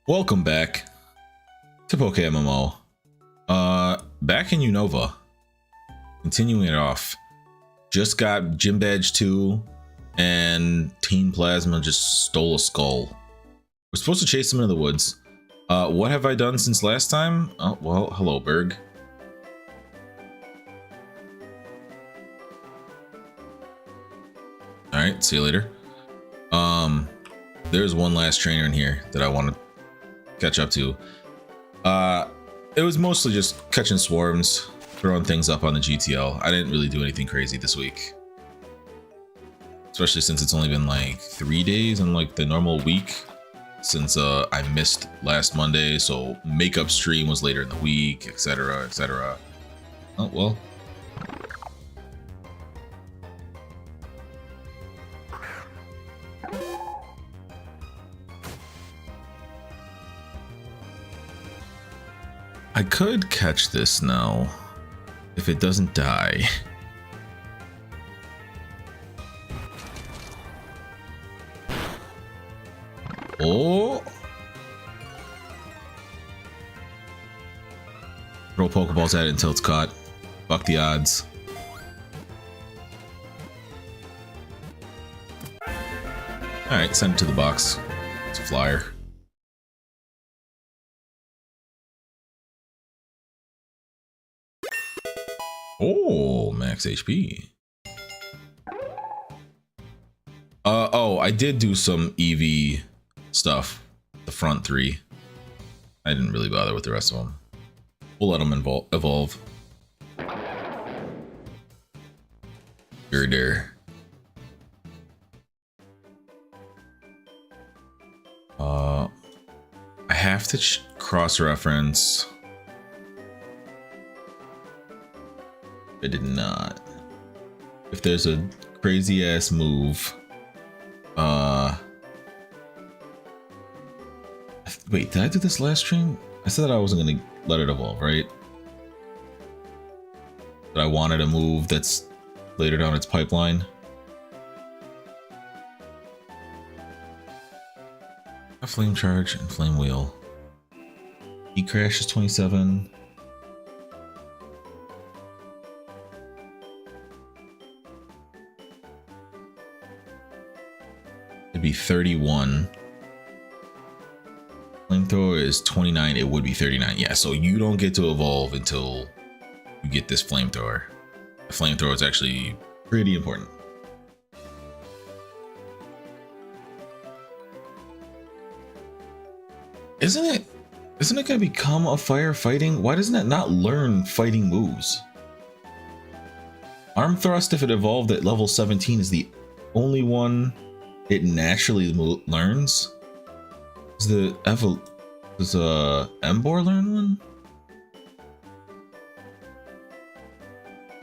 Welcome back to PokeMMO. Back in Unova. Continuing it off. Just got Gym Badge 2 and Team Plasma just stole a skull. We're supposed to chase them into the woods. What have I done since last time? Oh, well, hello, Berg. Alright, see you later. There's one last trainer in here that I want to catch up to. It was mostly just catching swarms, throwing things up on the GTL. I didn't really do anything crazy this week. Especially since it's only been like 3 days in like the normal week since I missed last Monday, so makeup stream was later in the week, etc, etc. Oh well. I could catch this now if it doesn't die. Oh! Throw Pokeballs at it until it's caught. Fuck the odds. Alright, send it to the box. It's a flyer. Oh, max HP. Oh, I did do some EV stuff. The front three. I didn't really bother with the rest of them. We'll let them evolve. You're there. I have to cross-reference. I did not. If there's a crazy ass move, wait, did I do this last stream? I said that I wasn't gonna let it evolve, right? That I wanted a move that's later down its pipeline. A flame charge and flame wheel. Heat crash is 27. It'd be 31. Flamethrower is 29. It would be 39. Yeah, so you don't get to evolve until you get this flamethrower. The flamethrower is actually pretty important. Isn't it gonna become a firefighting? Why doesn't it not learn fighting moves? Arm thrust, if it evolved at level 17, is the only one it naturally learns. Does Emboar learn one?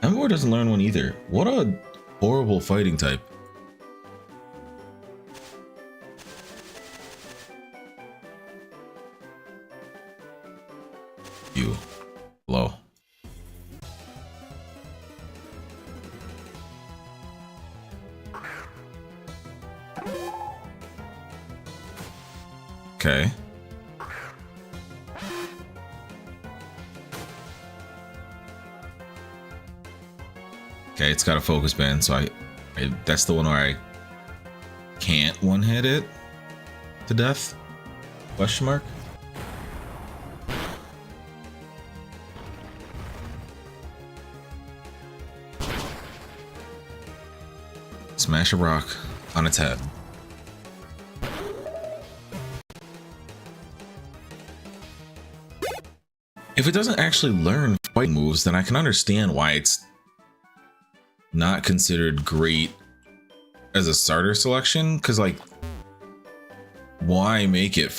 Emboar doesn't learn one either. What a horrible fighting type. You. Hello. Okay. Okay, it's got a focus band, so I that's the one where I can't one-hit it to death? Question mark? Smash a rock on its head. If it doesn't actually learn fighting moves, then I can understand why it's not considered great as a starter selection, because like, why make it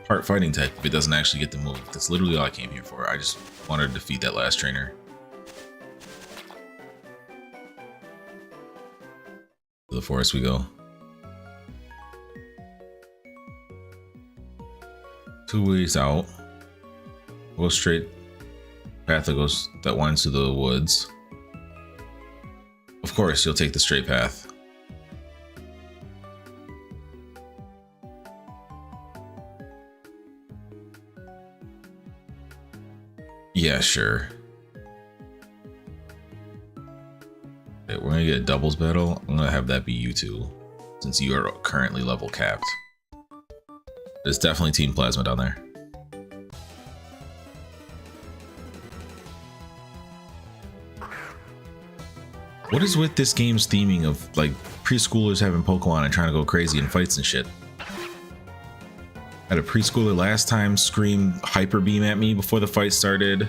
part fighting type if it doesn't actually get the move? That's literally all I came here for. I just wanted to defeat that last trainer. To the forest we go. 2 ways out. Go straight path that winds to the woods. Of course, you'll take the straight path. Yeah, sure. Okay, we're gonna get a doubles battle. I'm gonna have that be you two, since you are currently level capped. There's definitely Team Plasma down there. What is with this game's theming of like preschoolers having Pokemon and trying to go crazy in fights and shit? Had a preschooler last time scream Hyper Beam at me before the fight started.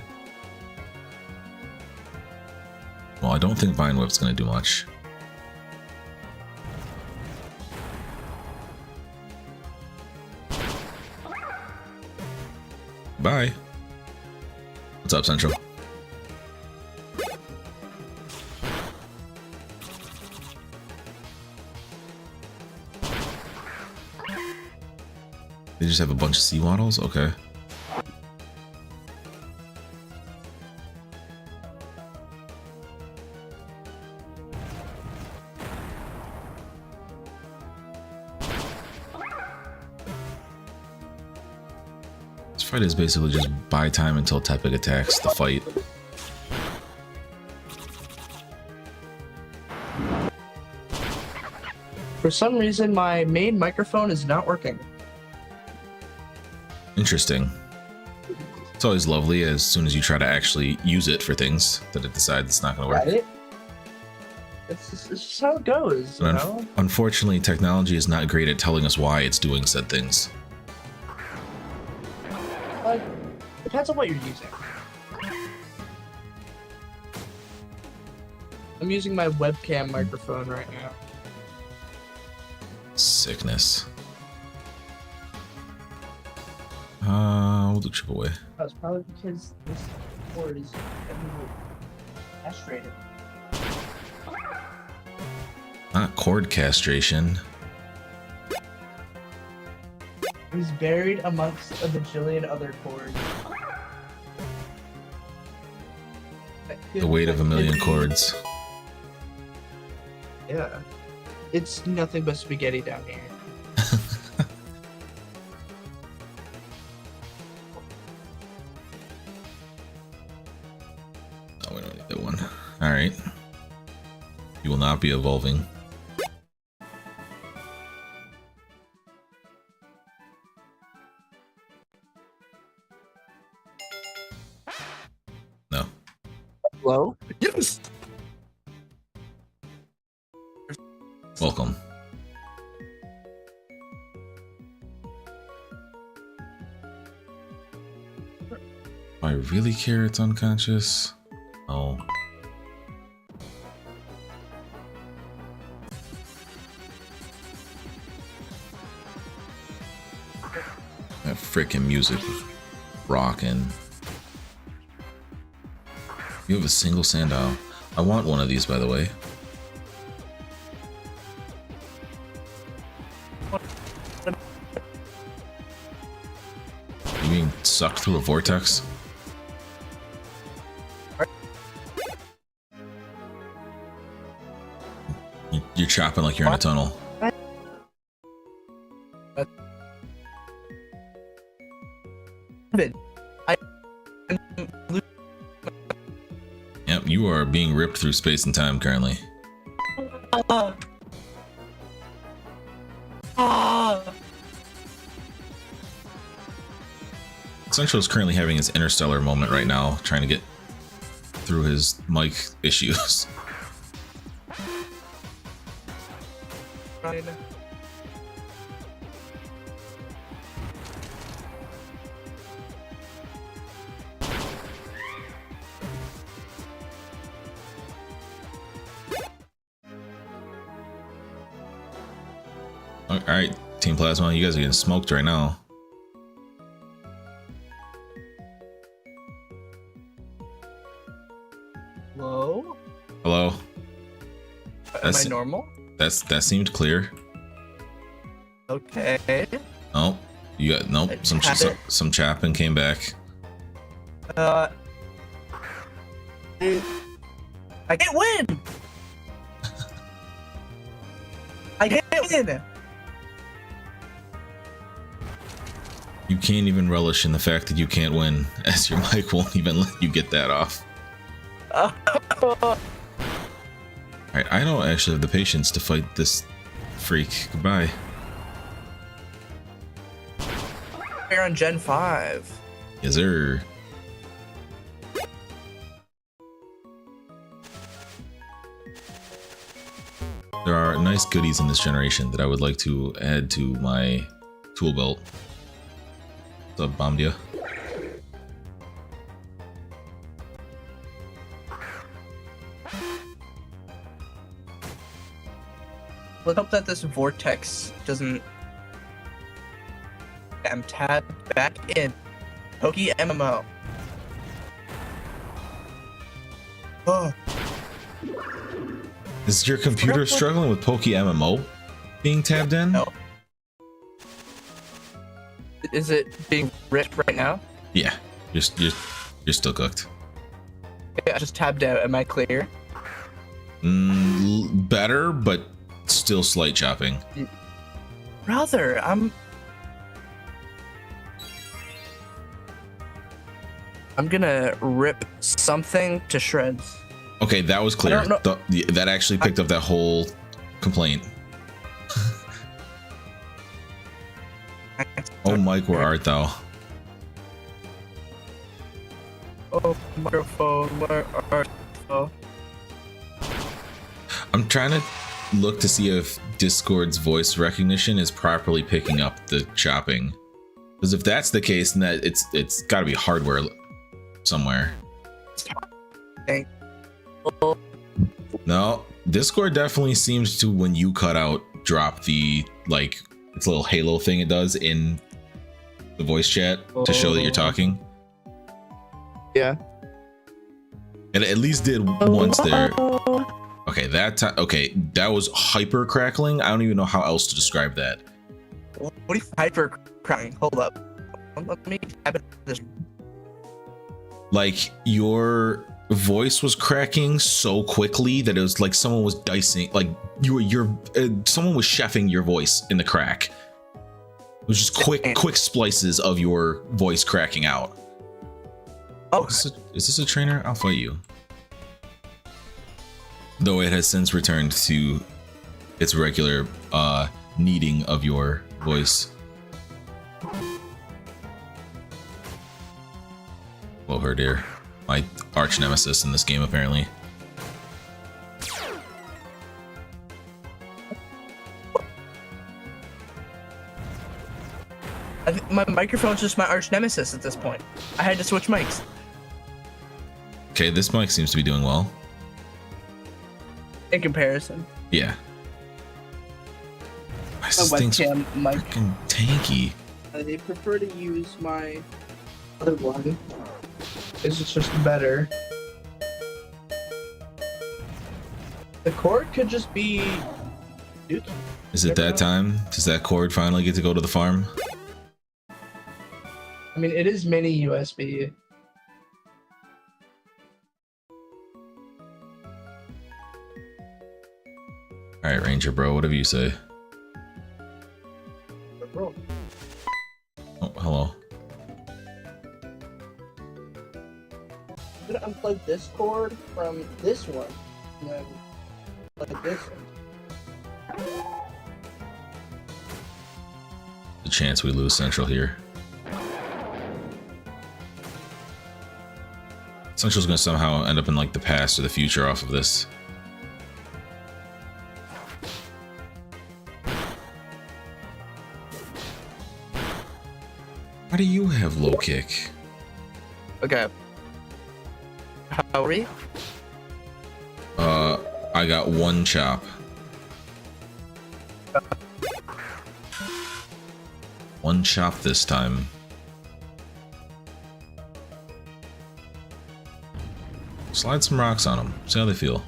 Well, I don't think Vine Whip's gonna do much. Bye. What's up, Central? They just have a bunch of sea waddles? Okay. This fight is basically just buy time until Tepig attacks the fight. For some reason, my main microphone is not working. Interesting. It's always lovely as soon as you try to actually use it for things that it decides it's not going to work. Right? It's just how it goes, you know? Unfortunately, technology is not great at telling us why it's doing said things. Like, depends on what you're using. I'm using my webcam microphone right now. Sickness. We'll do chip away. That's probably because this cord is heavily castrated. Not cord castration. He's buried amongst a bajillion other cords. The weight of a million cords. Yeah. It's nothing but spaghetti down here. Oh, we don't need that one. Alright. You will not be evolving. No. Hello? Yes! Welcome. Do I really care it's unconscious? Oh. That freaking music was rocking. You have a single Sandile. I want one of these, by the way. You being sucked through a vortex? You're chopping like you're in a tunnel. Yep, you are being ripped through space and time currently. Central is currently having his interstellar moment right now, trying to get through his mic issues. Alright, Team Plasma, you guys are getting smoked right now. Hello? Hello? Am I normal? That seemed clear. Okay. Oh, you got nope. Some chapping came back. I can't win. I can't win. You can't even relish in the fact that you can't win, as your mic won't even let you get that off. Alright, I don't actually have the patience to fight this freak. Goodbye. We're on Gen 5. Yes, sir. There are nice goodies in this generation that I would like to add to my tool belt. What's up, Bomdia? Let's hope that this vortex doesn't. I'm tabbed back in. PokeMMO. Oh. Is your computer struggling with PokeMMO being tabbed in? No. Is it being ripped right now? Yeah, you're still cooked. Yeah, I just tabbed out. Am I clear? Better, but still slight chopping. Brother, I'm gonna rip something to shreds. Okay, that was clear. That actually picked up that whole complaint. Oh, Mike, where art thou? Oh, microphone, where art thou? I'm trying to look to see if Discord's voice recognition is properly picking up the chopping. Because if that's the case, then that it's got to be hardware somewhere. No, Discord definitely seems to, when you cut out, drop the like its little halo thing it does in the voice chat to show that you're talking. Yeah. And it at least did once there. Okay, that time. Okay, that was hyper crackling. I don't even know how else to describe that. What are you hyper crying? Hold up. Let me tap into this. Like your voice was cracking so quickly that it was like someone was dicing, like someone was chefing your voice in the crack. It was just quick splices of your voice cracking out. Oh, is this a trainer? I'll fight you. Though it has since returned to its regular kneading of your voice. Hello, her dear. My arch nemesis in this game, apparently. I think my microphone's just my arch nemesis at this point. I had to switch mics. Okay, this mic seems to be doing well. In comparison. Yeah. Why is My this thing so webcam mic. freaking tanky? I prefer to use my other one. It's just better. The cord could just be. Dude, Is it that time? Does that cord finally get to go to the farm? I mean, it is mini USB. Alright, Ranger bro, whatever you say. Bro, Oh, hello. I'm gonna unplug this cord from this one, and then plug this in. The chance we lose Central here. Central's gonna somehow end up in like the past or the future off of this. Why do you have low kick? Okay. How are we? I got one chop. One chop this time. Slide some rocks on them. See how they feel.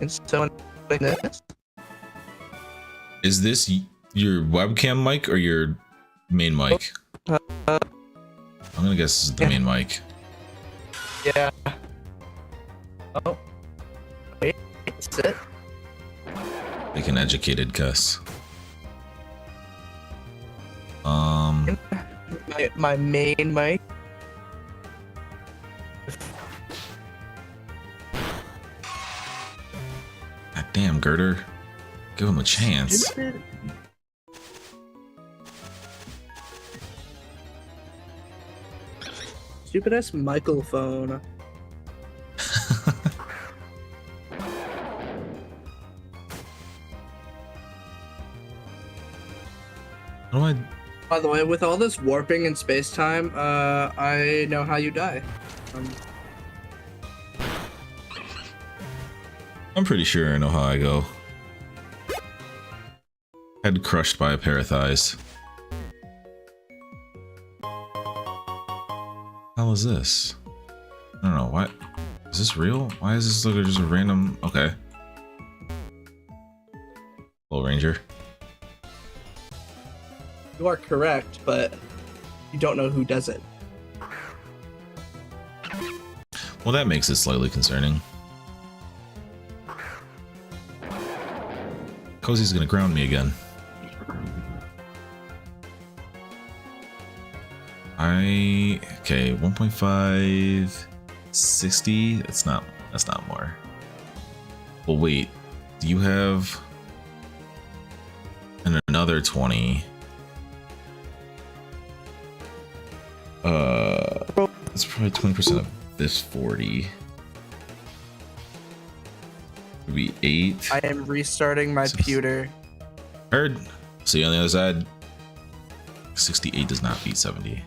And so like this. Is this your webcam mic or your main mic? I'm gonna guess this is the main mic. Yeah. Oh. Wait. Sit. Like an educated cuss. My main mic. God damn, Girder. Give him a chance. Stupid ass Micael phone. How do I... By the way, with all this warping in space-time, I know how you die. I'm pretty sure I know how I go. Head crushed by a pair of thighs. Hell is this? I don't know, what? Is this real? Why is this like just a random... Okay. Hello, Ranger. You are correct, but you don't know who does it. Well, that makes it slightly concerning. Cozy's gonna ground me again. Okay, 1.5, 60. That's not more. Well, wait. Do you have another 20? That's probably 20% of this 40. Would be 8. I am restarting my pewter. Heard. See on the other side. 68 does not beat 70.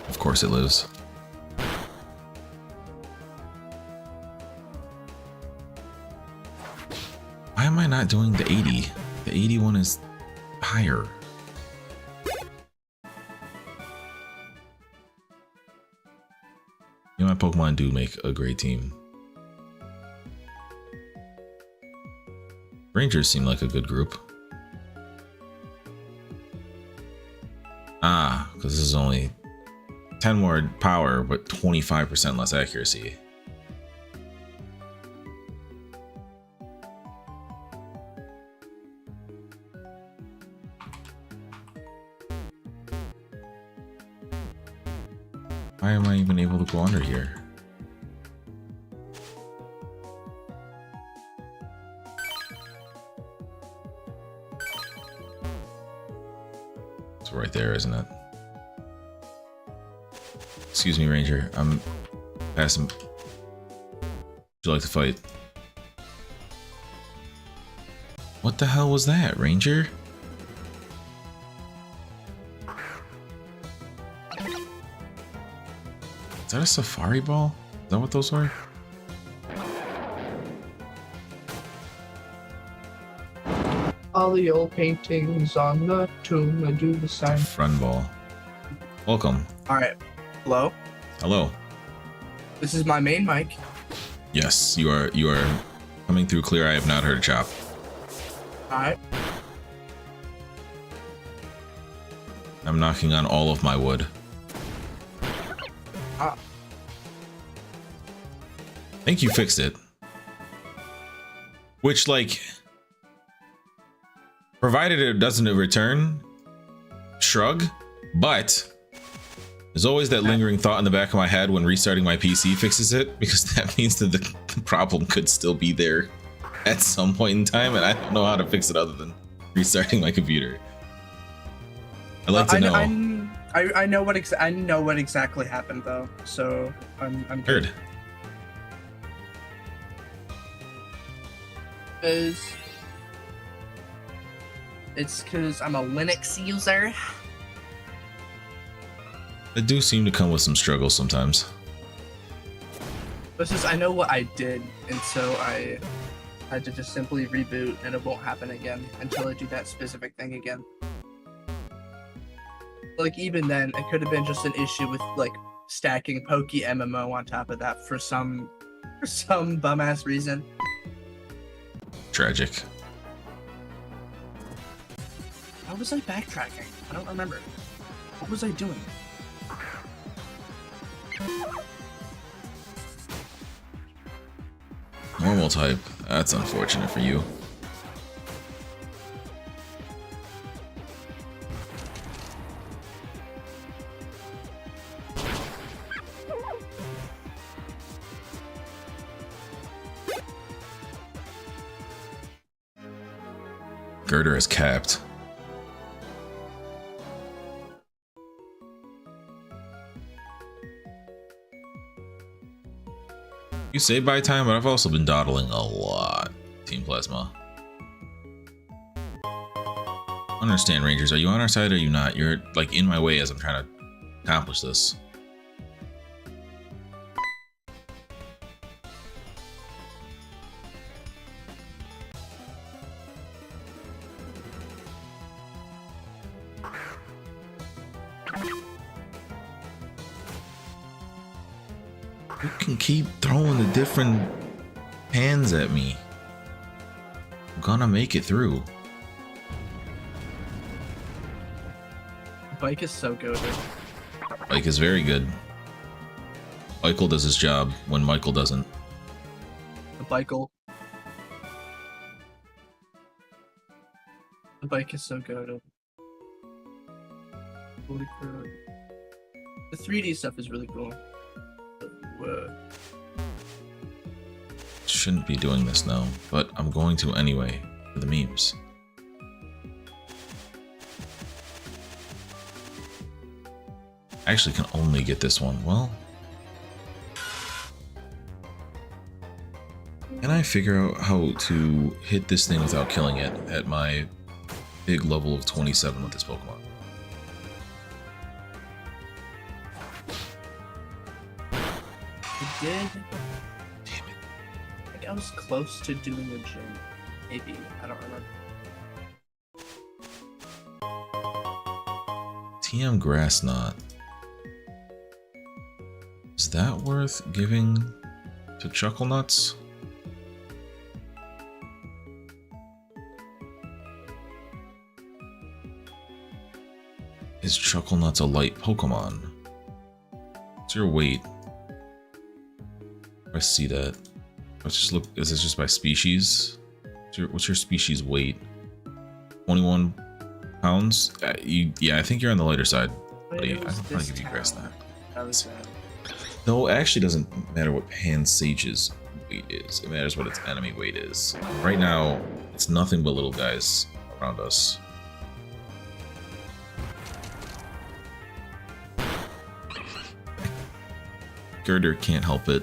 Of course it lives. Why am I not doing the 80? The 81 is higher. You know, my Pokemon do make a great team. Rangers seem like a good group. Ah, because this is only 10 more power, but 25% less accuracy. Why am I even able to go under here? It's right there, isn't it? Excuse me, Ranger. I'm passing. Would you like to fight? What the hell was that, Ranger? Is that a safari ball? Is that what those are? All the old paintings on the tomb I do the same. Friend ball. Welcome. Alright. Hello? Hello. This is my main mic. Yes, you are coming through clear. I have not heard a chop. Alright. I'm knocking on all of my wood. Ah. I think you fixed it. Which, like, provided it doesn't return, shrug, but there's always that lingering thought in the back of my head when restarting my PC fixes it, because that means that the problem could still be there at some point in time, and I don't know how to fix it other than restarting my computer. I'd like to know. I know what exactly happened though, so I'm good. Heard. It's because I'm a Linux user. They do seem to come with some struggles sometimes. This is, I know what I did, and so I had to just simply reboot, and it won't happen again until I do that specific thing again. Like, even then, it could have been just an issue with, like, stacking PokeMMO on top of that for some bum-ass reason. Tragic. How was I backtracking? I don't remember. What was I doing? Normal type. That's unfortunate for you. Girder is capped. You say bye time, but I've also been dawdling a lot. Team Plasma. Understand, Rangers. Are you on our side or are you not? You're like in my way as I'm trying to accomplish this. You can keep throwing the different pans at me. I'm gonna make it through. Bike is so good. Bike is very good. Michael does his job when Michael doesn't. The bike is so good. Holy crap. The 3D stuff is really cool. Shouldn't be doing this now, but I'm going to anyway for the memes. I actually can only get this one. Well, can I figure out how to hit this thing without killing it at my big level of 27 with this Pokemon? I did. Damn it. I think I was close to doing a gym. Maybe. I don't remember. TM Grass Knot. Is that worth giving to Chuckle Nuts? Is Chuckle Nuts a light Pokemon? What's your weight? I see that. Let's just look. Is this just by species? What's your species weight? 21 pounds? Yeah, I think you're on the lighter side, buddy. I can probably give you Grass Knot. No, it actually doesn't matter what Pansage's weight is. It matters what its enemy weight is. Right now, it's nothing but little guys around us. Girder can't help it.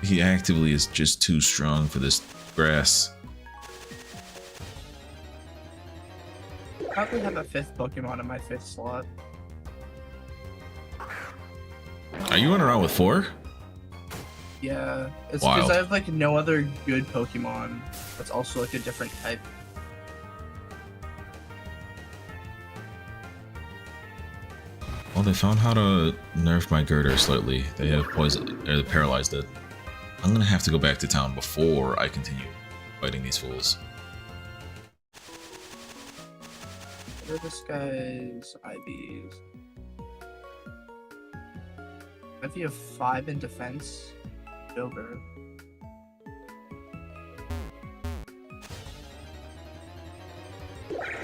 He actively is just too strong for this grass. Probably have a 5th Pokemon in my 5th slot. Are you running around with 4? Yeah, it's Wild. because I have like no other good Pokemon that's also like a different type. Well, they found how to nerf my Girder slightly. They have poisoned, or they paralyzed it. I'm gonna have to go back to town before I continue fighting these fools. What are this guy's IVs? If you have 5 in defense, over.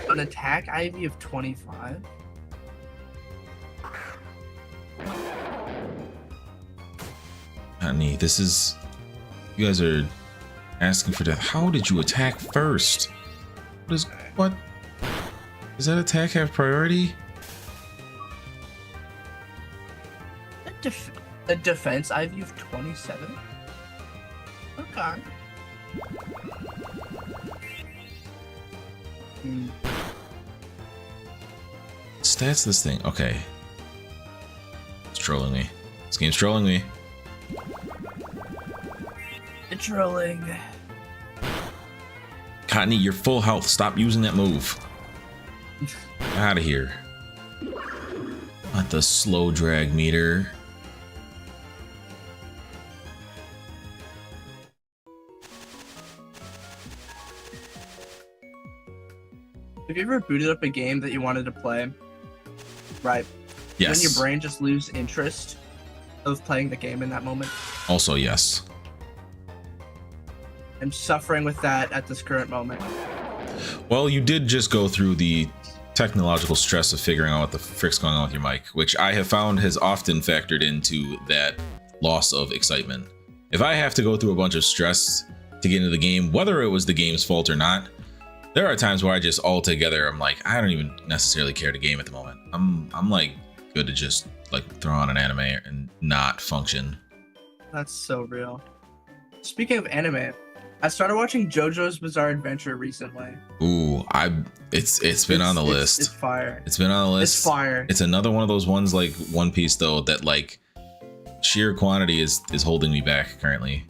An attack IV of 25? Honey, this is... You guys are asking for death. How did you attack first? What? Does that attack have priority? A defense IV of 27? Okay. Stats this thing. Okay. It's trolling me. This game's trolling me. It's trolling. Cottony, you're full health. Stop using that move. Out of here. Not the slow drag meter. Have you ever booted up a game that you wanted to play? Right. Yes. When your brain just loses interest of playing the game in that moment. Also, yes. I'm suffering with that at this current moment. Well, you did just go through the technological stress of figuring out what the frick's going on with your mic, which I have found has often factored into that loss of excitement. If I have to go through a bunch of stress to get into the game, whether it was the game's fault or not, there are times where I just altogether, I'm like, I don't even necessarily care to game at the moment. I'm like good to just like throw on an anime and not function. That's so real. Speaking of anime, I started watching JoJo's Bizarre Adventure recently. Ooh, it's been on the list. It's fire. It's been on the list. It's fire. It's another one of those ones like One Piece though that like sheer quantity is holding me back currently.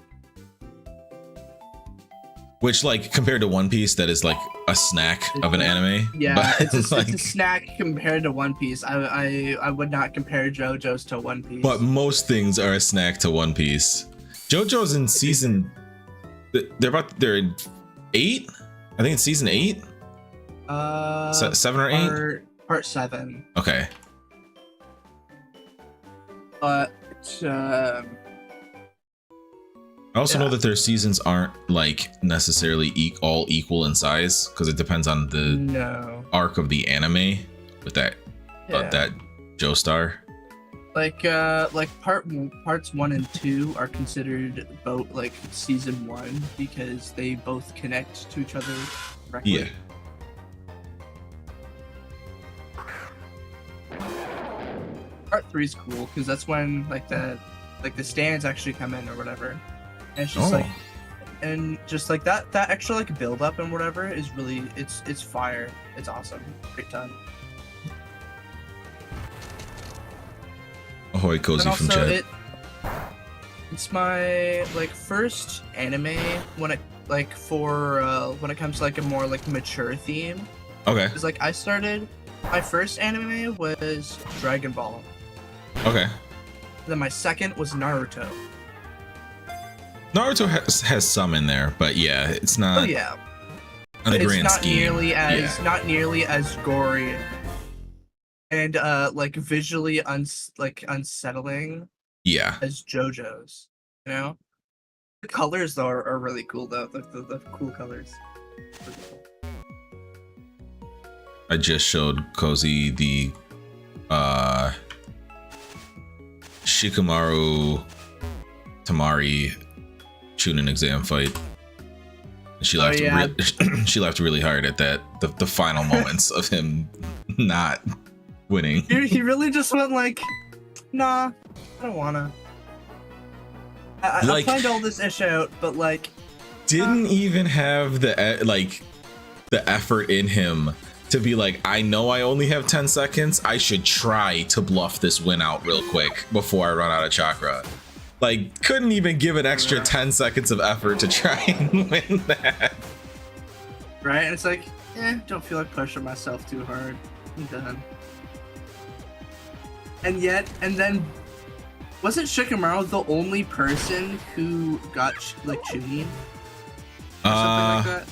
Which like compared to One Piece, that is like a snack of an anime. Yeah, but, it's like, a snack compared to One Piece. I would not compare JoJo's to One Piece. but most things are a snack to One Piece. JoJo's in season. They're in 8. I think it's season 8. 7 or 8. Part 7. Okay. But I also know that their seasons aren't like necessarily all equal in size because it depends on the arc of the anime with that that Joestar. Like parts 1 and 2 are considered both like season 1 because they both connect to each other directly. Yeah. Part 3 is cool because that's when like the stands actually come in or whatever. And it's just like that extra like build up and whatever is really it's fire. It's awesome. Great time. Ahoy, Cozy from chat. It's my like first anime when it like for when it comes to like a more like mature theme. Okay. It's like my first anime was Dragon Ball. Okay. Then my second was Naruto. Naruto has some in there, but yeah, it's not. Oh yeah. On the grand not scheme. Not nearly as gory and like visually unsettling. Yeah. As JoJo's, you know. The colors though are really cool though. The cool colors. I just showed Cozy the Shikamaru Tamari Chunin exam fight. She laughed she laughed really hard at that the final moments of him not winning. He really just went like, nah, I don't wanna. I planned all this ish out, but like didn't even have the effort in him to be like, I know I only have 10 seconds. I should try to bluff this win out real quick before I run out of chakra. Like, couldn't even give an extra 10 seconds of effort to try and win that. Right? And it's like, don't feel like pushing myself too hard. I'm done. And then, wasn't Shikamaru the only person who got, like, Chunin? Or something like that?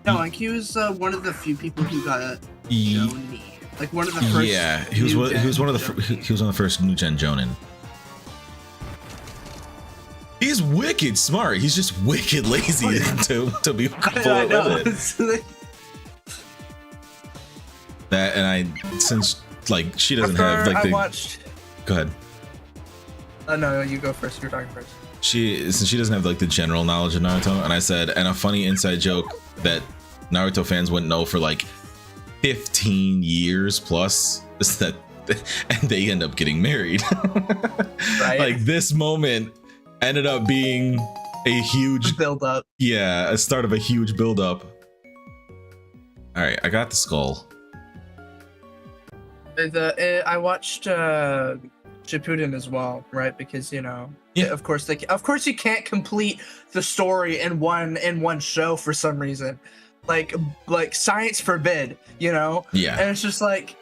No, like, he was one of the few people who got Jonin. Like, one of the first. Yeah, he was one of the first new gen Jonin. He's wicked smart. He's just wicked lazy to be full with it. That and since like she doesn't have like Go ahead. No, you go first. You're talking first. Since she doesn't have like the general knowledge of Naruto, and I said, and a funny inside joke that Naruto fans wouldn't know for like 15 years plus is that, and they end up getting married. Right. Like this moment ended up being a huge build up. Yeah, a start of a huge build up. All right, I got the skull. I watched Shippuden as well, right? Because of course you can't complete the story in one show for some reason, like science forbid, Yeah. And it's just like,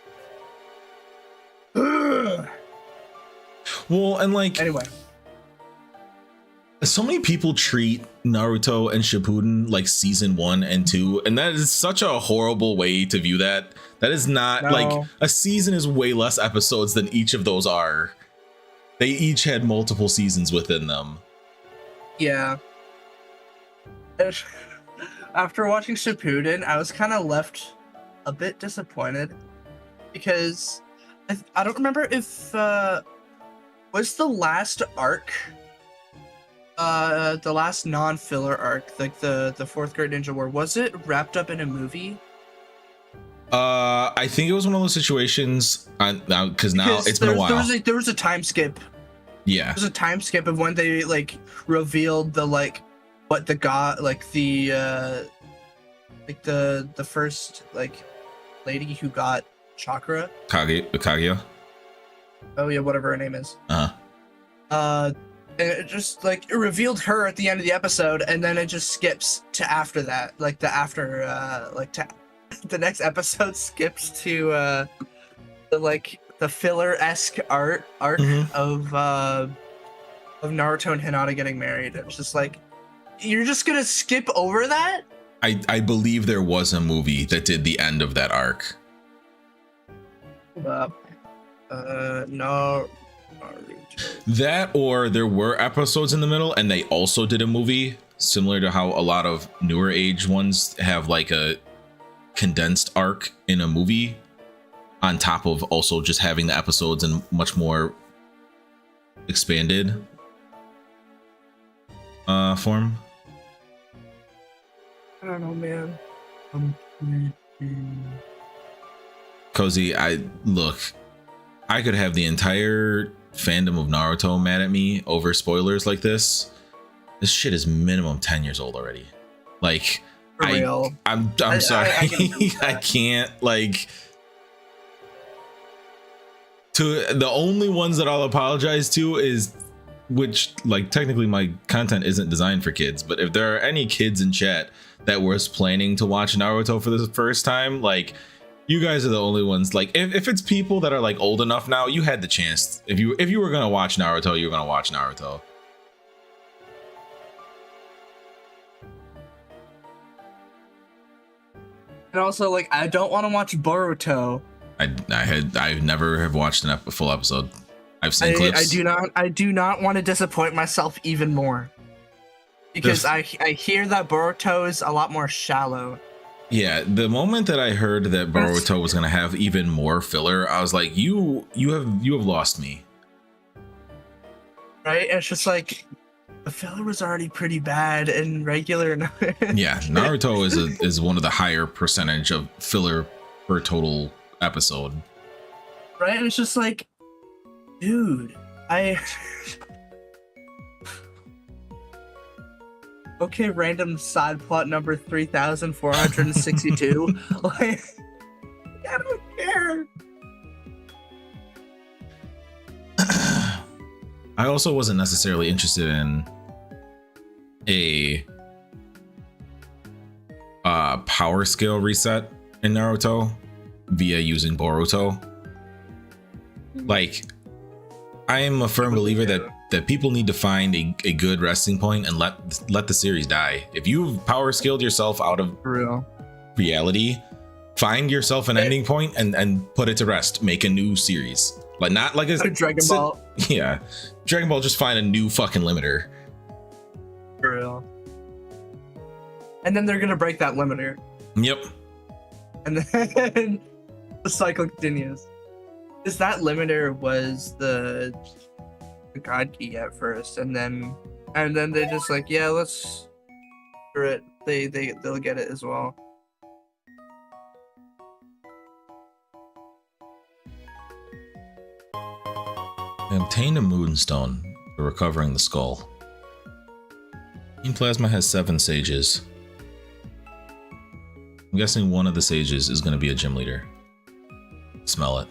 ugh. Well, and like anyway. So many people treat Naruto and Shippuden like season 1 and 2, and that is such a horrible way to view that. That is not like a season is way less episodes than each of those are. They each had multiple seasons within them. Yeah. After watching Shippuden, I was kind of left a bit disappointed because I don't remember if was the last arc, the last non-filler arc, like the fourth grade ninja war, was it wrapped up in a movie? I think it was one of those situations because now it's been a while. There was a time skip. Yeah, there was a time skip of when they like revealed the like what the god like the first like lady who got chakra. Kaguya. Oh yeah, whatever her name is. And it just like it revealed her at the end of the episode, and then it just skips to after that, like the next episode skips to the filler-esque arc of Naruto and Hinata getting married. It's just like, you're just gonna skip over that? I believe there was a movie that did the end of that arc. No. That, or there were episodes in the middle and they also did a movie, similar to how a lot of newer age ones have like a condensed arc in a movie on top of also just having the episodes in much more expanded form. I don't know, man. Cozy, I could have the entire fandom of Naruto mad at me over spoilers like this. This shit is minimum 10 years old already. Like, For real. I'm sorry. I can't, like, to the only ones that I'll apologize to is, which like technically my content isn't designed for kids, but if there are any kids in chat that was planning to watch Naruto for the first time, like, you guys are the only ones. Like, if it's people that are like old enough now, you had the chance. If you were gonna watch Naruto, you were gonna watch Naruto. And also, like, I don't want to watch Boruto. I never have watched a full episode. I've seen clips. I do not want to disappoint myself even more, because I hear that Boruto is a lot more shallow. Yeah, the moment that I heard that Boruto was gonna have even more filler, I was like, you have lost me. Right? And it's just like, the filler was already pretty bad and regular. Yeah, Naruto is one of the higher percentage of filler per total episode. Right? And it's just like, dude, okay, random side plot number 3462. Like, I don't care. I also wasn't necessarily interested in a power scale reset in Naruto via using Boruto. Like, I am a firm believer that people need to find a good resting point and let the series die. If you've power scaled yourself out of reality, find yourself an ending point and put it to rest. Make a new series. Like, not like a Dragon Ball. Yeah, Dragon Ball, just find a new fucking limiter. For real. And then they're gonna break that limiter. Yep. And then the cycle continues. Because that limiter was the God key at first, and then they're just like, yeah, let's screw it. They'll get it as well. I obtained a moonstone for recovering the skull. Team Plasma has 7 sages. I'm guessing one of the sages is going to be a gym leader. Smell it.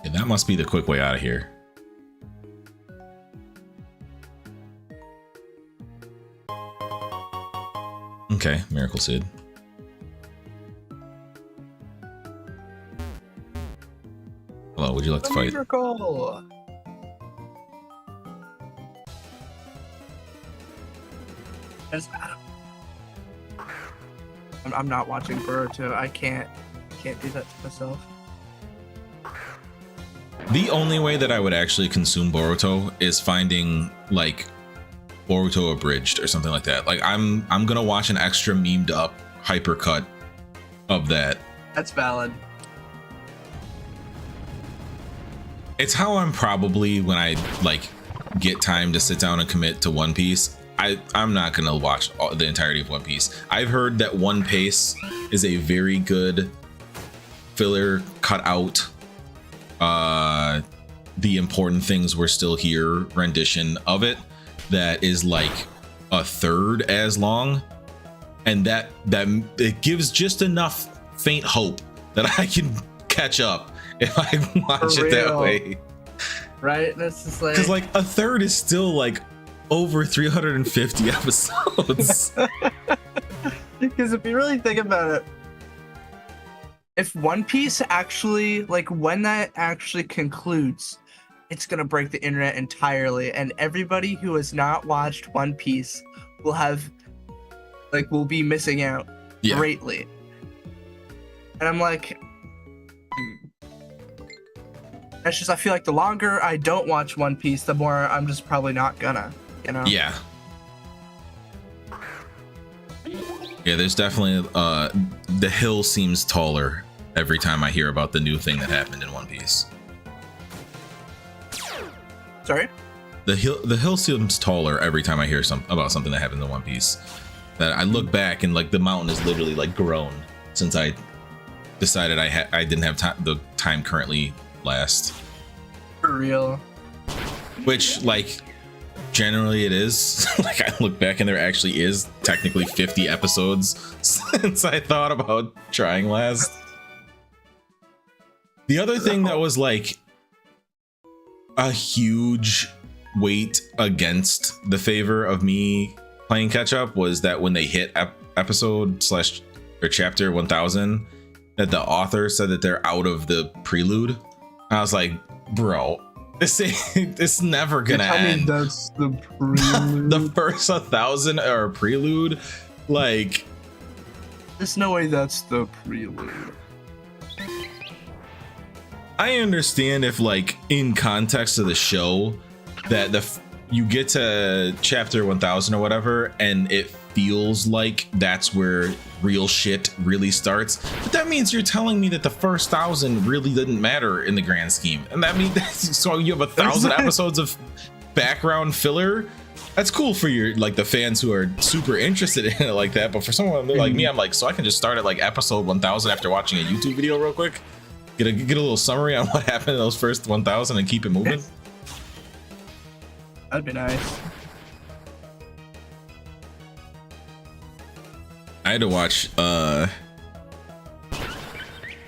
Yeah, that must be the quick way out of here. Okay, Miracle Seed. Hello, would you like to fight? Miracle! I'm not watching Boruto. I can't do that to myself. The only way that I would actually consume Boruto is finding like Boruto abridged or something like that. Like I'm gonna watch an extra memed up hypercut of that. That's valid. It's how I'm probably when I like get time to sit down and commit to One Piece. I'm not gonna watch the entirety of One Piece. I've heard that One Piece is a very good filler cut out. The important things were still here rendition of it that is like a third as long, and that it gives just enough faint hope that I can catch up if I watch it that way. Right? That's just like, because like a third is still like over 350 episodes. Because if you really think about it, if One Piece actually, like, when that actually concludes, it's gonna break the internet entirely, and everybody who has not watched One Piece will be missing out greatly. And I'm like, that's just, I feel like the longer I don't watch One Piece, the more I'm just probably not gonna, you know? Yeah, there's definitely the hill seems taller every time I hear about the new thing that happened in One Piece. Sorry? The hill seems taller every time I hear about something that happened in One Piece. That I look back and like the mountain is literally like grown since I decided I didn't have the time currently last. For real. Which like generally it is. Like I look back and there actually is technically 50 episodes since I thought about trying last. The other thing that was like a huge weight against the favor of me playing catch up was that when they hit episode / or chapter 1000, that the author said that they're out of the prelude. I was like, bro, this never gonna end. That's the prelude. The first 1000 are a prelude. Like, there's no way that's the prelude. I understand if like in context of the show that you get to chapter 1000 or whatever and it feels like that's where real shit really starts, but that means you're telling me that the first 1000 really didn't matter in the grand scheme, and that means so you have 1000 episodes of background filler. That's cool for your like the fans who are super interested in it like that, but for someone like me, I'm like, so I can just start at like episode 1000 after watching a YouTube video real quick, get a little summary on what happened in those first 1000 and keep it moving. That'd be nice. I had to watch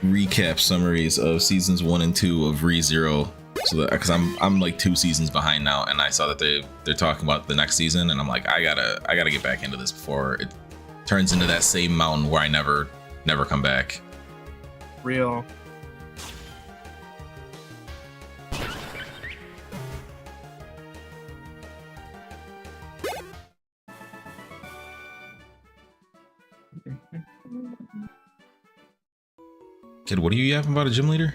recap summaries of seasons 1 and 2 of ReZero, so that because I'm like 2 seasons behind now, and I saw that they're talking about the next season, and I'm like, I gotta get back into this before it turns into that same mountain where I never come back. Real. Kid, what are you yapping about a gym leader?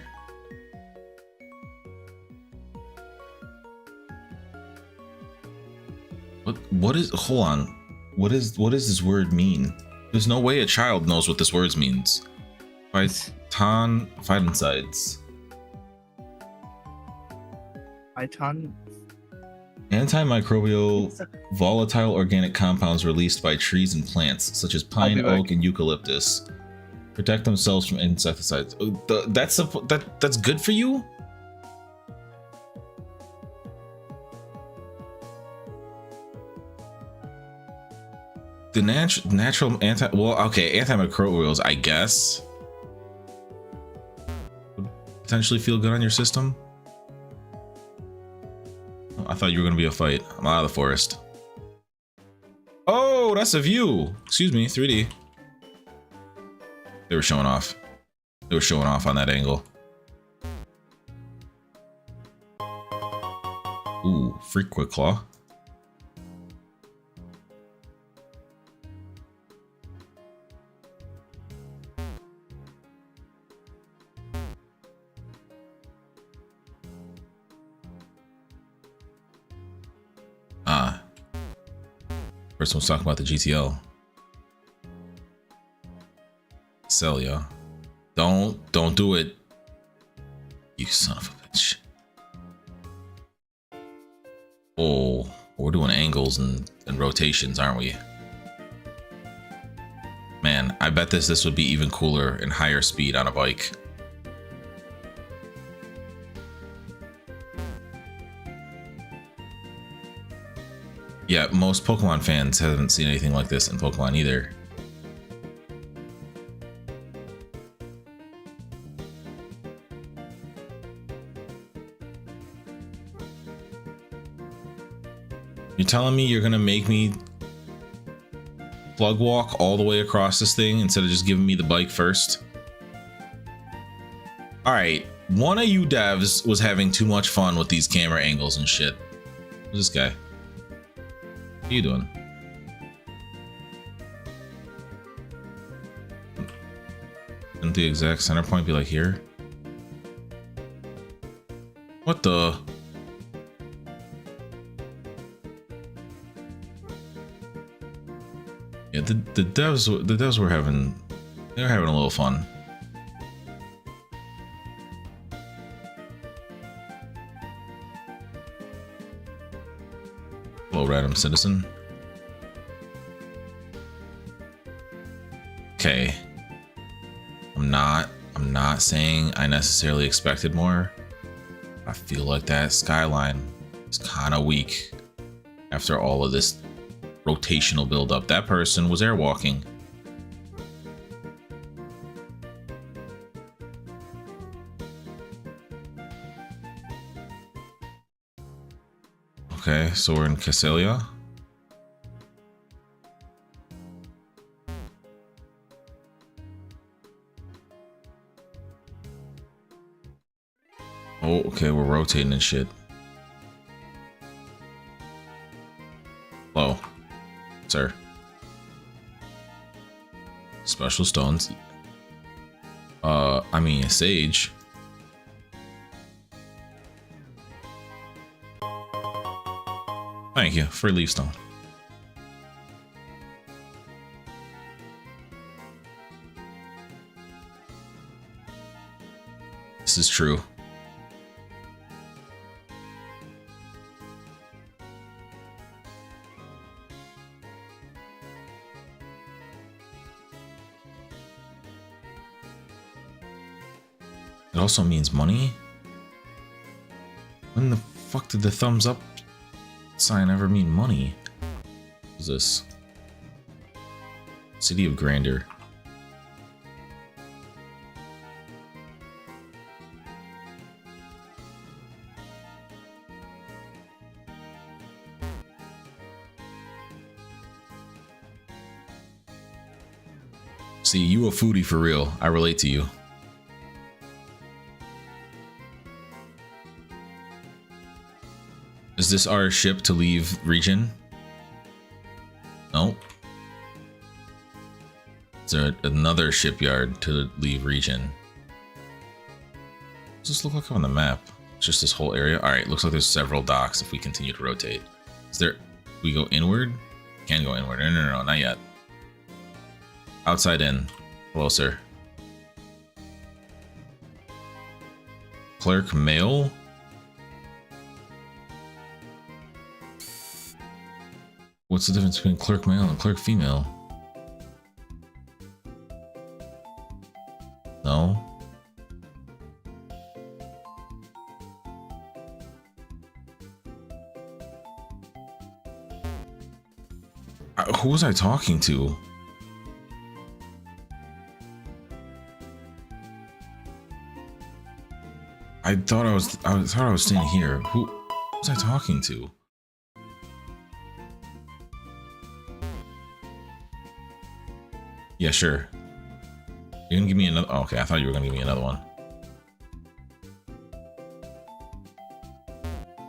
What is, hold on, what does this word mean? There's no way a child knows what this word means. Phytoncides. Antimicrobial volatile organic compounds released by trees and plants such as pine, oak, and eucalyptus. Protect themselves from insecticides. That's good for you? The natural antimicrobials, I guess, would potentially feel good on your system. Oh, I thought you were gonna be a fight. I'm out of the forest. Oh, that's a view. Excuse me, 3D. They were showing off. They were showing off on that angle. Ooh, freak quick claw. Person was talking about the GTL. Celia. Don't do it. You son of a bitch. Oh, we're doing angles and rotations, aren't we? Man, I bet this would be even cooler and higher speed on a bike. Yeah, most Pokemon fans haven't seen anything like this in Pokemon either. You're telling me you're gonna make me plug walk all the way across this thing instead of just giving me the bike first? Alright, one of you devs was having too much fun with these camera angles and shit. Who's this guy? What are you doing? Shouldn't the exact center point be like here? What the? Yeah, the devs were having a little fun. Hello, random citizen. Okay. I'm not saying I necessarily expected more. I feel like that skyline is kind of weak after all of this rotational buildup. That person was airwalking. Okay, so we're in Cassilia. Oh, okay, we're rotating and shit. Hello, sir. Special stones. I mean, a sage. Thank you for leaf stone. This is true. It also means money. When the fuck did the thumbs up sign ever mean money? What is this? City of Grandeur. See, you a foodie for real. I relate to you. Is this our ship to leave region? No. Is there another shipyard to leave region? Does this look like on the map? It's just this whole area? Alright, looks like there's several docks if we continue to rotate. Is there... we go inward? Can go inward. No, not yet. Outside in. Hello, sir. Clerk male? What's the difference between clerk male and clerk female? No. Who was I talking to? I thought I was staying here. Who was I talking to? Yeah, sure. You're gonna give me another. Oh, okay, I thought you were gonna give me another one.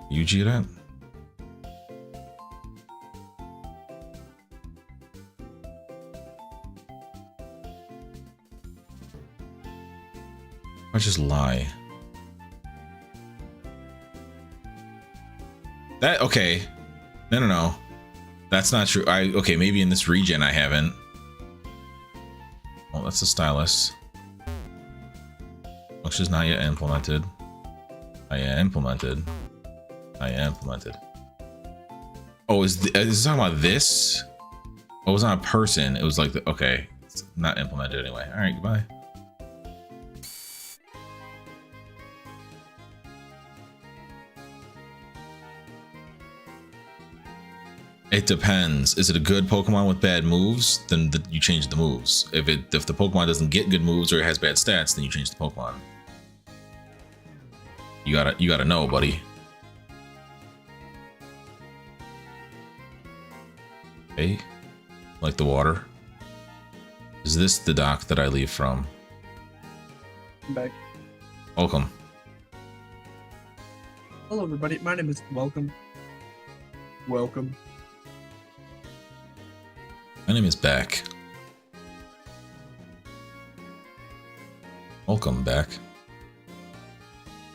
You G that? I just lie. That okay? No. That's not true. Okay, maybe in this region I haven't. Oh, that's a stylus. Functions not yet implemented. Not yet implemented. Not yet implemented. Oh, is this talking about this? Oh, it was not a person. It was like the, okay, it's not implemented anyway. All right, goodbye. It depends. Is it a good Pokemon with bad moves? Then you change the moves. If the Pokemon doesn't get good moves or it has bad stats, then you change the Pokemon. You gotta know, buddy. Okay. Like the water. Is this the dock that I leave from? I'm back. Welcome. Hello, everybody. My name is Welcome. Welcome. My name is Back. Welcome back.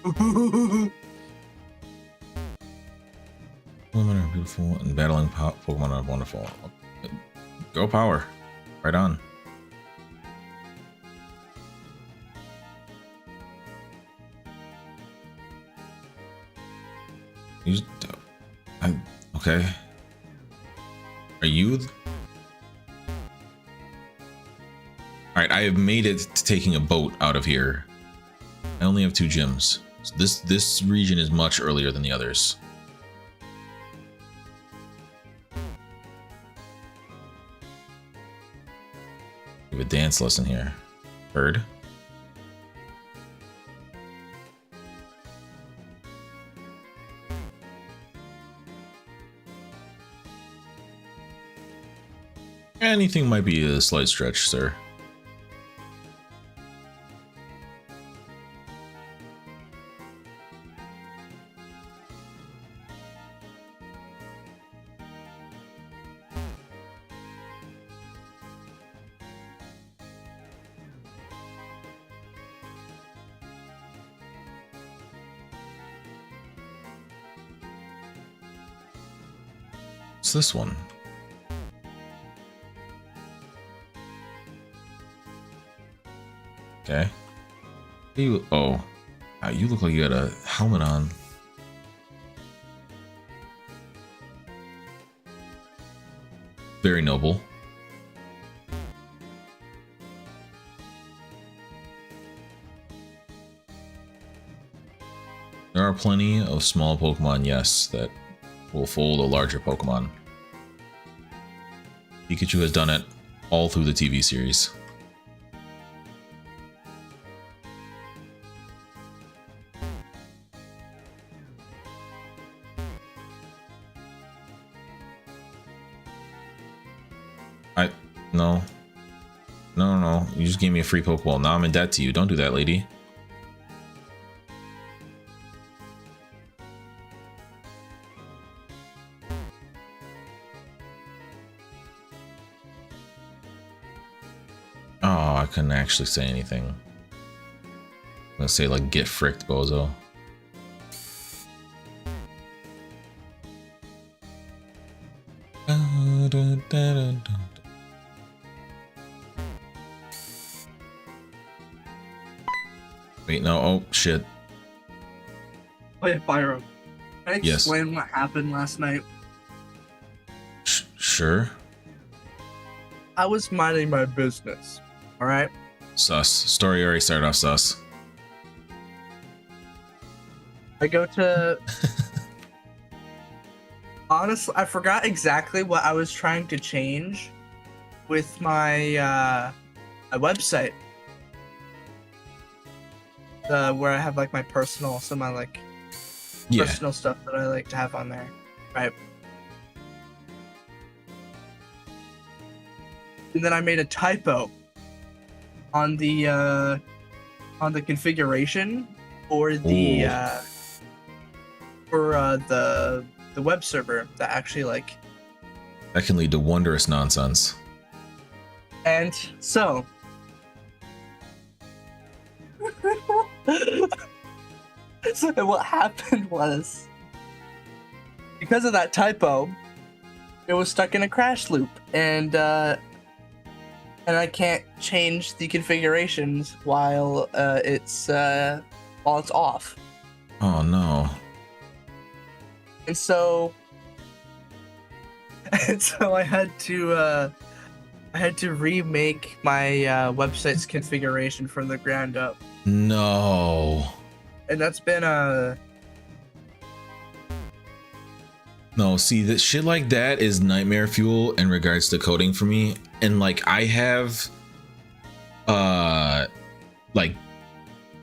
Women are beautiful and battling Pokemon are wonderful. Go power. Right on. Okay. Are you? All right, I have made it to taking a boat out of here. I only have 2 gyms. So this region is much earlier than the others. We have a dance lesson here. Bird. Anything might be a slight stretch, sir. What's this one? Okay. You, oh, you look like you got a helmet on. Very noble. There are plenty of small Pokemon, yes, that will fool the larger Pokemon. Pikachu has done it all through the TV series. No. You just gave me a free Pokeball. Now I'm in debt to you. Don't do that, lady. Oh, I couldn't actually say anything. I'm gonna say like get fricked, bozo. Wait, no. Oh, shit. Oh yeah, Byron. Can I explain what happened last night? Sure. I was minding my business, alright? Sus. Story already started off sus. I go to... Honestly, I forgot exactly what I was trying to change with my, my website. Where I have like my personal, some of my like personal stuff that I like to have on there, right? And then I made a typo on the configuration for the the web server that actually like that can lead to wondrous nonsense. And so so what happened was, because of that typo, it was stuck in a crash loop, and I can't change the configurations while it's off. Oh no. And so I had to remake my website's configuration from the ground up. No. And that's been No, see, that shit like that is nightmare fuel in regards to coding for me. And like I have like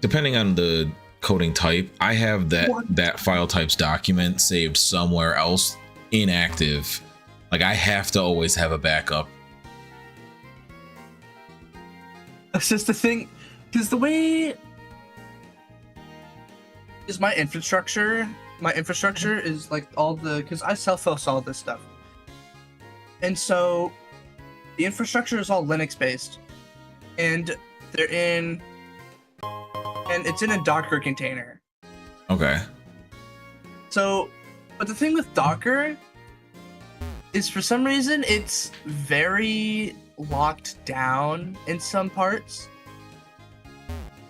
depending on the coding type, I have that file type's document saved somewhere else inactive. Like I have to always have a backup. That's just the thing, because the way is my infrastructure is like all the, because I self-host all this stuff, and so the infrastructure is all Linux based, and it's in a Docker container. Okay. So, but the thing with Docker is for some reason it's very locked down in some parts.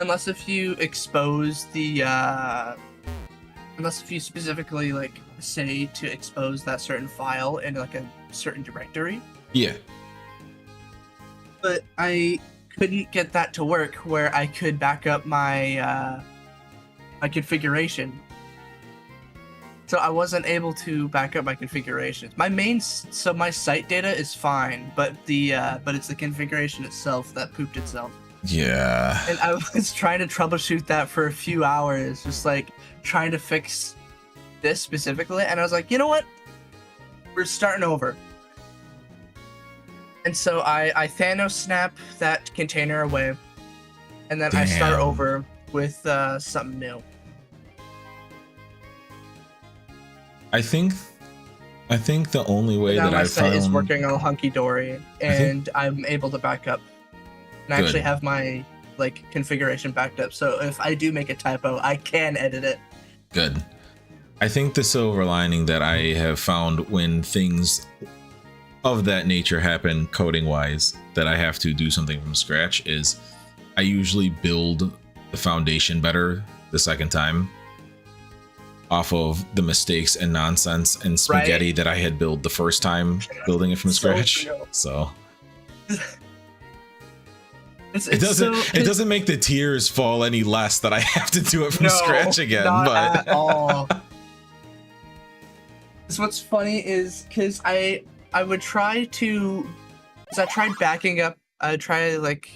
Unless if you expose the, unless if you specifically like say to expose that certain file in like a certain directory. Yeah. But I couldn't get that to work where I could back up my my configuration. So I wasn't able to back up my configurations. So my site data is fine, but it's the configuration itself that pooped itself. Yeah. And I was trying to troubleshoot that for a few hours, just like trying to fix this specifically. And I was like, you know what? We're starting over. And so I Thanos snap that container away, and then I start over with something new. I think the only way now that my I site found is working all hunky dory, and I'm able to back up. And I actually have my like configuration backed up, so if I do make a typo, I can edit it. Good. I think the silver lining that I have found when things of that nature happen coding wise, that I have to do something from scratch, is I usually build the foundation better the second time off of the mistakes and nonsense and spaghetti that I had built the first time building it from scratch. So it doesn't make the tears fall any less that I have to do it from scratch again. Not but at all. So what's funny is because I would try to, because I tried backing up, I tried like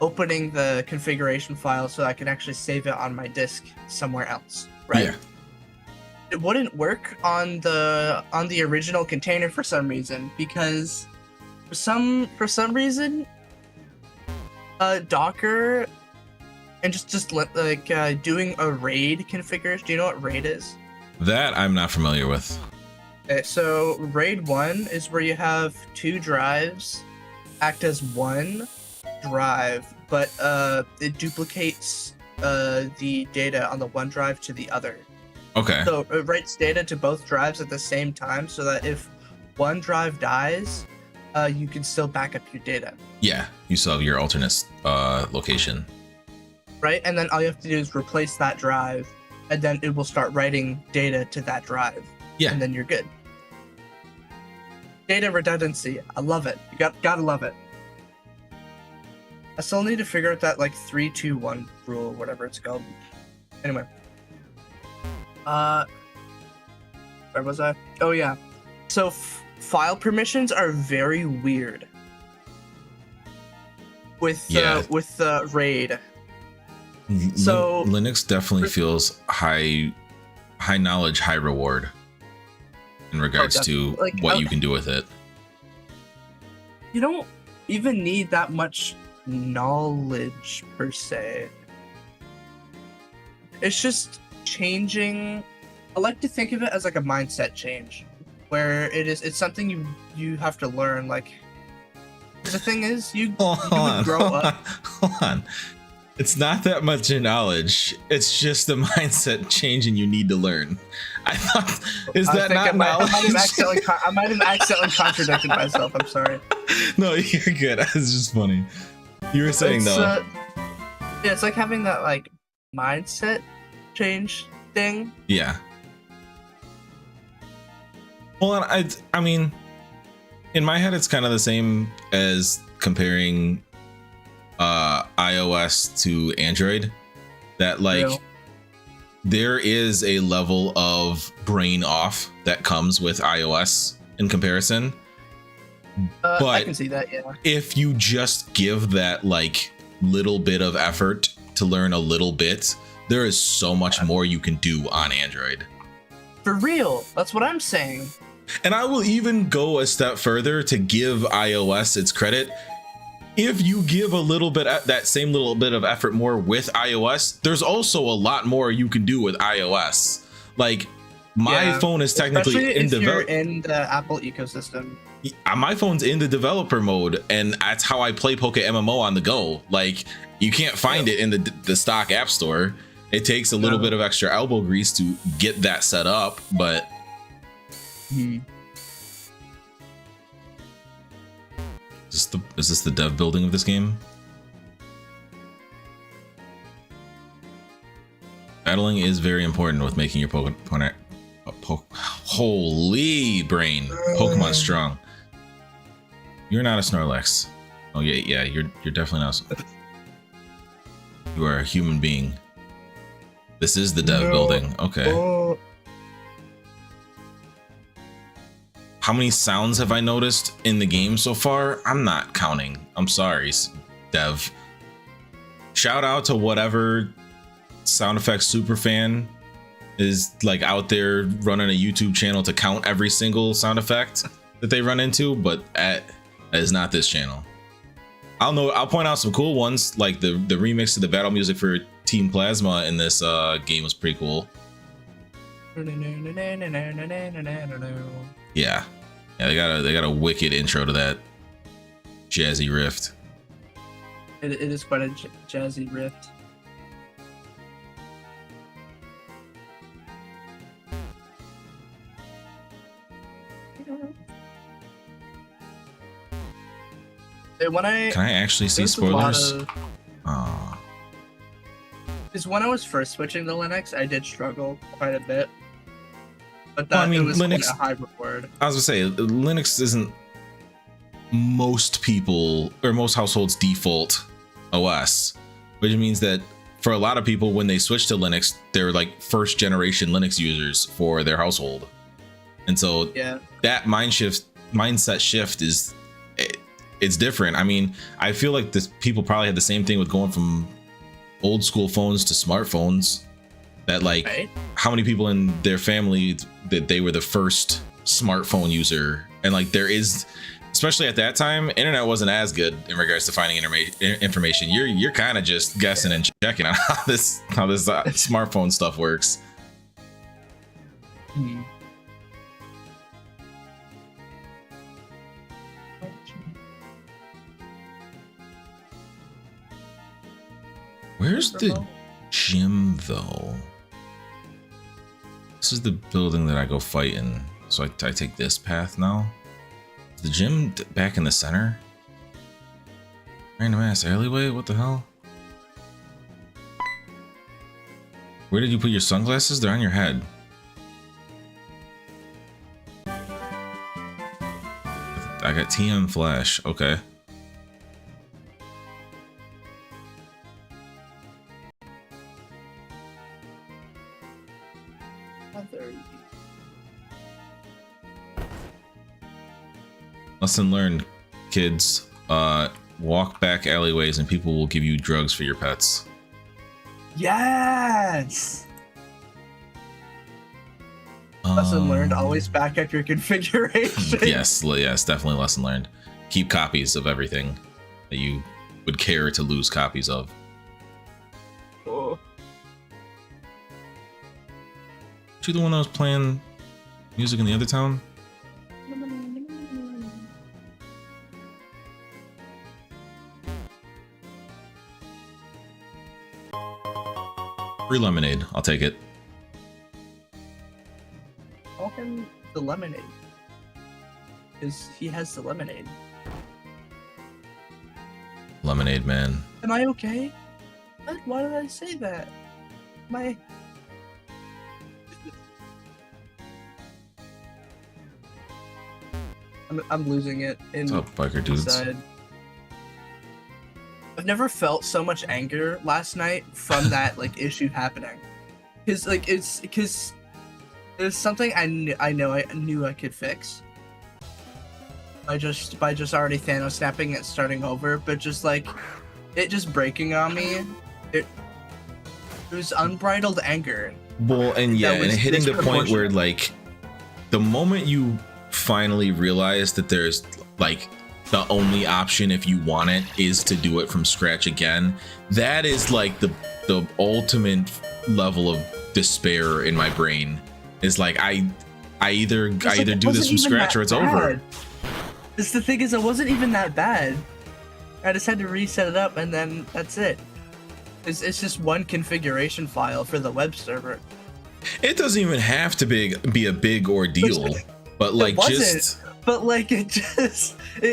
opening the configuration file so I can actually save it on my disk somewhere else, right? Yeah. It wouldn't work on the original container for some reason, because for some reason Docker and just like doing a RAID configuration. Do you know what RAID is? That I'm not familiar with. Okay, so RAID 1 is where you have two drives act as one drive, but it duplicates the data on the one drive to the other. Okay. So it writes data to both drives at the same time, so that if one drive dies, you can still back up your data. Yeah, you still have your alternate location. Right, and then all you have to do is replace that drive, and then it will start writing data to that drive. Yeah. And then you're good. Data redundancy, I love it. You gotta love it. I still need to figure out that like 3-2-1 rule, whatever it's called. Anyway. Where was I? Oh yeah. So file permissions are very weird with RAID. So Linux definitely feels high knowledge, high reward in regards to like, what you can do with it. You don't even need that much knowledge per se. It's just changing. I like to think of it as like a mindset change, where it's something you have to learn. Like the thing is, you would grow up. Hold on. It's not that much knowledge. It's just the mindset changing you need to learn. I thought, is that not knowledge? I might have accidentally contradicted myself. I'm sorry. No, you're good. It's just funny. You were saying though. Yeah, it's like having that like mindset change thing. Yeah. Well, I mean, in my head, it's kind of the same as comparing iOS to Android. That like there is a level of brain off that comes with iOS in comparison. But I can see that, yeah. If you just give that like little bit of effort to learn a little bit, there is so much more you can do on Android. For real, that's what I'm saying. And I will even go a step further to give iOS its credit. If you give a little bit, that same little bit of effort more with iOS, there's also a lot more you can do with iOS. Like my phone is technically in the Apple ecosystem. My phone's in the developer mode, and that's how I play PokeMMO on the go. Like you can't find it in the stock app store. It takes a little bit of extra elbow grease to get that set up, but is this the dev building of this game? Battling is very important with making your Pokemon holy brain Pokemon strong. You're not a Snorlax. Oh yeah, you're definitely not. You are a human being. This is the dev building. Okay. How many sounds have I noticed in the game so far? I'm not counting. I'm sorry, dev. Shout out to whatever sound effects super fan is like out there running a YouTube channel to count every single sound effect that they run into, but that is not this channel. I'll point out some cool ones, like the remix to the battle music for Team Plasma in this game was pretty cool. Yeah, they got a wicked intro to that jazzy riff. It is quite a jazzy riff. Can I actually see spoilers? Because when I was first switching to Linux, I did struggle quite a bit. But Well, I mean, it was Linux- a high reward. I was gonna say Linux isn't most people or most households default OS, which means that for a lot of people, when they switch to Linux, they're like first generation Linux users for their household, and so that mindset shift is it's different. I mean, I feel like people probably had the same thing with going from old school phones to smartphones. That like how many people in their family that they were the first smartphone user, and like there is, especially at that time, internet wasn't as good in regards to finding information. You're kind of just guessing and checking on how this smartphone stuff works. Where's the gym though? This is the building that I go fight in, so I take this path now. Is the gym back in the center? Random ass alleyway? What the hell? Where did you put your sunglasses? They're on your head. I got TM flash. Okay. Lesson learned, kids. Walk back alleyways and people will give you drugs for your pets. Yes! Lesson learned, always back up your configuration. Yes, definitely lesson learned. Keep copies of everything that you would care to lose copies of. Oh. You the one that was playing music in the other town? Free lemonade. I'll take it. Call him the lemonade. Because he has the lemonade. Lemonade man. Am I okay? What? Why did I say that? My. I'm losing it. What's up, biker dudes? Inside. I've never felt so much anger last night from that like issue happening. Cause like it's something I knew I could fix. By just already Thanos snapping and starting over, but just like it just breaking on me. It was unbridled anger. Well, and yeah, and hitting the point where like the moment you finally realize that there's like the only option if you want it is to do it from scratch again, that is like the ultimate level of despair in my brain. Is like I either do this from scratch or it's over. This the thing is, it wasn't even that bad. I just had to reset it up and then that's it. It's just one configuration file for the web server. It doesn't even have to be a big ordeal, but like just. But like it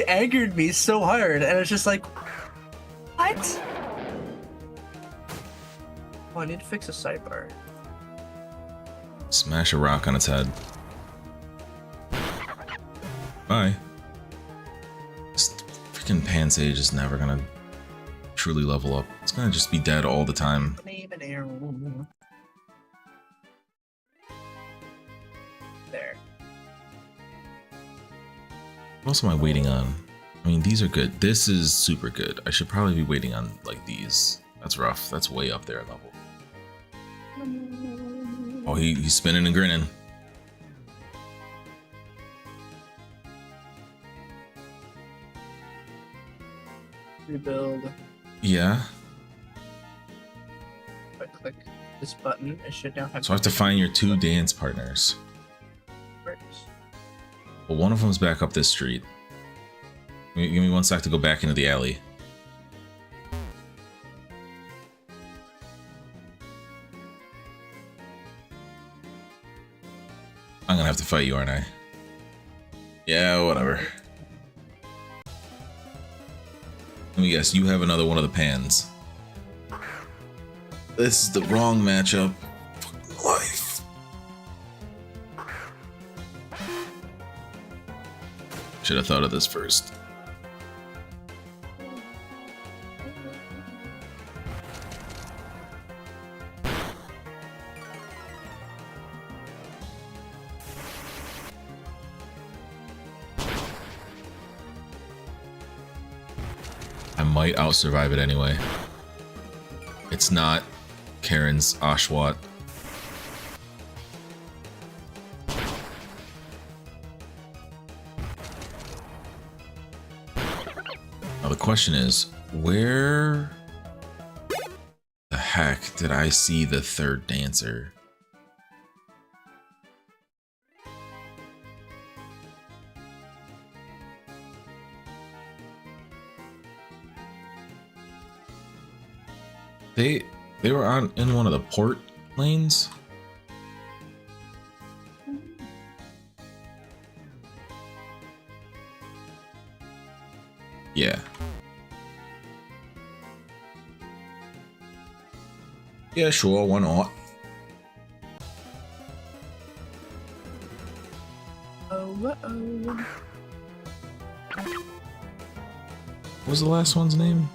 angered me so hard, and it's just like, what? Oh, I need to fix a sidebar. Smash a rock on its head. Bye. This freaking Pansage is never gonna truly level up. It's gonna just be dead all the time. There. What else am I waiting on? I mean, these are good. This is super good. I should probably be waiting on like these. That's rough. That's way up there in level. Oh, he's spinning and grinning. Rebuild. Yeah. If I click this button, it should now have. So I have to find your two dance partners. Well, one of them's back up this street. Give me 1 sec to go back into the alley. I'm gonna have to fight you, aren't I? Yeah, whatever. Let me guess, you have another one of the pans. This is the wrong matchup. Fucking life. Should have thought of this first. I might out-survive it anyway. It's not Karen's Ashwat. Now the question is, where the heck did I see the third dancer? They were on in one of the port lanes. Yeah. Yeah, sure, why not? Oh. What was the last one's name?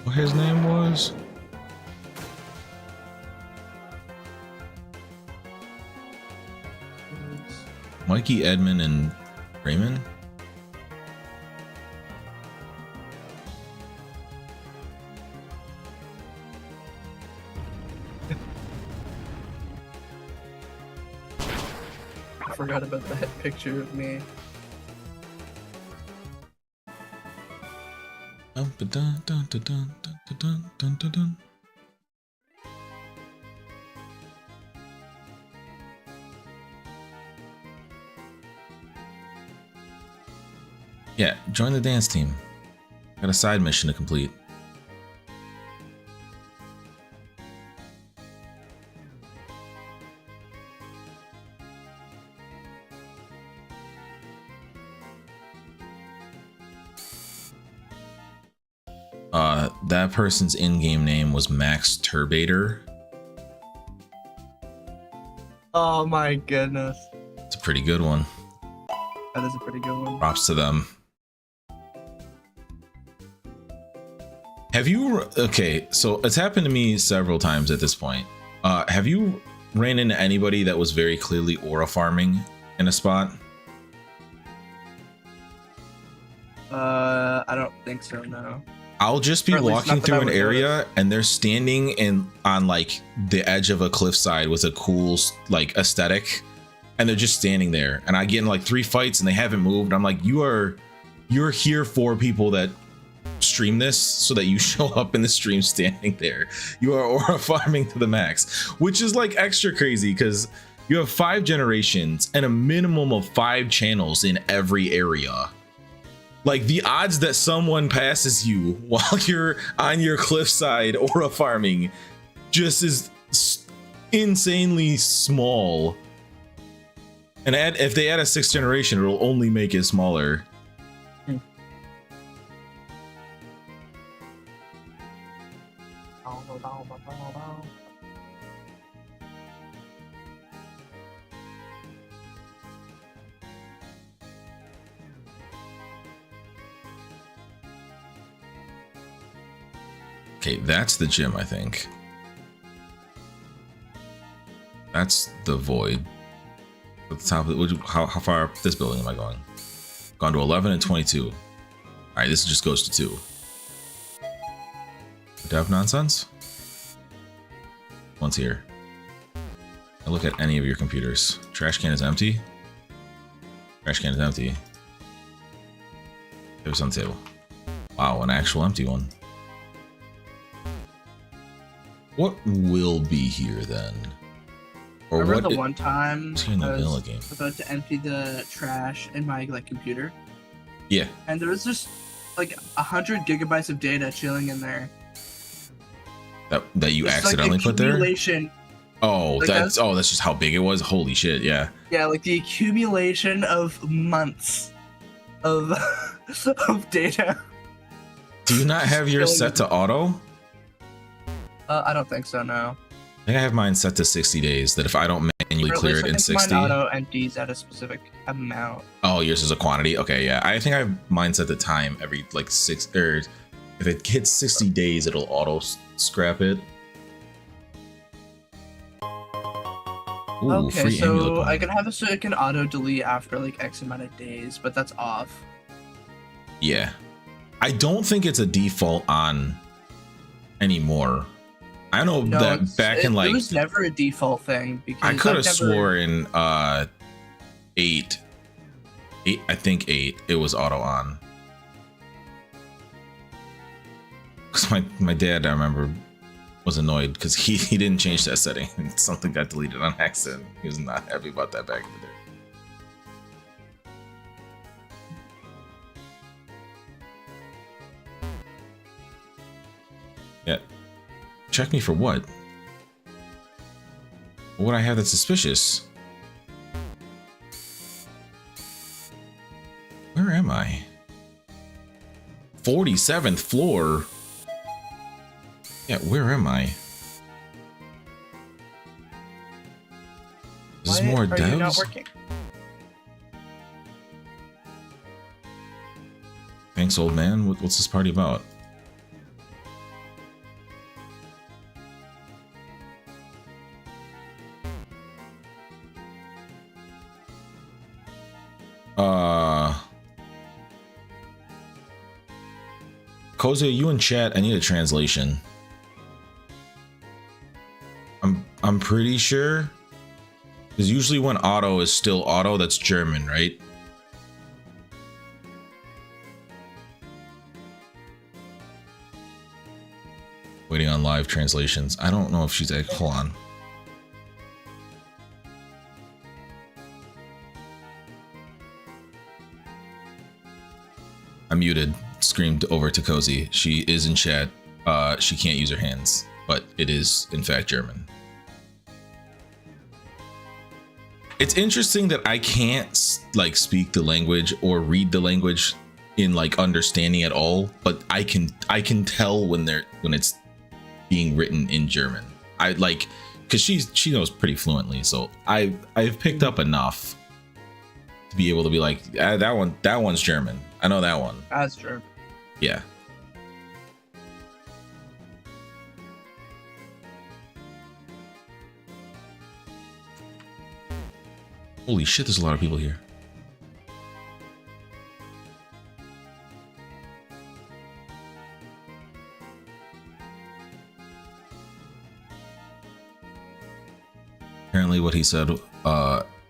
What his name was? Mikey, Edmund, and Raymond? I forgot about that picture of me. Dun, dun, dun, dun, dun, dun, dun, dun, dun. Yeah, join the dance team. Got a side mission to complete. That person's in-game name was Max Turbator. Oh my goodness. It's a pretty good one. That is a pretty good one. Props to them. Have you, okay, so it's happened to me several times at this point. Have you ran into anybody that was very clearly aura farming in a spot? I don't think so, no. I'll just be walking through an area and they're standing on like the edge of a cliffside with a cool like aesthetic, and they're just standing there, and I get in like 3 fights and they haven't moved. I'm like, you're here for people that stream this so that you show up in the stream standing there. You are aura farming to the max, which is like extra crazy because you have 5 generations and a minimum of 5 channels in every area. Like the odds that someone passes you while you're on your cliffside aura farming just is insanely small. And if they add a 6th generation, it'll only make it smaller. Okay, that's the gym, I think. That's the void. At the top of it, how far up this building am I going? Gone to 11 and 22. All right, this just goes to 2. Dev nonsense? One's here. I look at any of your computers. Trash can is empty. Trash can is empty. It was on the table. Wow, an actual empty one. What will be here then? Or remember what the one time I was about to empty the trash in my like computer? Yeah. And there was just like 100 gigabytes of data chilling in there. That you It's accidentally like put there? Oh, like that's just how big it was. Holy shit, yeah. Yeah, like the accumulation of months of of data. Do you not have yours set to auto? I don't think so, no. I think I have mine set to 60 days, that if I don't manually clear it in 60. Mine auto empties at a specific amount. Oh, yours is a quantity? Okay, yeah. I think I have mine set to time every like 6, or if it hits 60 days, it'll auto scrap it. Ooh, okay, so I can have it so it can auto delete after like X amount of days, but that's off. Yeah. I don't think it's a default on anymore. I know that back in like, it was never a default thing because I could have swore in 8, I think 8, it was auto on. Because my dad, I remember, was annoyed because he didn't change that setting and something got deleted on accident. He was not happy about that back in the day. Yeah. Check me for what? What would I have that's suspicious? Where am I? 47th floor? Yeah, where am I? Is this more Why are you not devs? working? Thanks, old man. What's this party about? Kozo, you in chat, I need a translation. I'm pretty sure, because usually when auto is still auto, that's German, right? Waiting on live translations. I don't know if she's like, hold on. I'm muted. Screamed over to Cozy. She is in chat. She can't use her hands, but it is in fact German. It's interesting that I can't like speak the language or read the language in like understanding at all, but I can tell when it's being written in German. I like, because she knows pretty fluently, so I've picked up enough to be able to be like, that one's German. I know that one. That's German. Yeah. Holy shit, there's a lot of people here. Apparently what he said,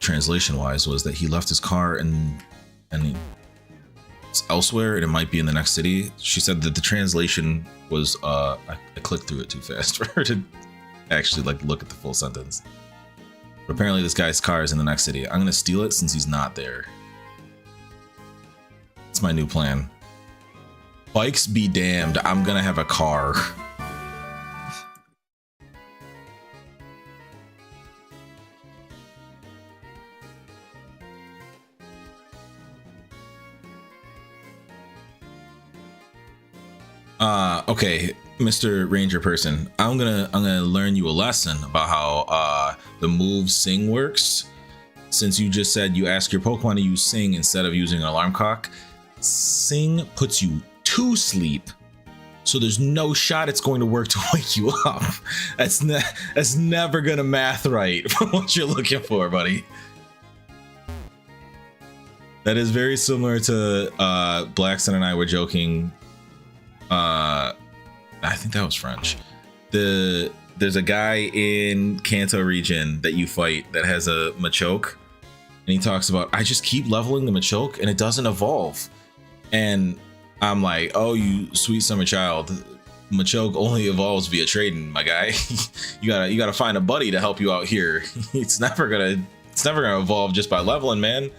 translation wise, was that he left his car and it's elsewhere and it might be in the next city. She said that the translation was, I clicked through it too fast for her to actually like look at the full sentence. But apparently this guy's car is in the next city. I'm gonna steal it since he's not there. It's my new plan. Bikes be damned, I'm gonna have a car. Okay, Mr. Ranger person, I'm gonna learn you a lesson about how the move Sing works. Since you just said you ask your Pokemon to use Sing instead of using an alarm clock, Sing puts you to sleep, so there's no shot it's going to work to wake you up. That's never gonna math right for what you're looking for, buddy. That is very similar to Blackson and I were joking. I think that was French. There's a guy in Kanto region that you fight that has a Machoke, and he talks about, I just keep leveling the Machoke and it doesn't evolve. And I'm like, oh, you sweet summer child, Machoke only evolves via trading, my guy. you gotta find a buddy to help you out here. It's never gonna evolve just by leveling, man. And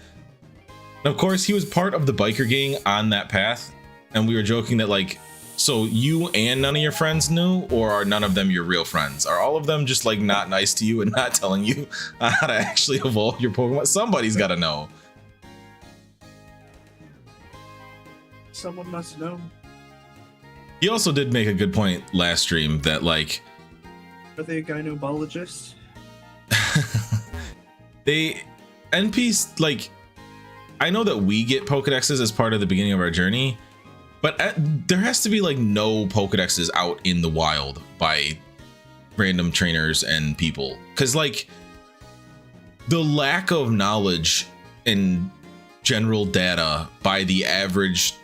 of course, he was part of the biker gang on that path, and we were joking that like, so you and none of your friends knew, or are none of them your real friends? Are all of them just like not nice to you and not telling you how to actually evolve your Pokemon? Somebody's got to know. Someone must know. He also did make a good point last stream that like, Are they a gynecologist? they NPs, like, I know that we get Pokedexes as part of the beginning of our journey, but there has to be like no Pokedexes out in the wild by random trainers and people, because like the lack of knowledge and general data by the average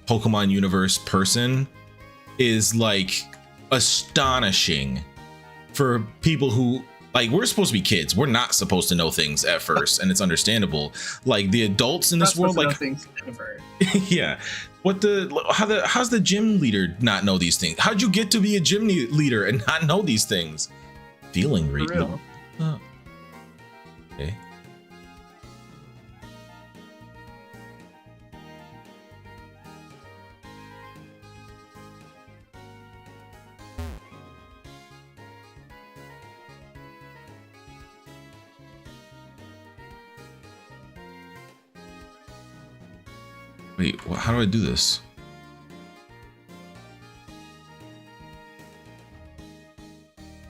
Pokemon universe person is like astonishing for people who, like, we're supposed to be kids. We're not supposed to know things at first, and it's understandable. Like the adults in this world, like, things ever. yeah. How's the gym leader not know these things? How'd you get to be a gym leader and not know these things? Feeling real. Okay. Wait, how do I do this?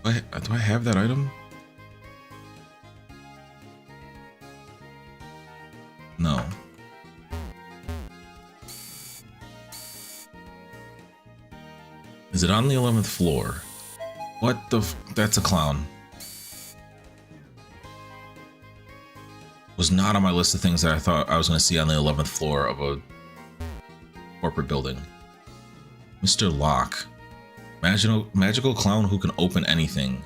Do I have that item? No. Is it on the 11th floor? What the that's a clown. Was not on my list of things that I thought I was going to see on the 11th floor of a corporate building. Mr. Locke. Magical clown who can open anything.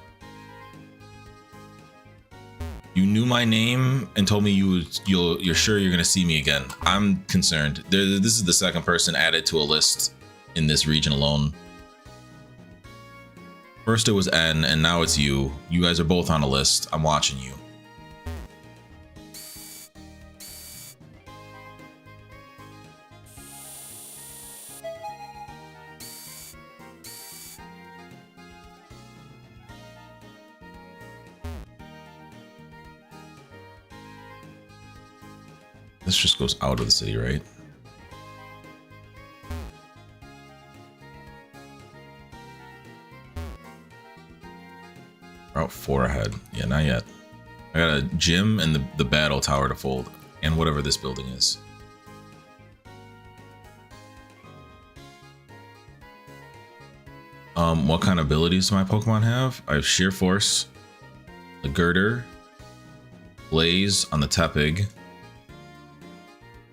You knew my name and told me you're sure you're gonna see me again. I'm concerned. This is the second person added to a list in this region alone. First it was N, and now it's you. You guys are both on a list. I'm watching you. This just goes out of the city, right? Route 4 ahead. Yeah, not yet. I got a gym and the battle tower to fold, and whatever this building is. What kind of abilities do my Pokemon have? I have Sheer Force, the Girder, Blaze on the Tepig,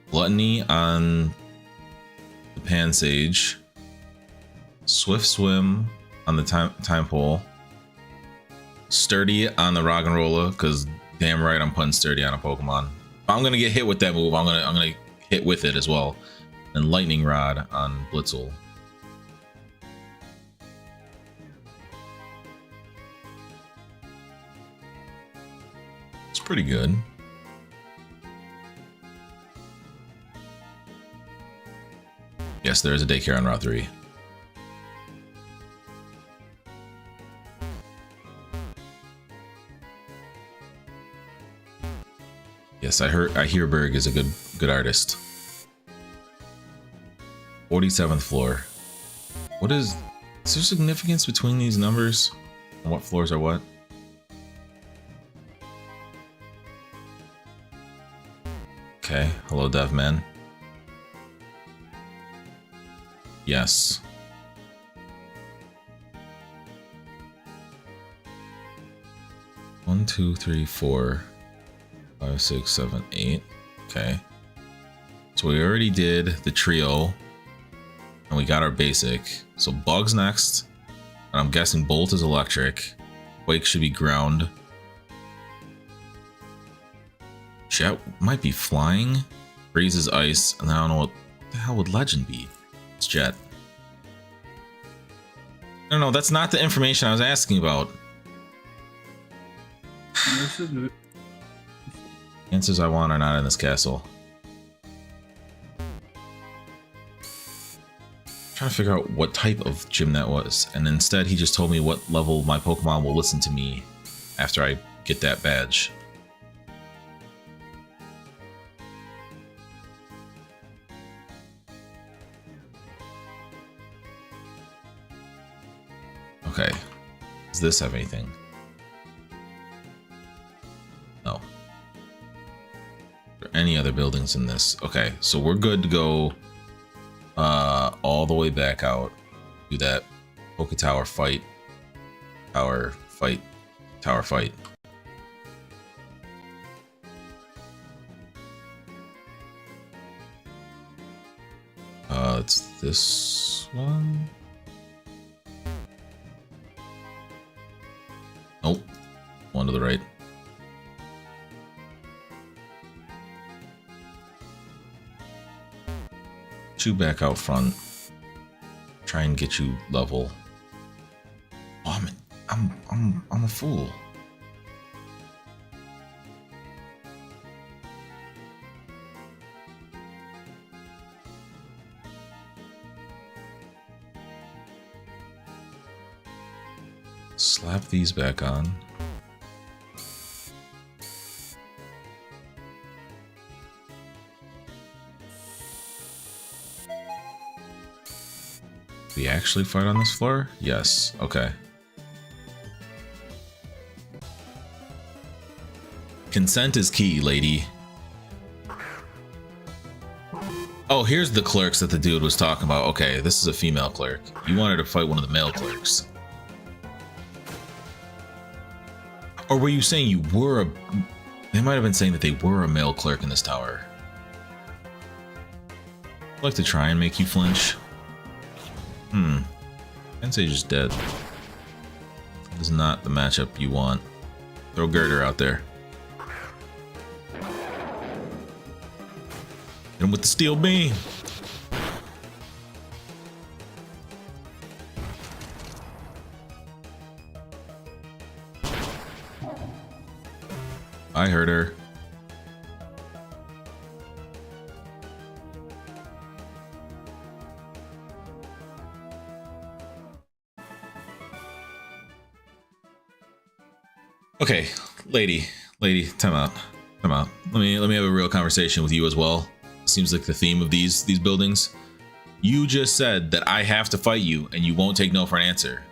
Gluttony on the Pansage, Swift Swim on the Time Pole, Sturdy on the Roggenrola, because damn right I'm putting Sturdy on a Pokemon. If I'm gonna get hit with that move, I'm gonna hit with it as well. And Lightning Rod on Blitzel. It's pretty good. Yes, there is a daycare on Route 3. Yes, I hear Berg is a good artist. 47th floor. What is there significance between these numbers? And what floors are what? Okay, hello DevMan. Yes. One, two, three, 4, 5, 6, 7, 8. Okay. So we already did the trio. And we got our basic. So Bug's next. And I'm guessing Bolt is electric. Quake should be ground. Jet might be flying. Freeze is ice. And then I don't know what the hell would Legend be. It's Jet. No, that's not the information I was asking about. Answers I want are not in this castle. Trying to figure out what type of gym that was, and instead he just told me what level my Pokemon will listen to me after I get that badge. Okay, does this have anything? No. Are there any other buildings in this? Okay, so we're good to go all the way back out. Do that Poke Tower fight. Tower fight. Tower fight. It's this one. Nope. One to the right. Two back out front. Try and get you level. Oh, I'm a fool. Slap these back on. We actually fight on this floor? Yes. Okay. Consent is key, lady. Oh, here's the clerks that the dude was talking about. Okay, this is a female clerk. You wanted to fight one of the male clerks. Or were you saying you were a... They might have been saying that they were a male clerk in this tower. I'd like to try and make you flinch. Sensei is dead. That is not the matchup you want. Throw Girder out there. Hit him with the steel beam. I heard her. Okay, lady, time out. Come on. Let me have a real conversation with you as well. Seems like the theme of these buildings. You just said that I have to fight you and you won't take no for an answer.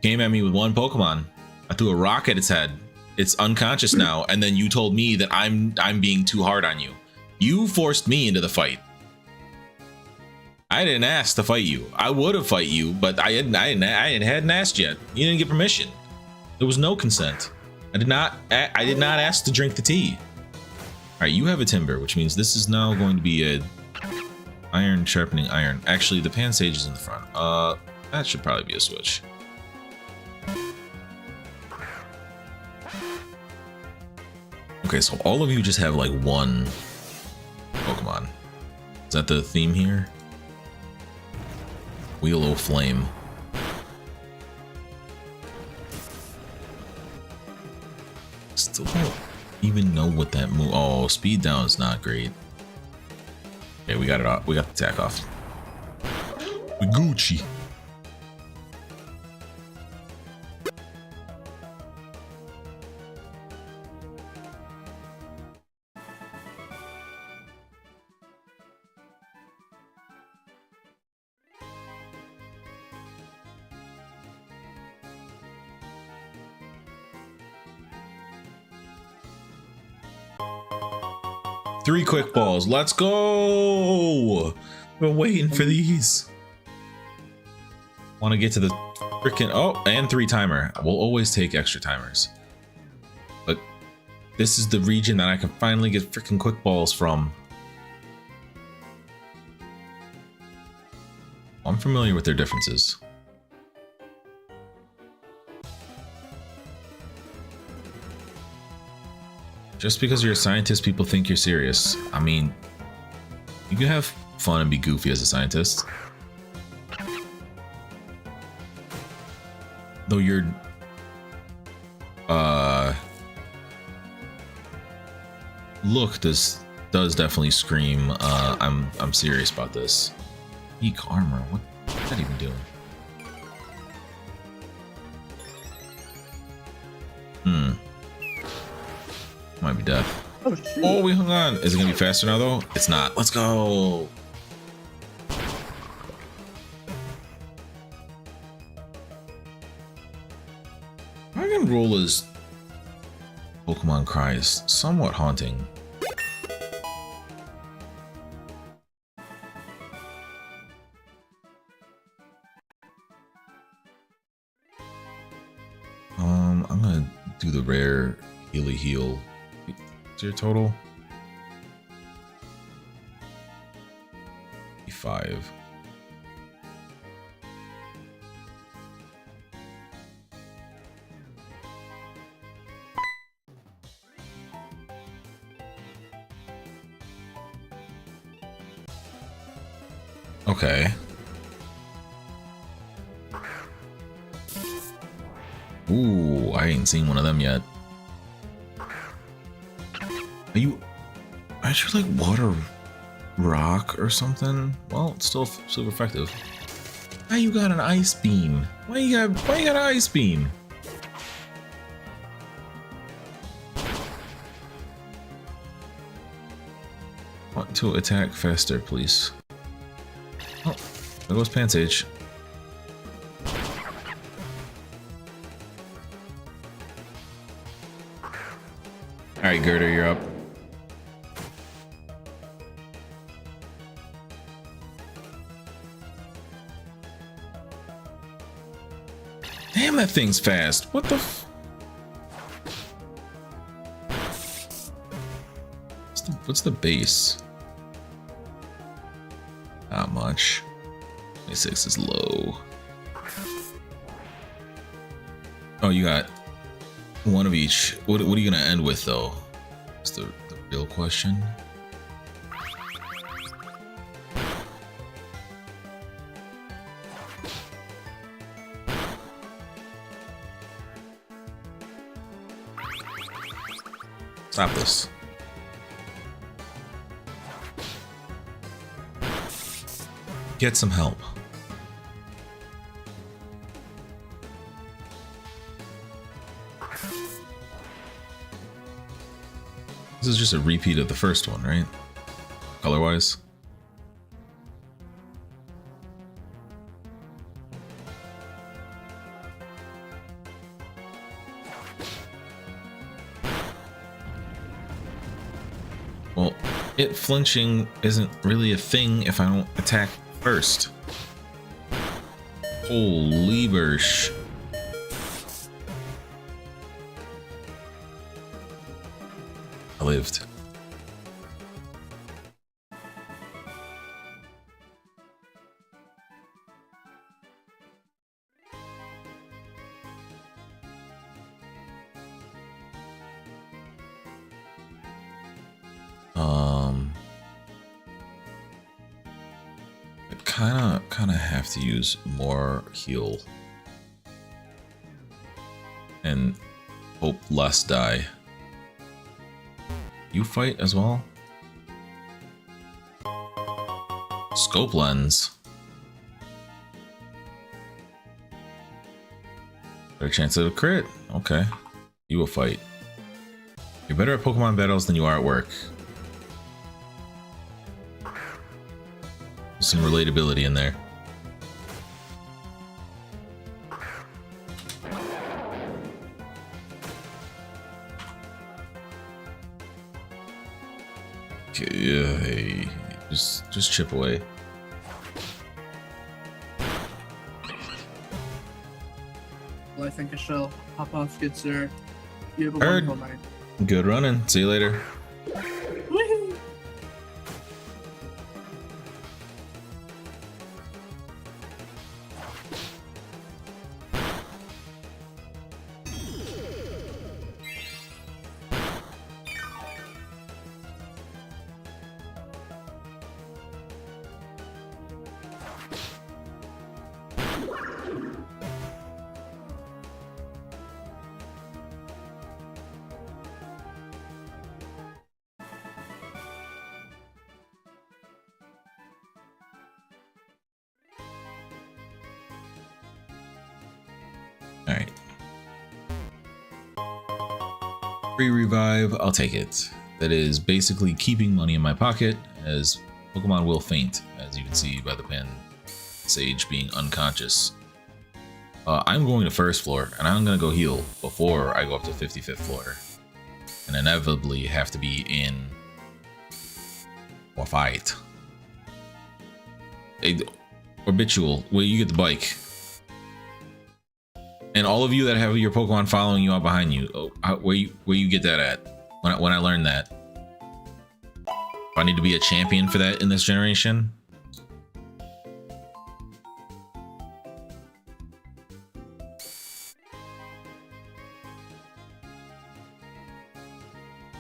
Came at me with one Pokemon. I threw a rock at its head. It's unconscious now, and then you told me that I'm being too hard on you. You forced me into the fight. I didn't ask to fight you. I would have fight you, but I hadn't asked yet. You didn't get permission. There was no consent. I did not ask to drink the tea. All right, you have a timber, which means this is now going to be a iron sharpening iron. Actually, the pan sage is in the front. That should probably be a switch. Okay, so all of you just have like one Pokemon. Is that the theme here? Wheel o' Flame. Still don't even know what that move. Oh, speed down is not great. Okay, we got it off. We got the attack off. We Gucci. Three quick balls. Let's go. We're waiting for these. Want to get to the freaking and 3 timer. We'll always take extra timers. But this is the region that I can finally get freaking quick balls from. I'm familiar with their differences. Just because you're a scientist, people think you're serious. I mean, you can have fun and be goofy as a scientist. Though your look does definitely scream I'm serious about this. Peak armor, what's that even doing? Might be death. Oh, shoot. Oh, we hung on. Is it gonna be faster now though? It's not. Let's go. Dragon Roller's Pokemon cry is somewhat haunting. I'm gonna do the rare Healy Heal. What's your total? 5. Okay. Ooh, I ain't seen one of them yet. Aren't you like water rock or something? Well, it's still super effective. Now you got an ice beam. Why you got an ice beam? Want to attack faster, please. Oh, there goes Pansage. Alright, Girder, you're up. Damn, that thing's fast. What the f... What's the base? Not much. 26 is low. Oh, you got one of each. What are you gonna end with though? That's the real question. Stop this. Get some help. This is just a repeat of the first one, right? Color-wise. Well, it flinching isn't really a thing if I don't attack first. Holy bursh. I lived. I kind of have to use more heal and hope less die. You fight as well? Scope lens. Better chance of a crit. Okay. You will fight. You're better at Pokemon battles than you are at work. Some relatability in there. Okay, just chip away. Well, I think I shall hop off, good sir. You have a Heard. wonderful night. Good running. See you later. Woohoo! Alright. Free revive, I'll take it. That is basically keeping money in my pocket, as Pokemon will faint, as you can see by the pin. Sage being unconscious. I'm going to first floor, and I'm going to go heal before I go up to 55th floor. And inevitably have to be in a fight. Orbital, well, you get the bike. And all of you that have your Pokemon following you out behind you, where you get that at? When I learned that, do I need to be a champion for that in this generation?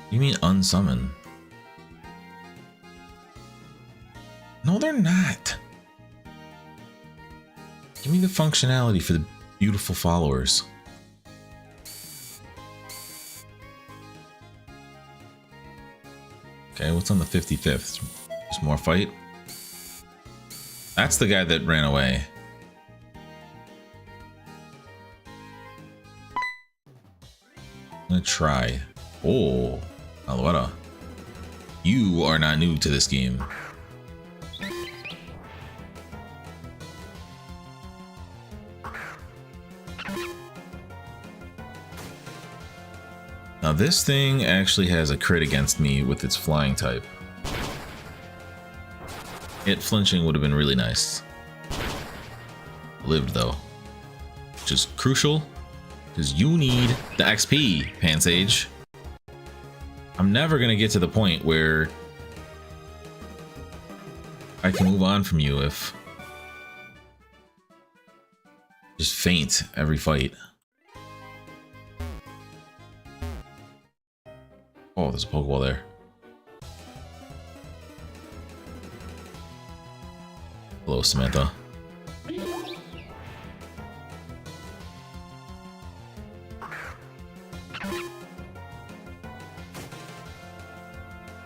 You mean unsummon? No, they're not. Give me the functionality for the beautiful followers. Okay, what's on the 55th? Just more fight? That's the guy that ran away. I'm gonna try. Oh, Alouetta. You are not new to this game. Now this thing actually has a crit against me with its flying type. It flinching would have been really nice. Lived though, which is crucial because you need the XP, Pansage. I'm never gonna get to the point where I can move on from you if just faint every fight. Oh, there's a Pokeball there. Hello, Samantha.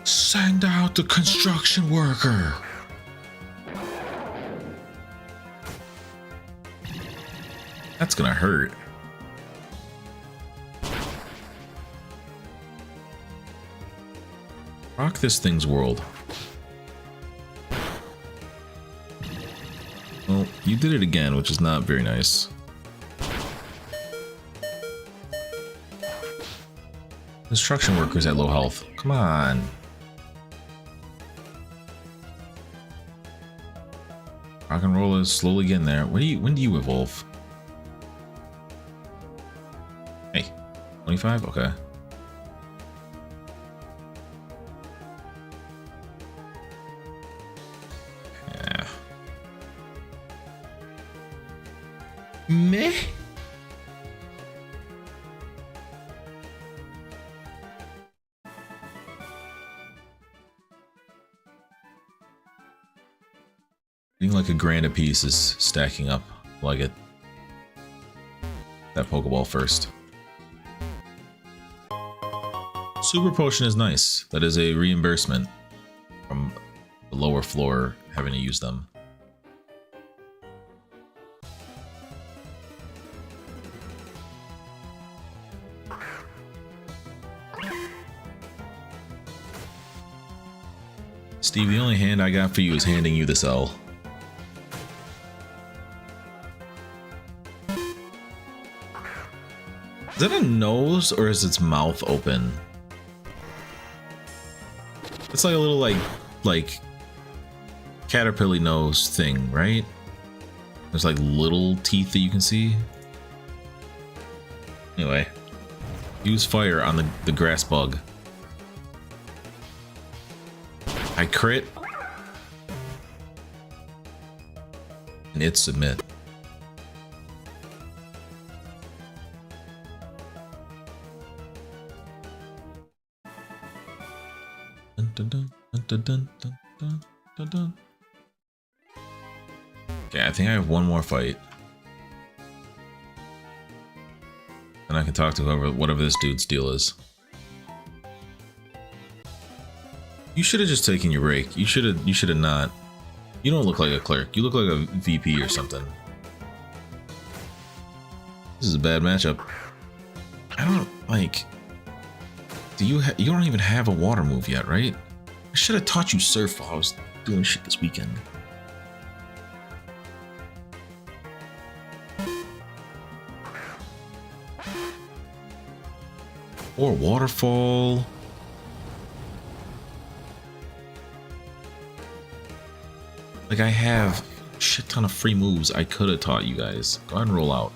Send out the construction worker. That's gonna hurt. Rock this thing's world. Well, you did it again, which is not very nice. Construction workers at low health. Come on. Rock and roll is slowly getting there. When do you evolve? Hey, 25? Okay. Yeah. Meh. Being like a grand a piece is stacking up. Like it. That Pokeball first. Super Potion is nice. That is a reimbursement from the lower floor having to use them. Steve, the only hand I got for you is handing you this L. Is that a nose or is its mouth open? It's like a little like caterpillar nose thing, right? There's like little teeth that you can see. Anyway, use fire on the grass bug. I crit. And it submit. Okay, I think I have one more fight. And I can talk to whatever this dude's deal is. You should have just taken your break. You should have not. You don't look like a clerk. You look like a VP or something. This is a bad matchup. I don't like. You don't even have a water move yet, right? I should have taught you surf while I was doing shit this weekend. Or waterfall. Like I have a shit ton of free moves I could have taught you guys. Go ahead and roll out.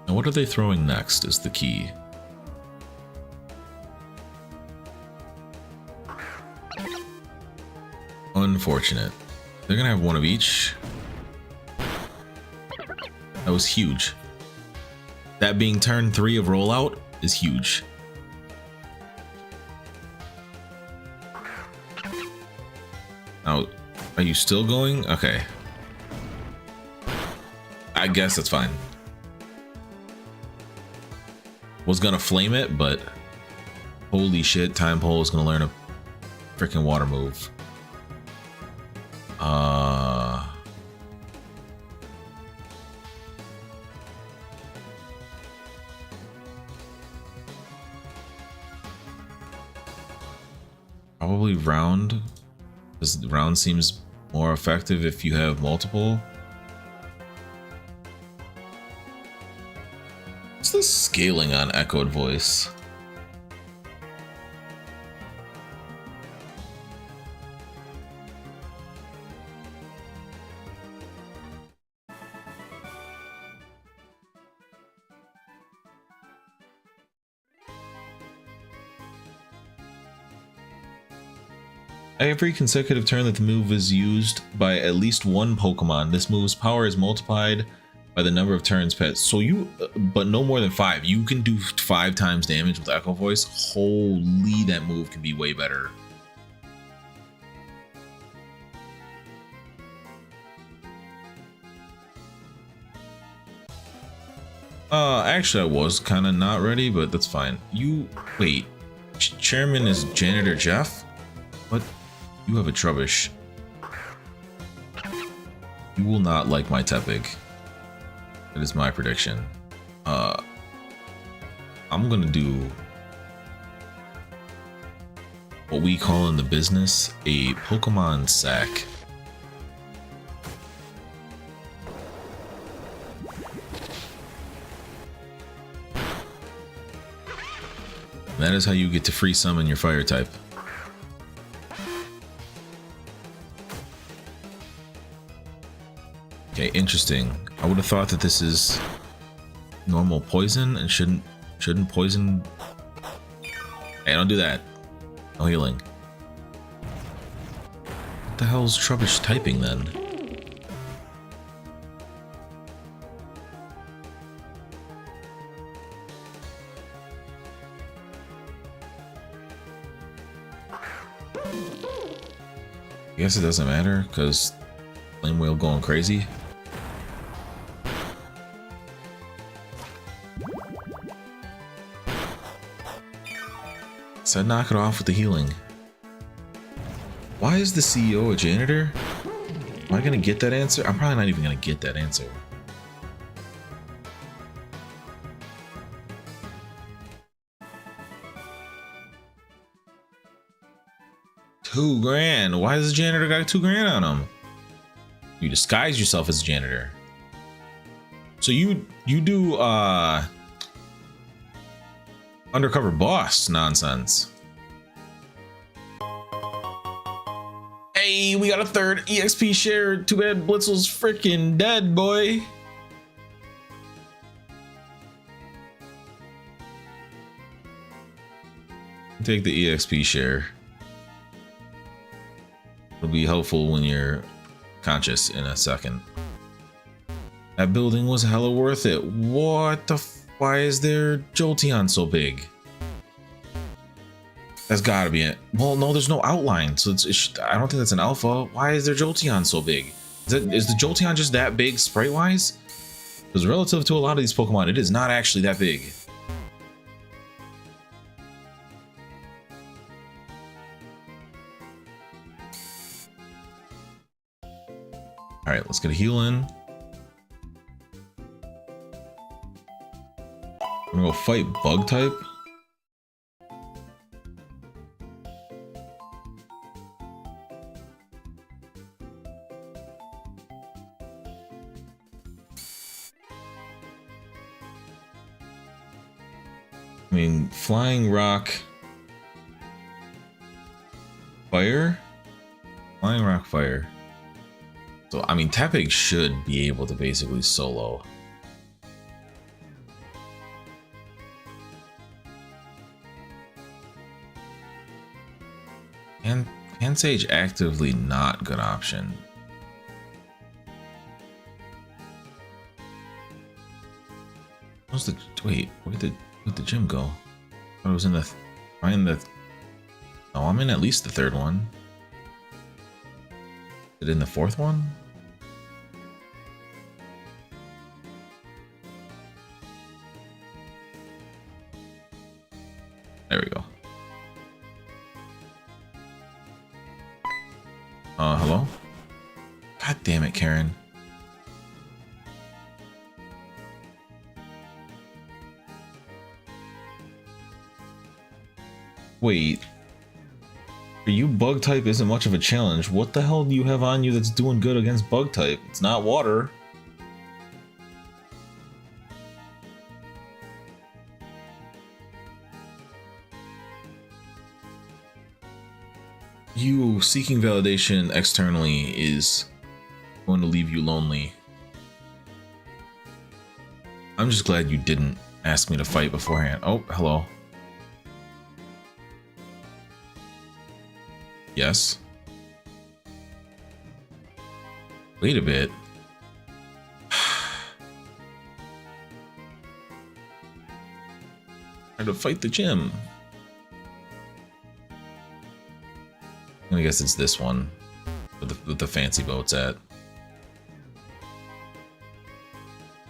Now what are they throwing next is the key. Unfortunate. They're gonna have one of each. That was huge. That being turn 3 of rollout is huge. Now, are you still going? Okay. I guess that's fine. Was gonna flame it, but holy shit, Time Pole is gonna learn a freaking water move. Probably round, because the round seems more effective if you have multiple. What's the scaling on echoed voice? Every consecutive turn that the move is used by at least one Pokemon, this move's power is multiplied by the number of turns pets. So but no more than 5. You can do 5 times damage with Echo Voice. Holy, that move can be way better. Actually, I was kind of not ready, but that's fine. Wait, Chairman is Janitor Jeff? What? You have a Trubbish. You will not like my Tepig. That is my prediction. I'm gonna do what we call in the business a Pokemon sack. That is how you get to free summon your fire type. Okay, interesting. I would have thought that this is normal poison and shouldn't poison. Hey, don't do that. No healing. What the hell's Trubbish typing then? I guess it doesn't matter because Flame Whale going crazy. So I'd knock it off with the healing. Why is the CEO a janitor? Am I gonna get that answer? I'm probably not even gonna get that answer. $2,000. Why does the janitor got $2,000 on him? You disguise yourself as a janitor. So you do undercover boss nonsense. Hey, we got a third EXP share. Too bad Blitzel's freaking dead, boy. Take the EXP share. It'll be helpful when you're conscious in a second. That building was hella worth it. What the why is there Jolteon so big? That's gotta be it. Well, no, there's no outline, so I don't think that's an alpha. Why is there Jolteon so big? Is the Jolteon just that big sprite-wise? Because relative to a lot of these Pokemon, it is not actually that big. All right, let's get a heal in. I'm gonna go fight bug type. I mean, flying rock, fire, flying rock, fire. So, I mean, Tepig should be able to basically solo. And Pansage actively not good option. What's the wait? Where'd the gym go? I was in the oh, I'm in at least the third one. Is it in the fourth one? There we go. Hello? God damn it, Karen. Wait. For you, bug type isn't much of a challenge. What the hell do you have on you that's doing good against bug type? It's not water. You seeking validation externally is going to leave you lonely. I'm just glad you didn't ask me to fight beforehand. Oh, hello. Yes. Wait a bit. Try to fight the gym. I guess it's this one with the fancy boats at.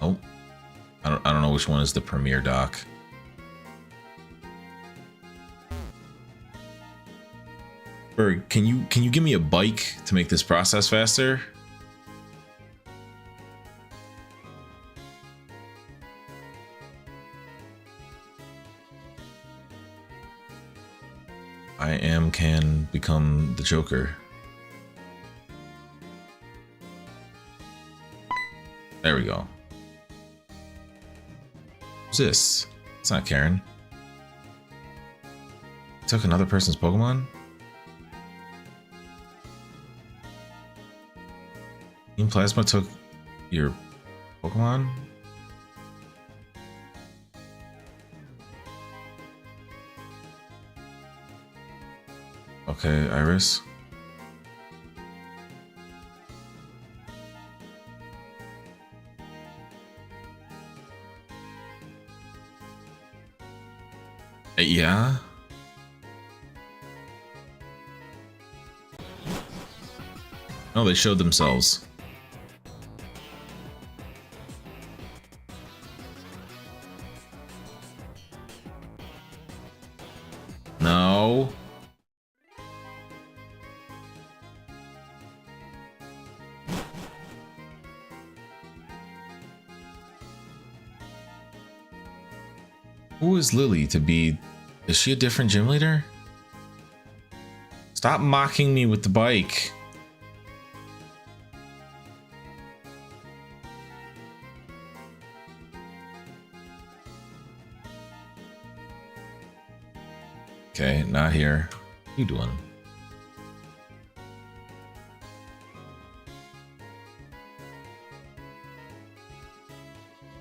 Oh, I don't know which one is the premier dock. Berg, can you give me a bike to make this process faster? can become the Joker. There we go. Who's this? It's not Karen. Took another person's Pokemon? Team Plasma took your Pokemon? Okay, Iris. Yeah. No, they showed themselves. No. Who is Lily to be? Is she a different gym leader? Stop mocking me with the bike. Okay, not here. What you doing?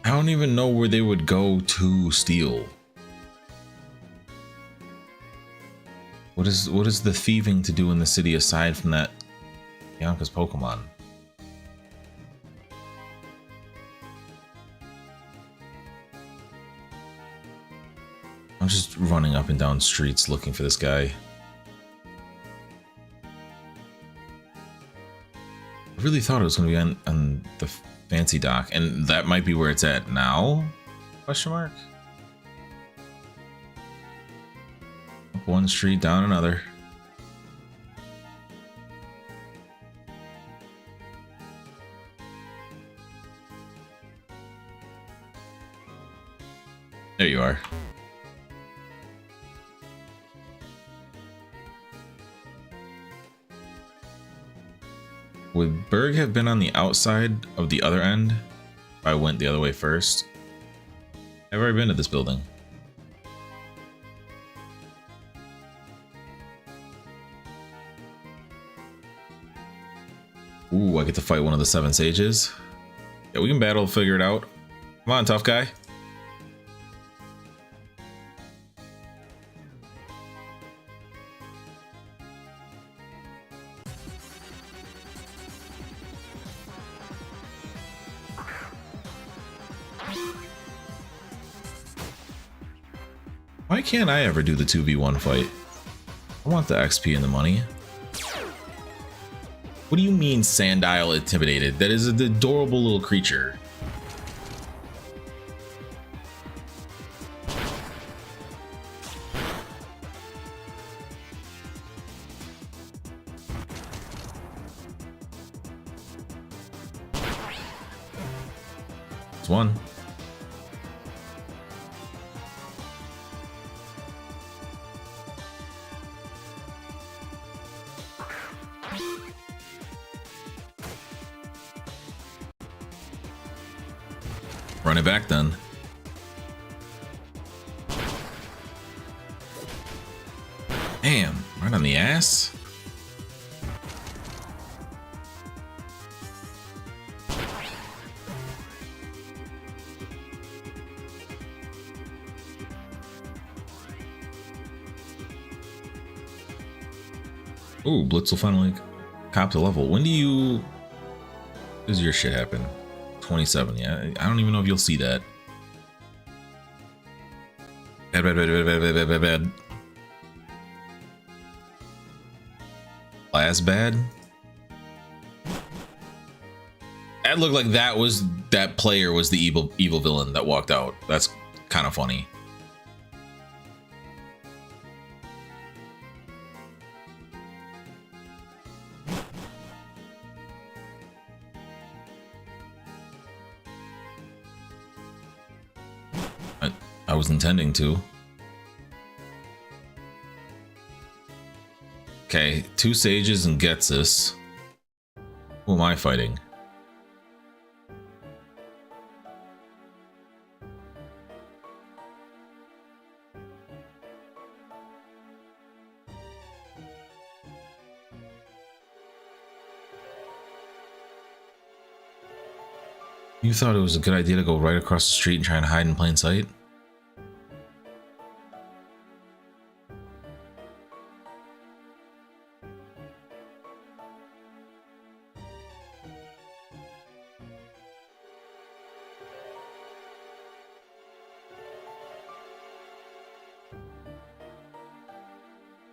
I don't even know where they would go to steal. What is the thieving to do in the city aside from that Bianca's Pokemon? I'm just running up and down streets looking for this guy. I really thought it was going to be on the fancy dock, and that might be where it's at now? Question mark? Up one street, down another. There you are. Would Berg have been on the outside of the other end if I went the other way first? I've already been to this building. Ooh, I get to fight one of the 7 sages. Yeah, we can battle, figure it out. Come on, tough guy. Why can't I ever do the 2v1 fight? I want the XP and the money. What do you mean Sandile intimidated? That is an adorable little creature. It's one. Run it back then. Damn, right on the ass. Ooh, Blitz will finally cop the level. When does your shit happen? 27, yeah. I don't even know if you'll see that. Bad. Last bad. That looked like that player was the evil villain that walked out. That's kind of funny. I was intending to. Okay, 2 sages and gets this. Who am I fighting? You thought it was a good idea to go right across the street and try and hide in plain sight?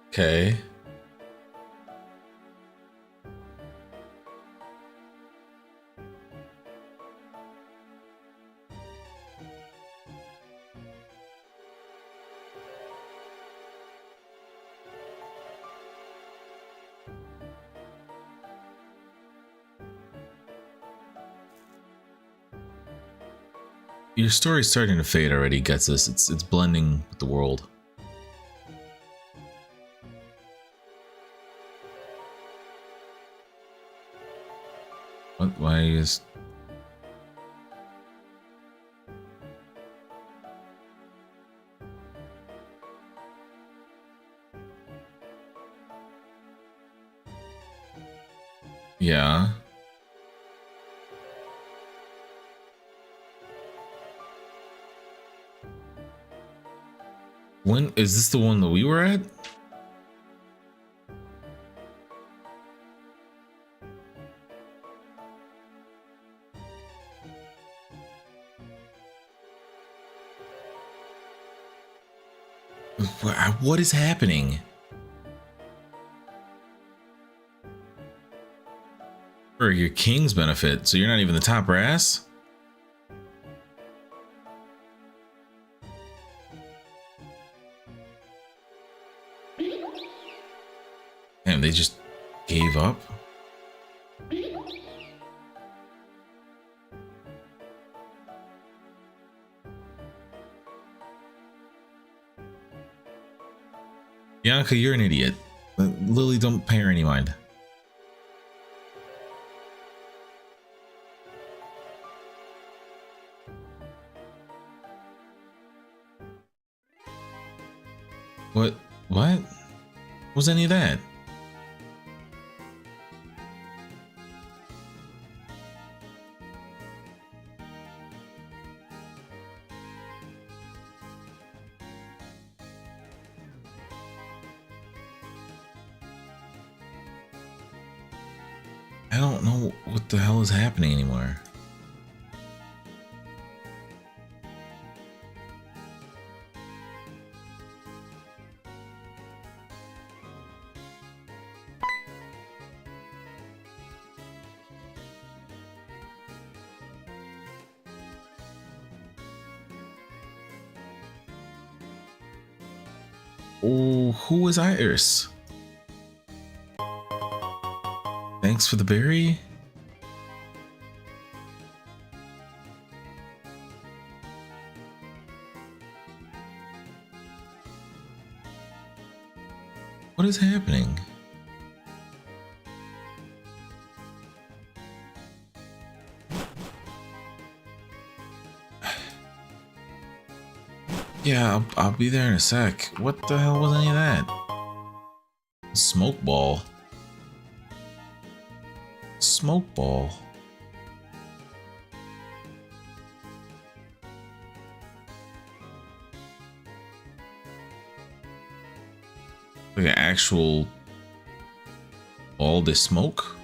Okay. Your story's starting to fade already, gets this. It's blending with the world. What? Why is... Yeah. When is this the one that we were at? What is happening? For your king's benefit, so you're not even the top brass? Damn, they just gave up? Bianca, you're an idiot. Lily, don't pay her any mind. What? What was any of that? I don't know what the hell is happening anymore. Oh, who is Iris? Thanks for the berry. What is happening? Yeah, I'll be there in a sec. What the hell was any of that? Smoke ball. Smoke ball. Like an actual ball de smoke?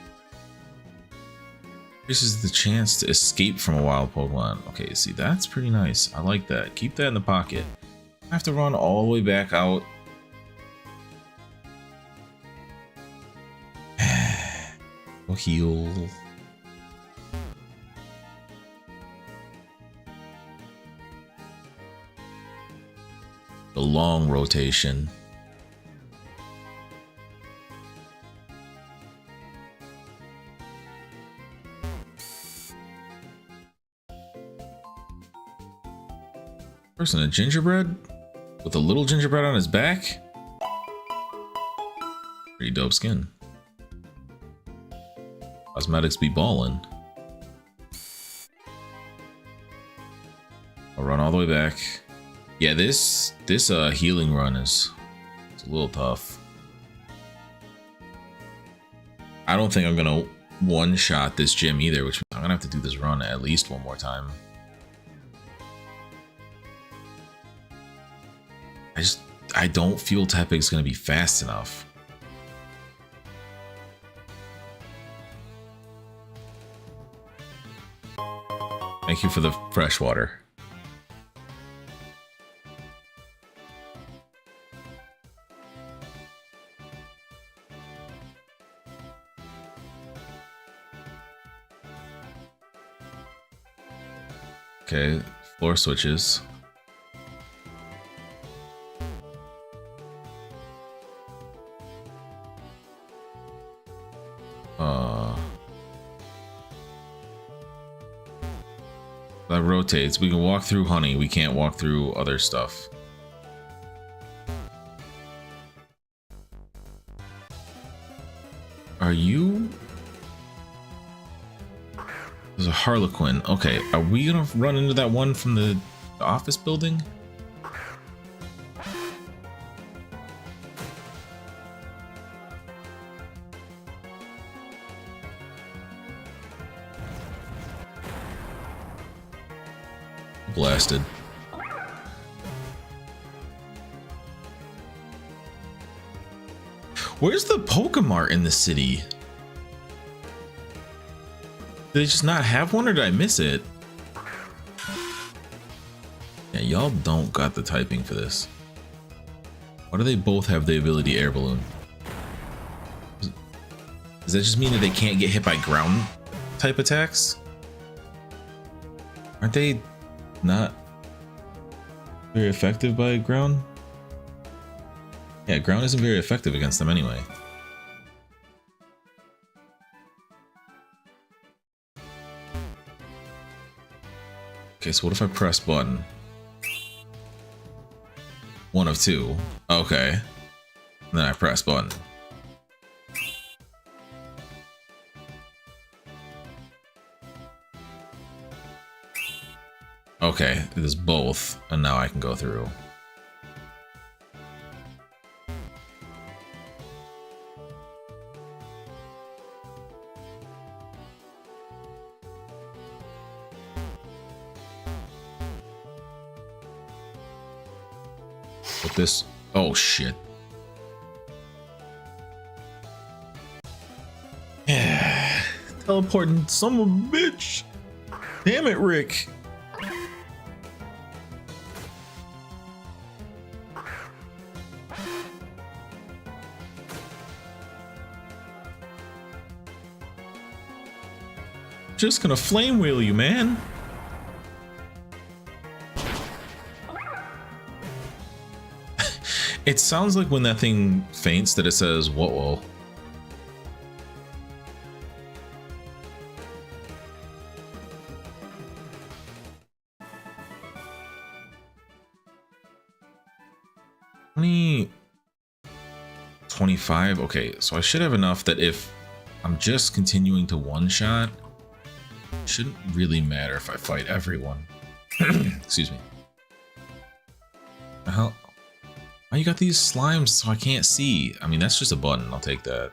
This is the chance to escape from a wild Pokemon. Okay, see, that's pretty nice. I like that. Keep that in the pocket. I have to run all the way back out. Go heal. The long rotation. Person, a gingerbread with a little gingerbread on his back. Pretty dope skin. Cosmetics be ballin'. I'll run all the way back. Yeah, this healing run it's a little tough. I don't think I'm gonna one-shot this gym either, which means I'm gonna have to do this run at least one more time. I don't feel Tepig's gonna be fast enough. Thank you for the fresh water. Okay, floor switches. That rotates. We can walk through honey. We can't walk through other stuff. Are you? There's a Harlequin. Okay, are we gonna run into that one from the office building? Blasted. Where's the Pokemart in the city? Did they just not have one, or did I miss it? Yeah, y'all don't got the typing for this. Why do they both have the ability Air Balloon? Does that just mean that they can't get hit by ground type attacks? Aren't they not very effective by ground? Yeah, ground isn't very effective against them anyway. Okay, so what if I press button? One of two. Okay. And then I press button. Okay, it is both, and now I can go through. With this, oh shit. Yeah, teleporting son of a bitch. Damn it, Rick. Just gonna flame wheel you, man. It sounds like when that thing faints that it says, whoa. $20, $25. Okay, so I should have enough that if I'm just continuing to one-shot, it shouldn't really matter if I fight everyone. Excuse me. The hell? Oh, you got these slimes so I can't see. I mean, that's just a button. I'll take that.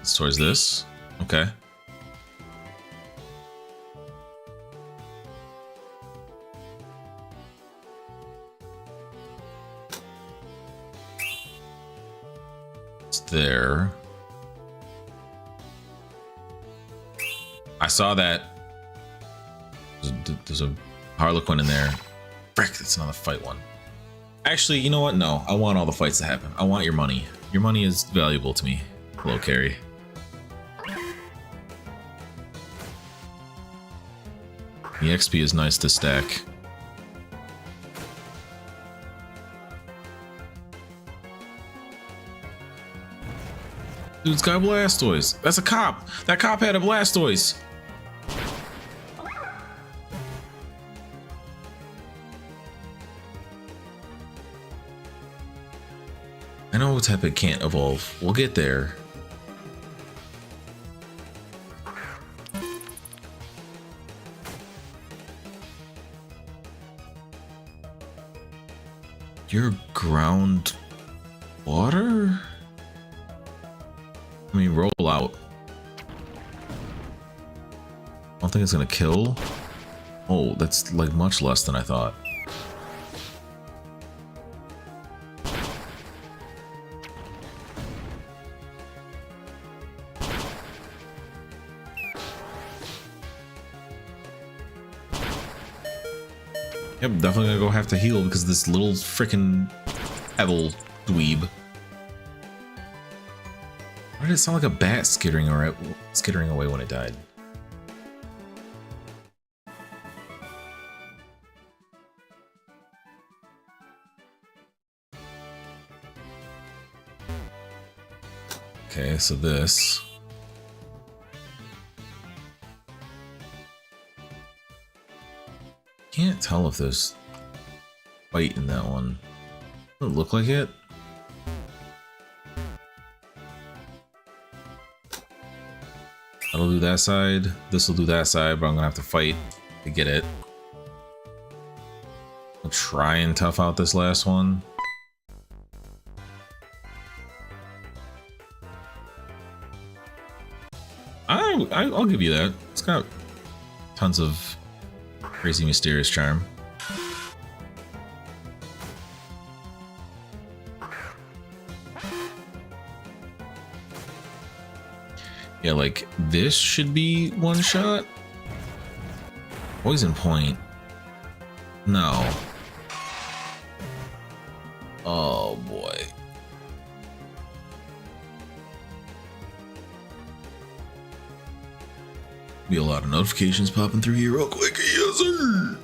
It's towards this. Okay. It's there. I saw that. There's a Harlequin in there. Frick, that's another fight one. Actually, you know what? No, I want all the fights to happen. I want your money. Your money is valuable to me. Hello, Carrie. The XP is nice to stack. Dude's got Blastoise. That's a cop. That cop had a Blastoise. know what type it can't evolve. We'll get there. You're ground water? I mean, roll out. I don't think it's gonna kill. Oh, that's like much less than I thought. Yep, definitely gonna go have to heal because this little freaking Evil dweeb. Why did it sound like a bat skittering away when it died? Okay, so this. Can't tell if there's fight in that one. Doesn't look like it. That'll do that side. This will do that side, but I'm gonna have to fight to get it. I'll try and tough out this last one. I'll give you that. It's got tons of crazy mysterious charm. Yeah, like this should be one shot. Poison point. No. Oh boy. Be a lot of notifications popping through here real quick. Yes, sir.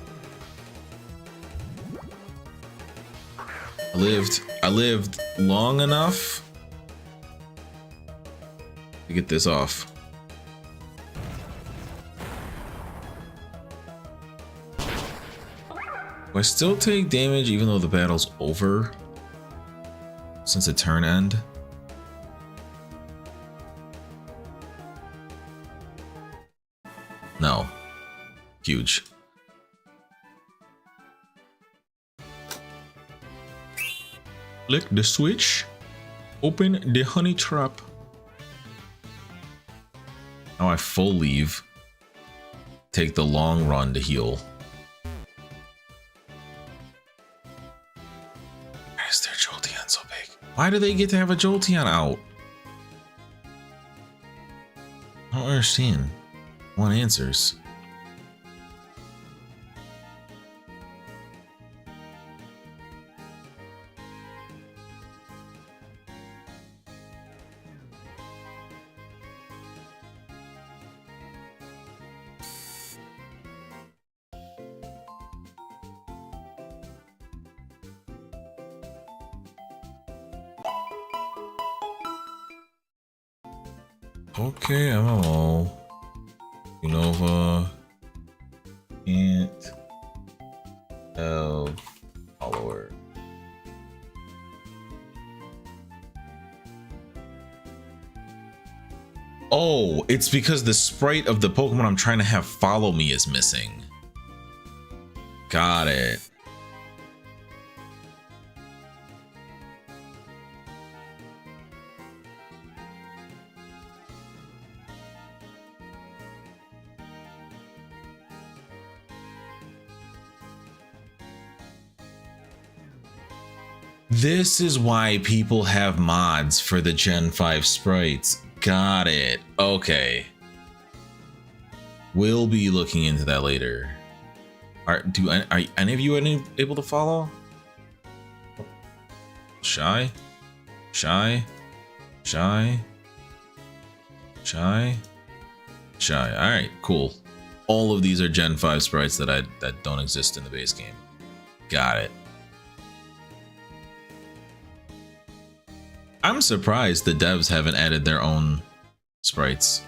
I lived long enough to get this off. Do I still take damage even though the battle's over? Since the turn end? No. Huge. Flick the switch. Open the honey trap. Now I full leave. Take the long run to heal. Why is their Jolteon so big? Why do they get to have a Jolteon out? I don't understand. I want answers. Okay, MMO. Unova. Can't have follower. Oh, it's because the sprite of the Pokemon I'm trying to have follow me is missing. Got it. This is why people have mods for the Gen 5 sprites. Got it. Okay. We'll be looking into that later. Are any of you able to follow? Shy? Shy? Shy? Shy? Shy. Alright, cool. All of these are Gen 5 sprites that don't exist in the base game. Got it. I'm surprised the devs haven't added their own sprites.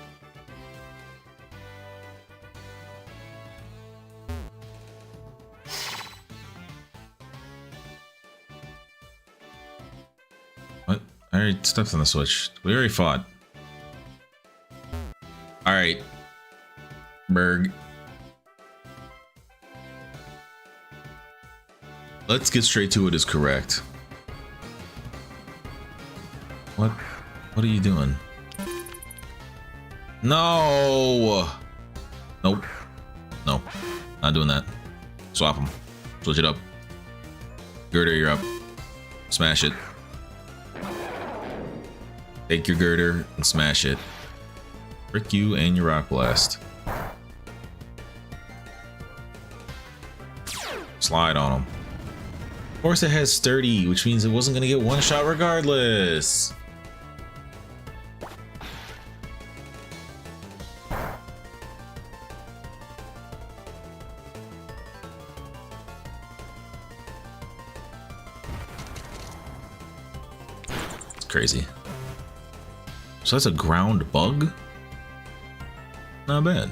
What? I already stepped on the switch. We already fought. Alright. Berg. Let's get straight to it is correct. What are you doing? No! Nope. No. Not doing that. Swap them. Switch it up. Girder, you're up. Smash it. Take your girder and smash it. Frick you and your rock blast. Slide on him. Of course it has sturdy, which means it wasn't gonna get one shot regardless. It's crazy. So that's a ground bug? Not bad.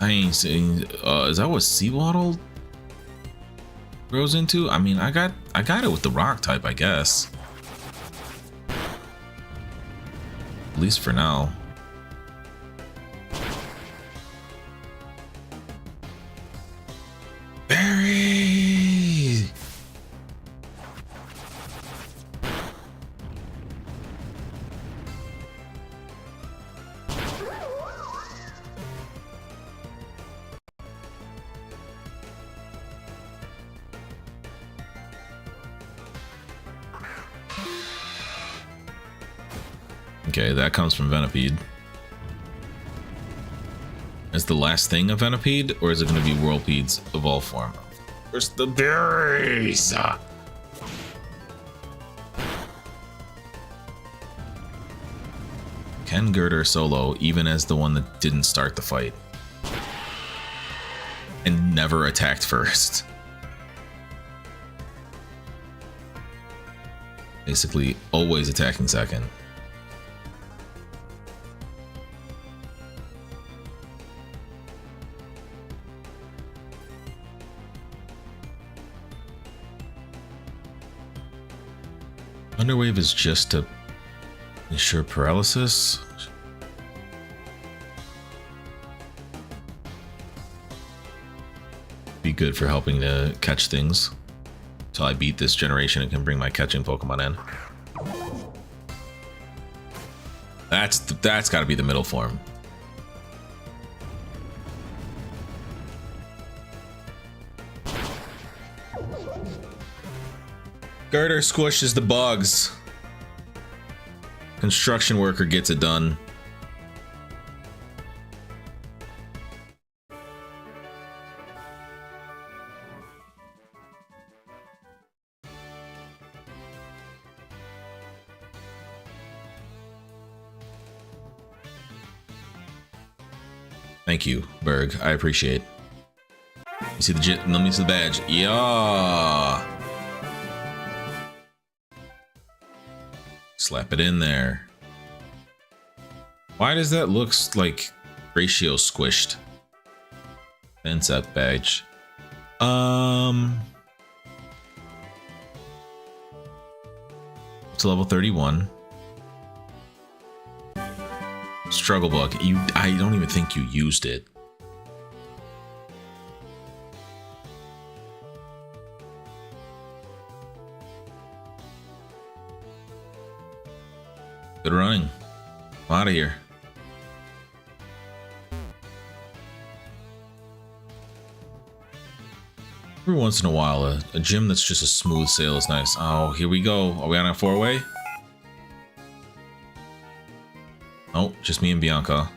I ain't saying, is that what Seawaddle grows into? I mean, I got it with the rock type, I guess. At least for now. Barry! Okay, that comes from Venipede. Is the last thing a Venipede, or is it going to be Whirlpede's evolved form? Where's the berries? Can Girder solo, even as the one that didn't start the fight. And never attacked first. Basically, always attacking second. Underwave is just to ensure paralysis. Be good for helping to catch things until I beat this generation and can bring my catching Pokemon in. That's got to be the middle form. Girder squishes the bugs. Construction worker gets it done. Thank you, Berg. I appreciate. You see the let me see the badge. Yeah. Slap it in there. Why does that look like ratio squished? Fence up badge. It's level 31. Struggle bug. I don't even think you used it. Good running. I'm out of here. Every once in a while, a gym that's just a smooth sail is nice. Oh, here we go. Are we on a four-way? Oh, just me and Bianca.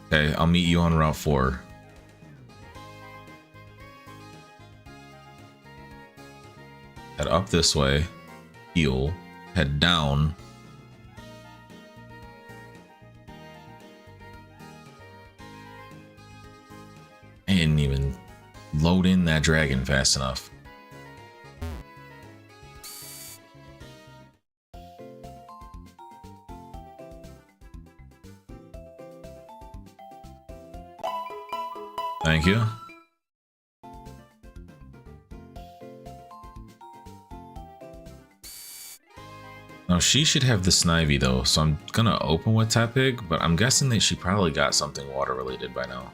Okay, I'll meet you on Route 4. Head up this way, heal, head down. I didn't even load in that dragon fast enough. Thank you. Now she should have the Snivy though, so I'm gonna open with Tepig, but I'm guessing that she probably got something water related by now.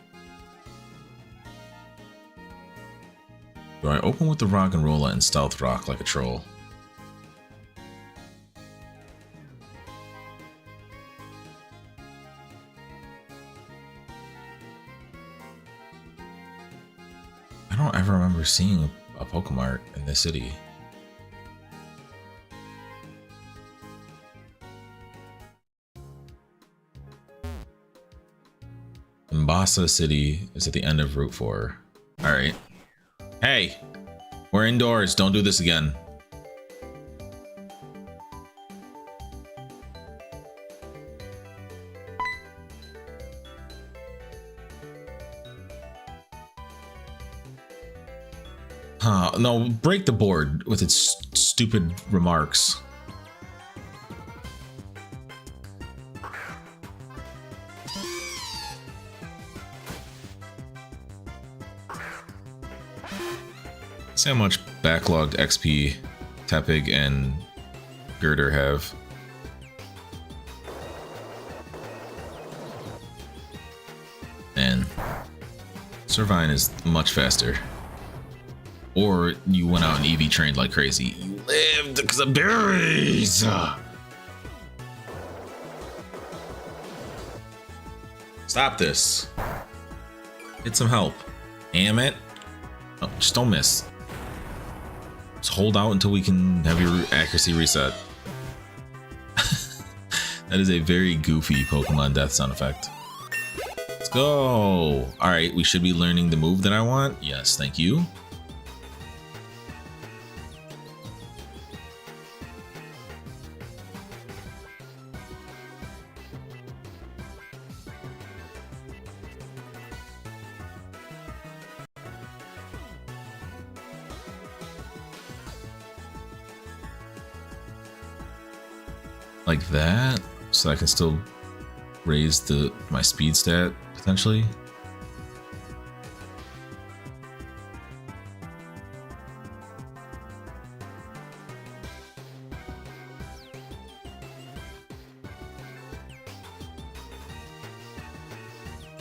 Do I open with the Rock and Rolla and Stealth Rock like a troll? I don't ever remember seeing a Pokemart in this city. Mombasa City is at the end of Route 4. Alright. Hey! We're indoors, don't do this again. No, break the board with its stupid remarks. See how much backlogged XP Tepig and Girder have. And Servine is much faster. Or you went out and EV trained like crazy. You lived because of berries! Stop this. Get some help. Damn it. Oh, just don't miss. Just hold out until we can have your accuracy reset. That is a very goofy Pokemon death sound effect. Let's go. Alright, we should be learning the move that I want. Yes, thank you. Like that, so I can still raise my speed stat potentially.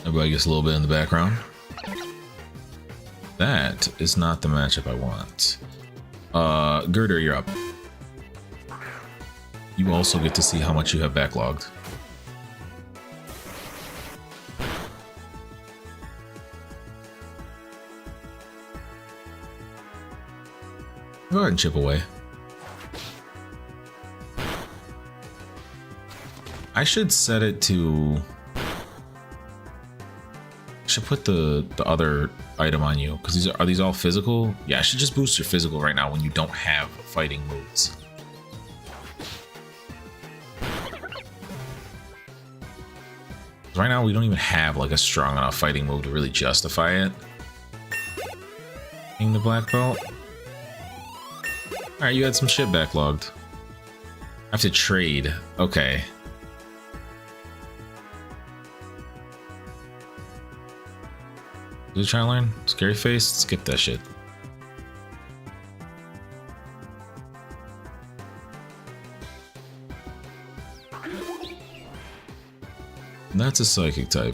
Everybody gets a little bit in the background. That is not the matchup I want. Girder, you're up. You also get to see how much you have backlogged. Go ahead and chip away. I should set it to... I should put the other item on you, because are these all physical? Yeah, I should just boost your physical right now when you don't have fighting moves. Right now, we don't even have like a strong enough fighting move to really justify it. In the black belt. Alright, you had some shit backlogged. I have to trade. Okay. Did you try to learn? Scary face? Skip that shit. That's a psychic type.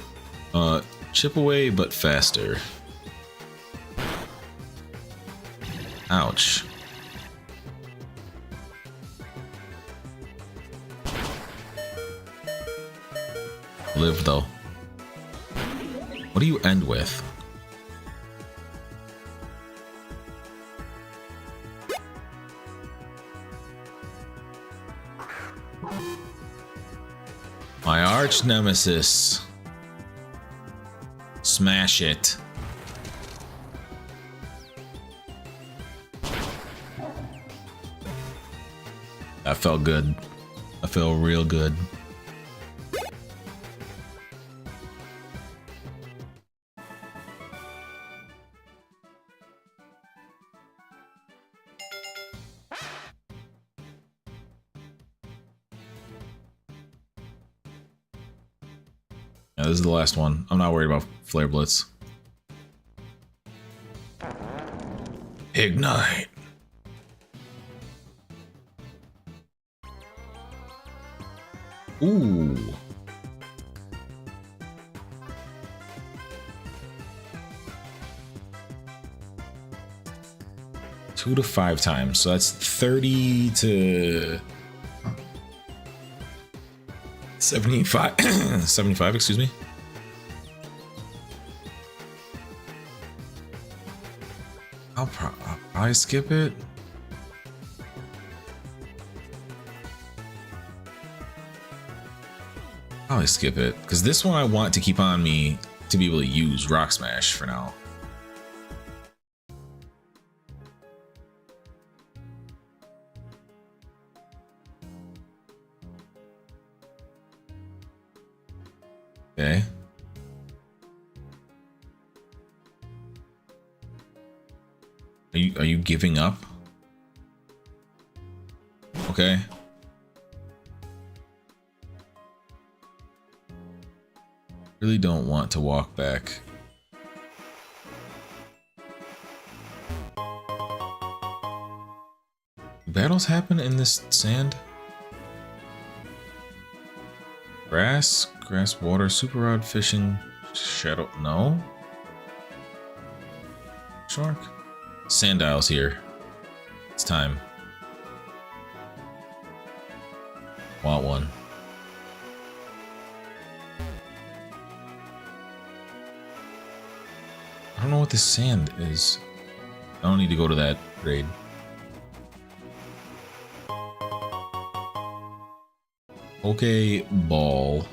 Chip away, but faster. Ouch. Live though. What do you end with? My arch nemesis. Smash it. That felt good. I feel real good. Yeah, this is the last one. I'm not worried about Flare Blitz. Ignite. Ooh. Two to 5 times, so that's 30 to 75. 75, excuse me. I'll probably skip it. I'll skip it because this one I want to keep on me to be able to use Rock Smash for now. Okay. Are you giving up? Okay. Really don't want to walk back. Do battles happen in this sand? Grass, water, super rod, fishing, shadow. No. Shark. Sand Isles here. It's time. Want one. I don't know what this sand is. I don't need to go to that raid. Okay, ball.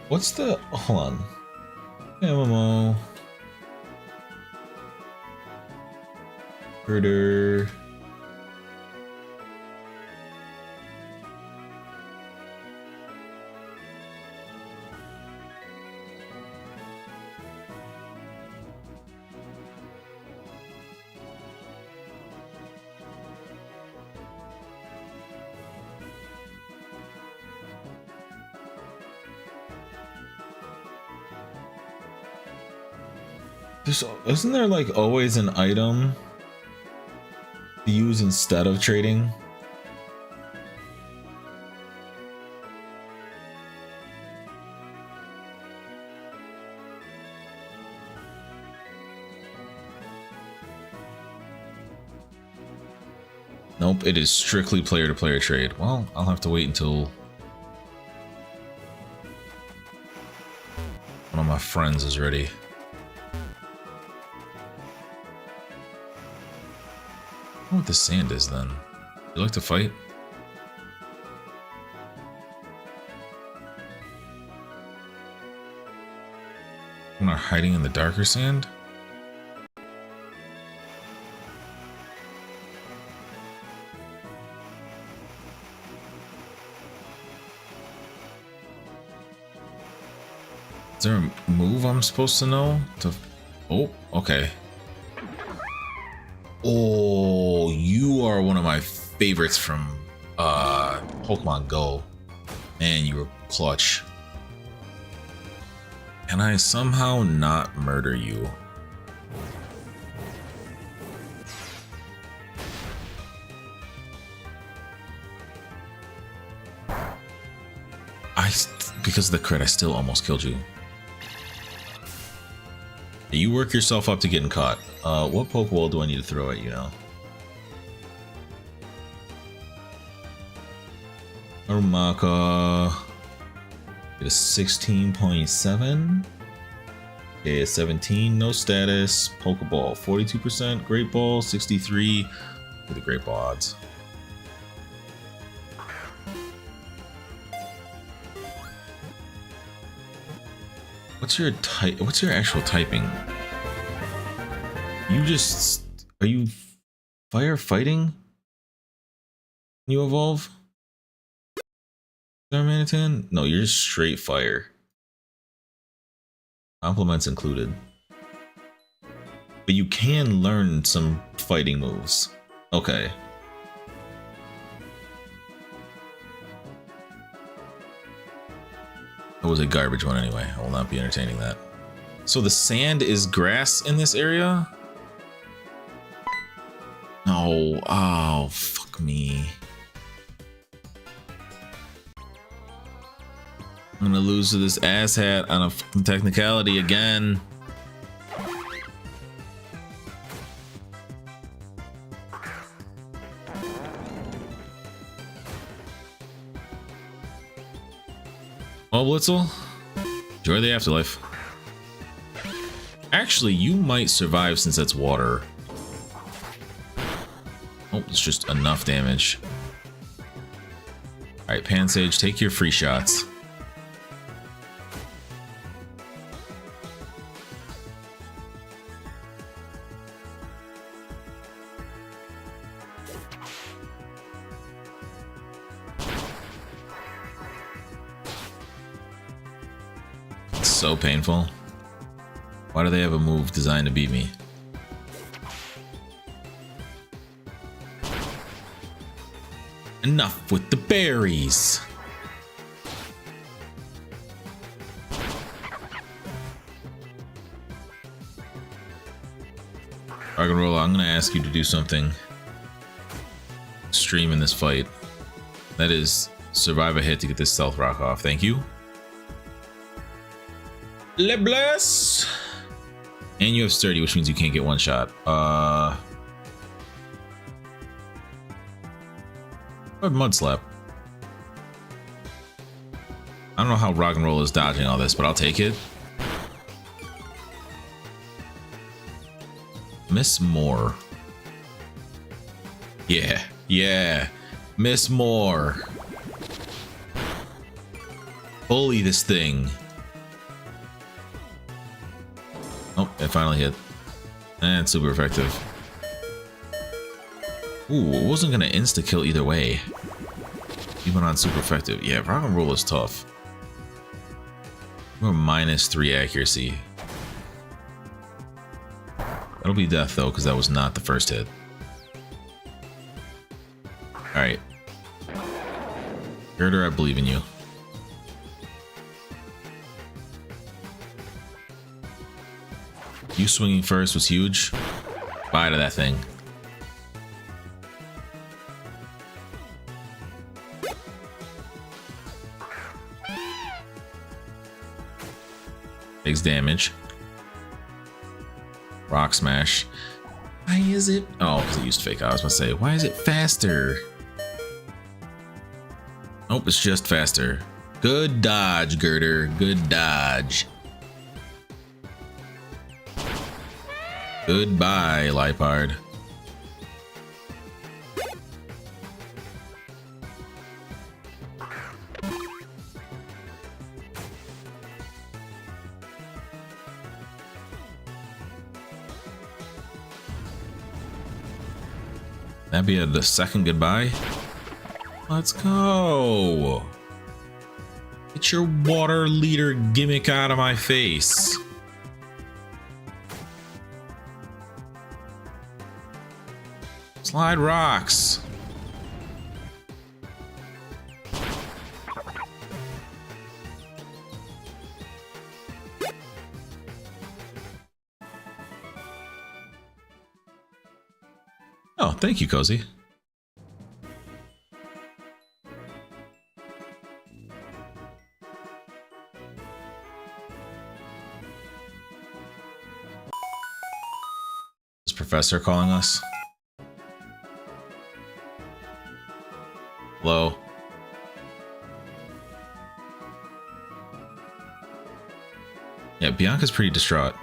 What's the, hold on. MMO. Herder. Isn't there like always an item to use instead of trading? Nope, it is strictly player to player trade. Well, I'll have to wait until one of my friends is ready. I don't know what the sand is then. You like to fight? When are hiding in the darker sand? Is there a move I'm supposed to know? Oh, okay. Oh, you are one of my favorites from Pokemon Go. Man, you were clutch. Can I somehow not murder you? Because of the crit, I still almost killed you. You work yourself up to getting caught. What Pokeball do I need to throw at you now? Armaka. Get a 16.7. Okay, a 17. No status. Pokeball. 42%. Great Ball. 63. Look at the Great Ball odds. What's your type? What's your actual typing? You just are you firefighting? You evolve? Darmanitan? No, you're just straight fire. Compliments included. But you can learn some fighting moves. Okay. It was a garbage one anyway. I will not be entertaining that. So the sand is grass in this area? No. Oh, fuck me. I'm gonna lose to this asshat on a fucking technicality again. Well, Blitzel, enjoy the afterlife. Actually, you might survive since that's water. Oh, it's just enough damage. Alright, Pansage, take your free shots. It's so painful. Why do they have a move designed to beat me? Enough with the berries. Rock'n'Roll, I'm gonna ask you to do something extreme in this fight. That is survive a hit to get this stealth rock off. Thank you. Le bless. And you have sturdy, which means you can't get one shot. Mud slap. I don't know how rock and roll is dodging all this, but I'll take it. Miss Moore. Yeah. Miss Moore. Bully this thing. Oh, it finally hit. And super effective. Ooh, it wasn't gonna insta-kill either way. Even on super effective. Yeah, rock and roll is tough. We're -3 accuracy. That'll be death though, because that was not the first hit. Alright. Girder, I believe in you. You swinging first was huge. Bye to that thing. Takes damage. Rock smash. Why is it? Oh, because it used fake. I was gonna say, why is it faster? Nope, it's just faster. Good dodge, Girder. Good dodge. Goodbye, Lipard. That'd be the second goodbye. Let's go. Get your water leader gimmick out of my face. Slide rocks. Oh, thank you, Cozy. Is Professor calling us? Hello? Yeah, Bianca's pretty distraught.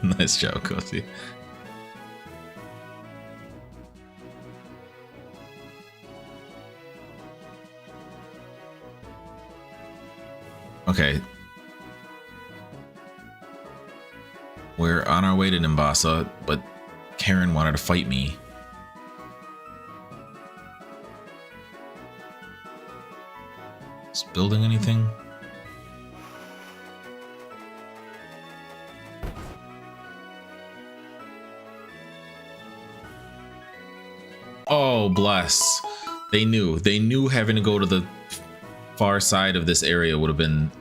Nice job, Cozy. Okay. We're on our way to Nimbasa, but Karen wanted to fight me. Is building anything? Oh, bless. They knew. They knew having to go to the far side of this area would have been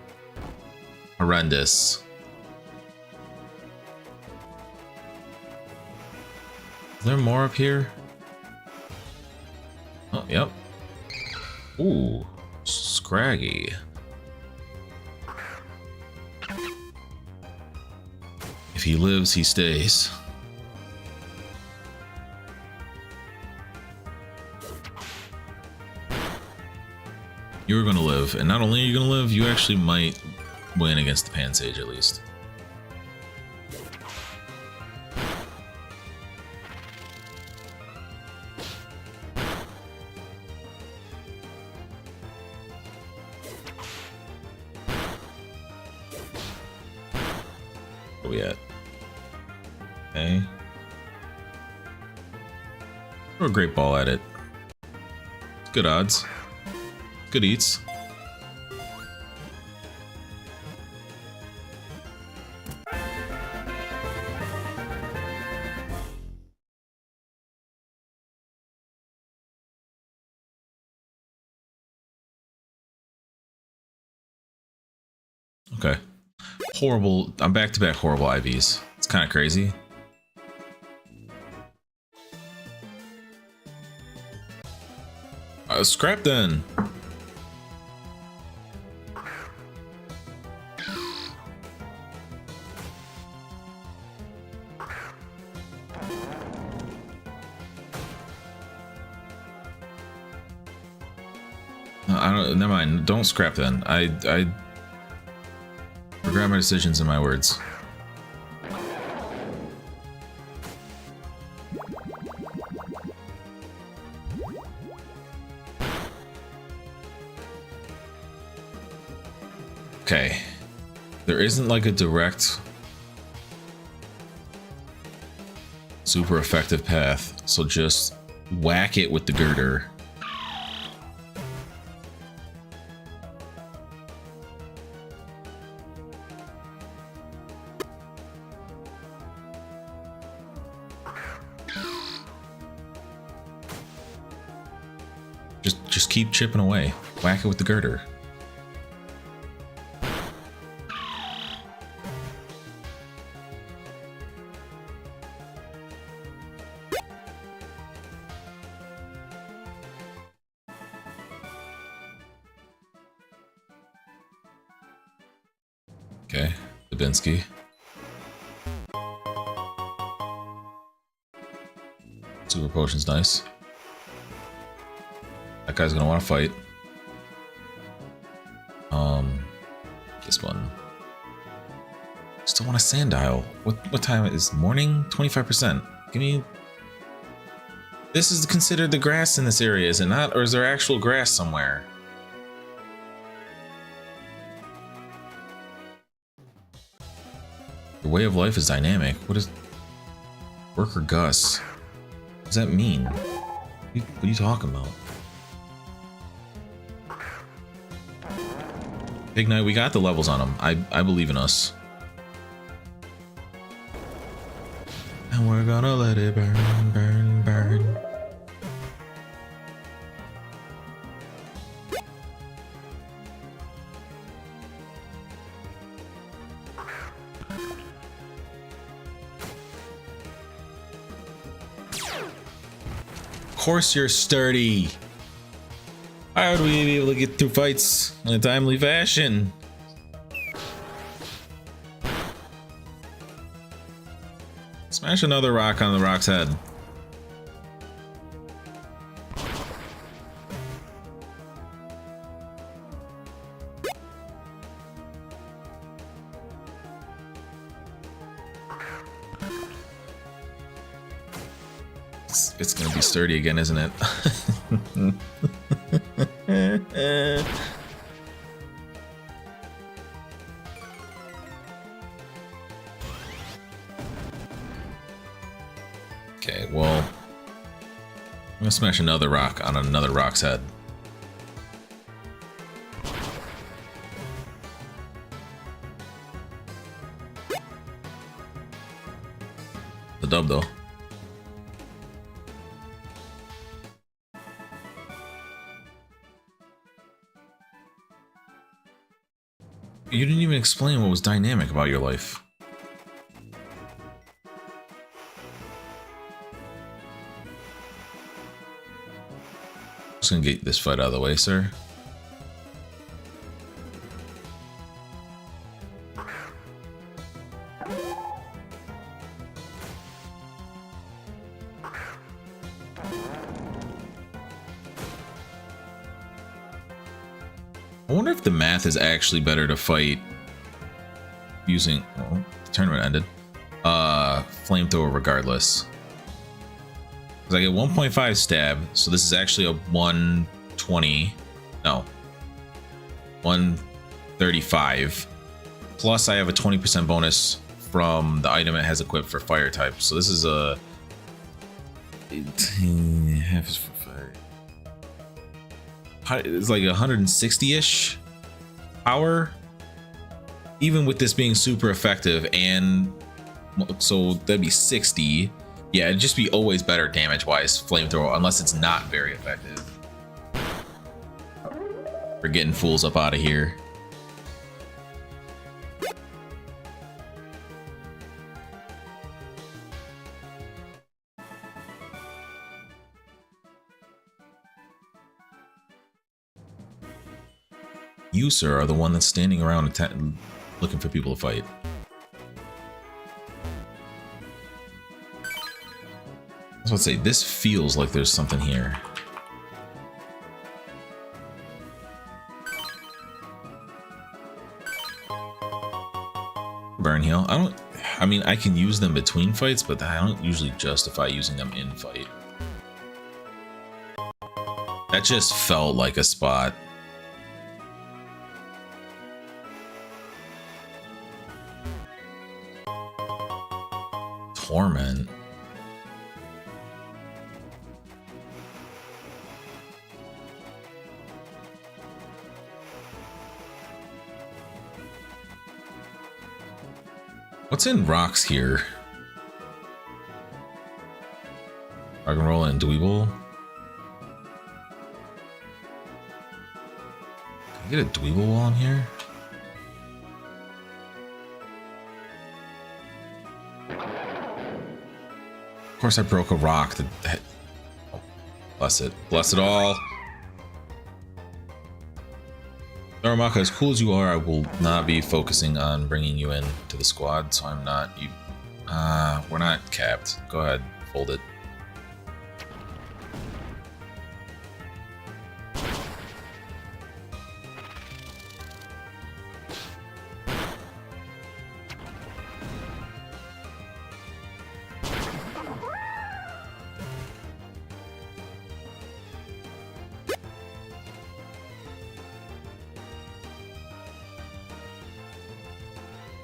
horrendous. Is there more up here? Oh, yep. Ooh, Scraggy. If he lives, he stays. You're gonna live, and not only are you gonna live, you actually might win against the Pansage at least. Where we at? Okay. Throw a great ball at it. Good odds. Good eats. Okay. Horrible. I'm back to back horrible IVs. It's kind of crazy. Scrap then. I don't. Never mind. Don't scrap then. I regret my decisions and my words. Okay. There isn't like a direct super effective path, so just whack it with the girder. Just keep chipping away. Whack it with the girder. Okay, Dubinsky. Super potion's nice. That guy's gonna want to fight. This one. Still want a Sandile. What time is morning? 25%. Give me. This is considered the grass in this area, is it not? Or is there actual grass somewhere? Your way of life is dynamic. What is Worker Gus? What does that mean? What are you talking about? Big Knight, we got the levels on him. I believe in us. And we're gonna let it burn, burn, burn. Of course you're sturdy. How would we be able to get through fights in a timely fashion? Smash another rock on the rock's head. It's gonna be sturdy again, isn't it? Okay, well, I'm gonna smash another rock on another rock's head. The dub though. you didn't even explain what was dynamic about your life. Just gonna get this fight out of the way, sir. I wonder if the math is actually better to fight using, oh, the tournament ended, flamethrower regardless. Because I get 1.5 stab, so this is actually a 120, no, 135. Plus I have a 20% bonus from the item it has equipped for fire type. So this is a 18, half is for fire. It's like 160-ish power, even with this being super effective, and so that'd be 60. Yeah, it'd just be always better damage wise, flamethrower, unless it's not very effective. We're getting fools up out of here. You, sir, are the one that's standing around looking for people to fight. I was about to say, this feels like there's something here. Burn heal. I mean, I can use them between fights, but I don't usually justify using them in fight. That just felt like a spot. Torment. What's in rocks here? Rock and roll and dweeble. Can I get a dweeble wall in here? Of course I broke a rock that oh, bless it. Bless it all. Naramaka, as cool as you are, I will not be focusing on bringing you in to the squad, so I'm not you. We're not capped. Go ahead, fold it.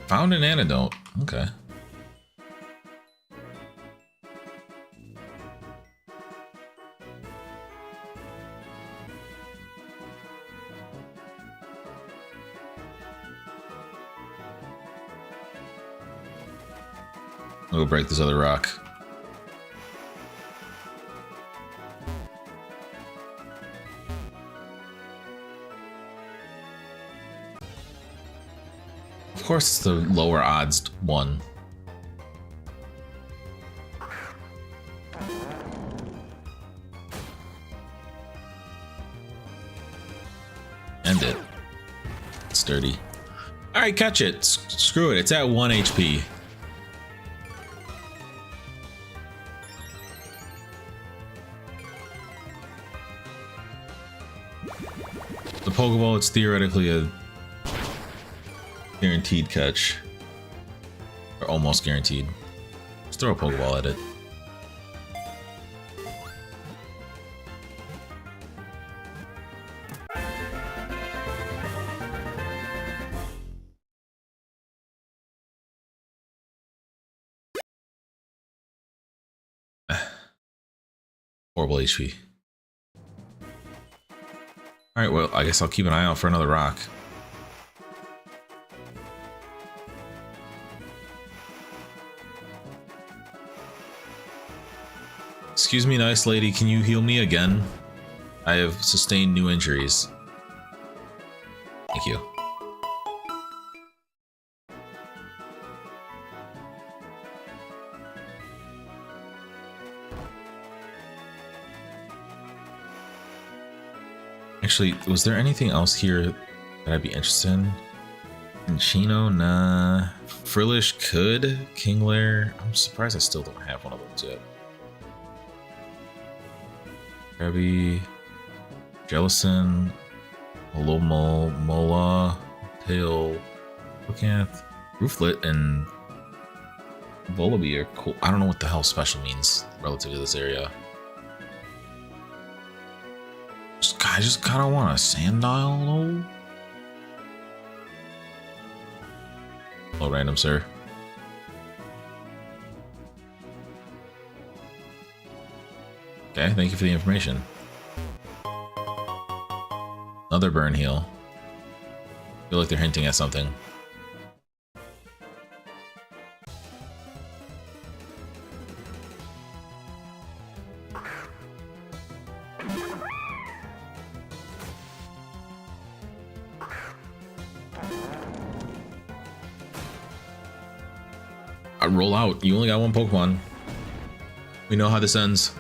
Found an antidote. Okay. I'll go break this other rock. Of course, it's the lower odds one. End it. It's dirty. All right, catch it. Screw it. It's at 1 HP. The Pokeball, it's theoretically a guaranteed catch. Or almost guaranteed. Just throw a Pokeball at it. Horrible HP. Alright, well, I guess I'll keep an eye out for another rock. Excuse me, nice lady, can you heal me again? I have sustained new injuries. Thank you. Actually, was there anything else here that I'd be interested in? Chino, nah. Frillish could. Kinglair. I'm surprised I still don't have one of those yet. Krabby. Jellison. Olomo. Mola. Tail. Lookath. Rooflet and Volibee are cool. I don't know what the hell special means relative to this area. I just kind of want a Sandile, though. Hello, random sir. Okay, thank you for the information. Another burn heal. Feel like they're hinting at something. Roll out. You only got one Pokemon. We know how this ends.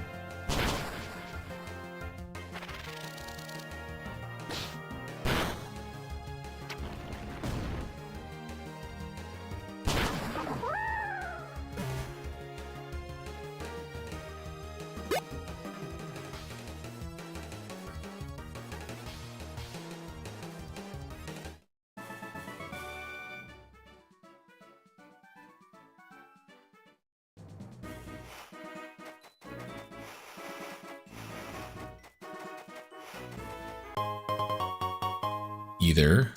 Either.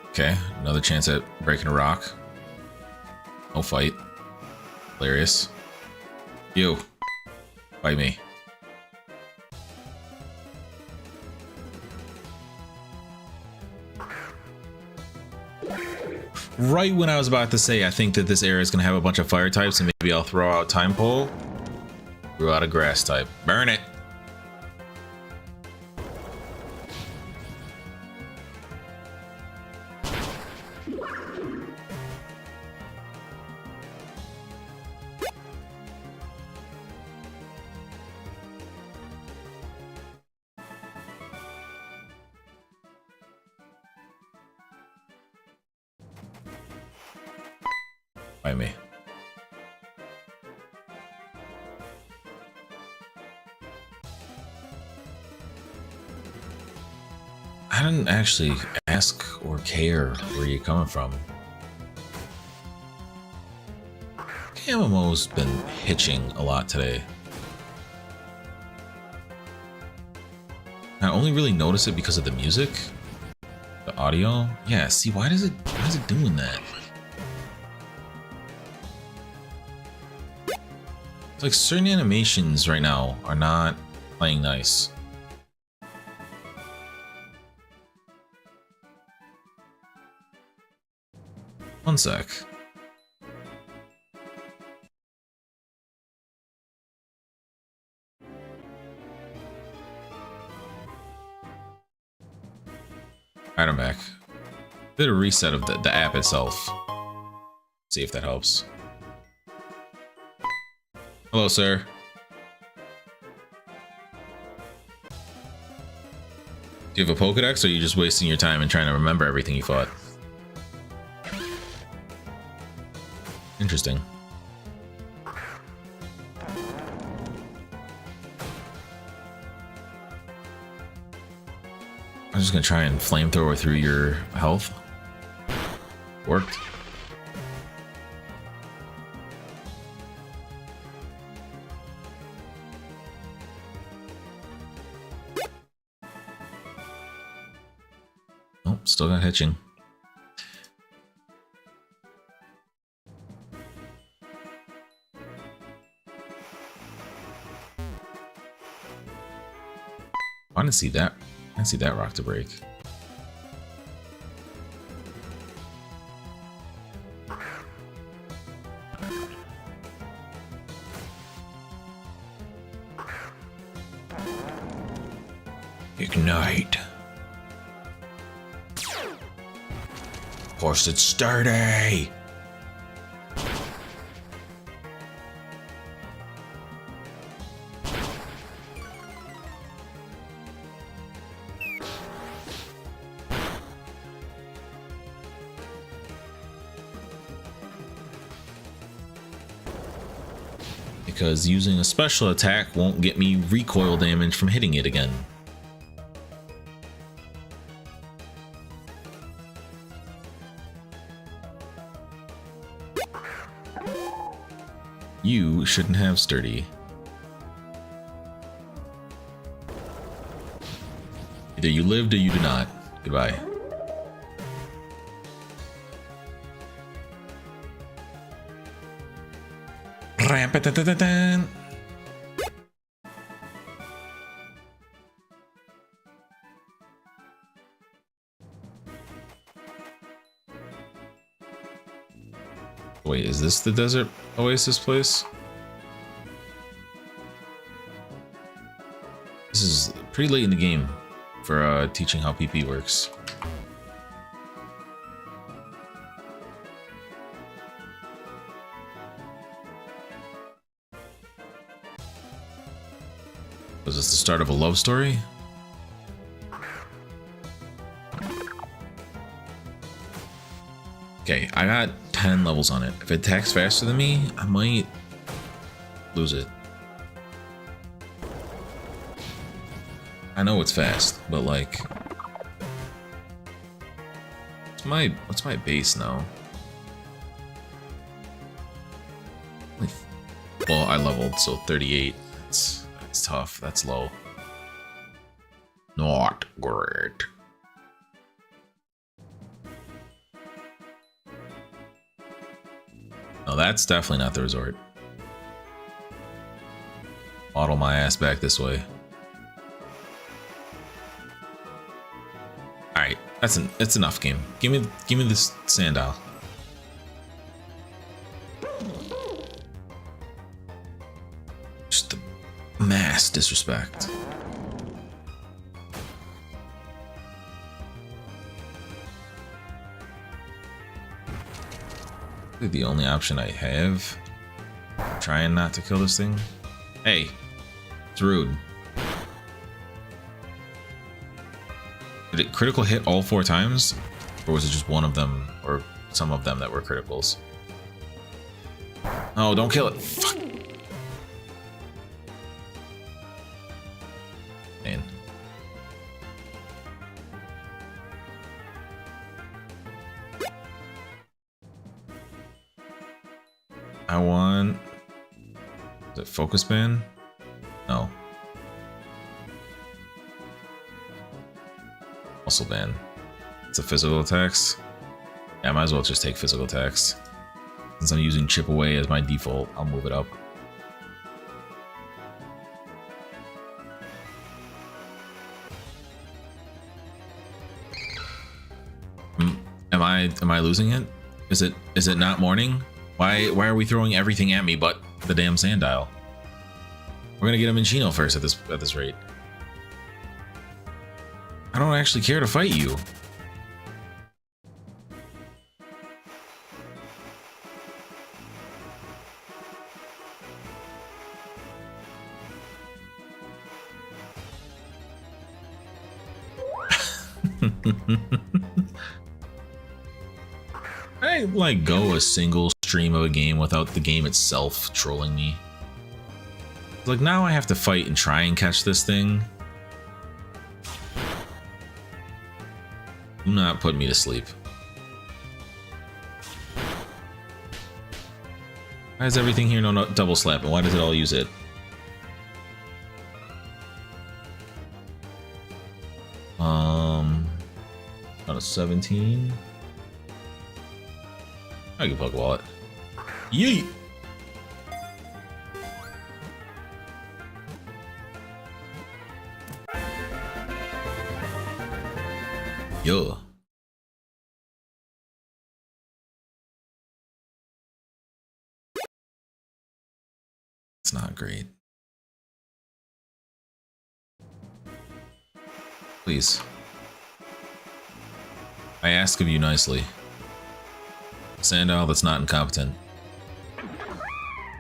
Okay, another chance at breaking a rock. No fight. Hilarious. You. Fight me. Right when I was about to say I think that this area is going to have a bunch of fire types and maybe I'll throw out Time Pole. Threw out a grass type. Burn it. By me. I didn't actually ask or care where you're coming from. PokeMMO's been hitching a lot today. I only really notice it because of the music, the audio. Yeah, see, why is it doing that? It's like certain animations right now are not playing nice. One sec. Alright, I'm back. Did a reset of the app itself. See if that helps. Hello, sir. Do you have a Pokedex, or are you just wasting your time and trying to remember everything you fought? Interesting. I'm just gonna try and flamethrower through your health. Worked. Nope, still got hitching. I didn't see that. I didn't see that rock to break. Ignite. Of course, it's sturdy. because using a special attack won't get me recoil damage from hitting it again. You shouldn't have sturdy. Either you lived or you did not. Goodbye. Wait, is this the desert oasis place? This is pretty late in the game for teaching how PP works. Was this the start of a love story? Okay, I got 10 levels on it. If it attacks faster than me, I might lose it. I know it's fast, but like, what's my base now? Well, I leveled, so 38. That's tough. That's low. Not great. No, that's definitely not the resort. Model my ass back this way. All right, that's enough game. Give me this sandal. Just the mass disrespect. The only option I have. Trying not to kill this thing. Hey, it's rude. Did it critical hit all 4 times? Or was it just one of them, or some of them that were criticals? Oh, don't kill it. Fuck. Man. I want... Is it focus ban? No. Muscle ban. It's a physical attacks. Yeah, I might as well just take physical attacks. Since I'm using chip away as my default, I'll move it up. Am I losing it? Is it not morning? Why are we throwing everything at me but the damn Sandile? We're gonna get a Minchino first at this rate. I don't actually care to fight you. I like go a single stream of a game without the game itself trolling me. Like now I have to fight and try and catch this thing. Do not put me to sleep. Why is everything here no double slap, and why does it all use it? Out of 17. I can Poke Wallet. Yeet! Yo. It's not great. Please. I ask of you nicely. Sandile that's not incompetent.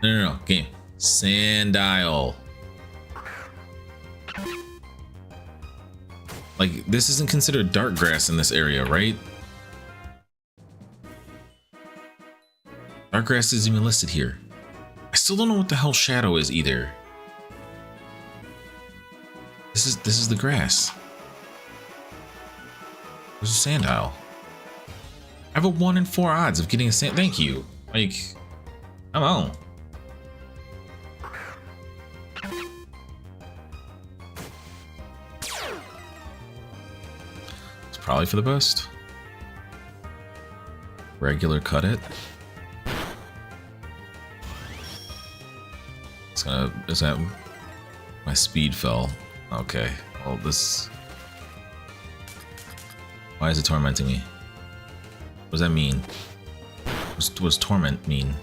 No, game. Sandile. Like, this isn't considered dark grass in this area, right? Dark grass isn't even listed here. I still still don't know what the hell shadow is either. This is the grass. There's a sand isle. I have a 1 in 4 odds of getting a sand. Thank you. Like, come on. It's probably for the best. Regular cut it. It's gonna. Is that my speed fell? Okay. Well, this. Why is it tormenting me? What does that mean? What does torment mean?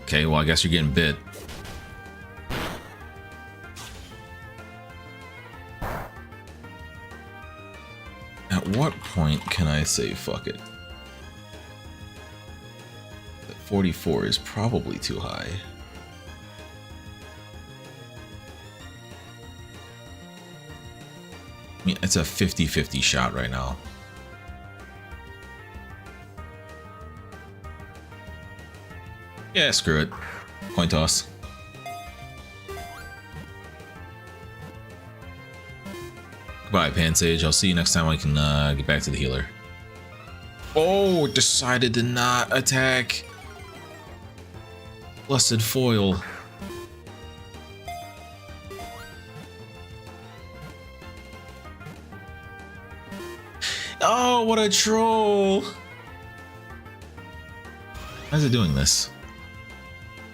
Okay, well, I guess you're getting bit. At what point can I say fuck it? 44 is probably too high. I mean, it's a 50-50 shot right now. Yeah, screw it. Coin toss. Goodbye, Pansage. I'll see you next time I can get back to the healer. Oh, decided to not attack. Blessed foil. Oh, what a troll! Why is it doing this?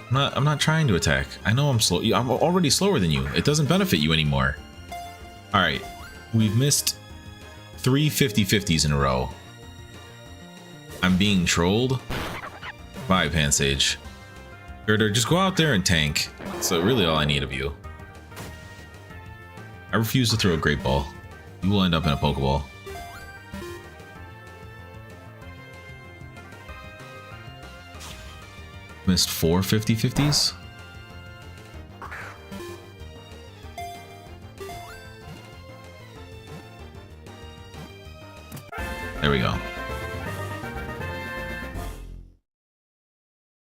I'm not trying to attack. I know I'm slow. I'm already slower than you. It doesn't benefit you anymore. Alright. We've missed 3 50-50s in a row. I'm being trolled. Bye, Pansage. Girder, just go out there and tank. That's really all I need of you. I refuse to throw a Great Ball. You will end up in a Pokeball. Missed 4 50-50s? There we go.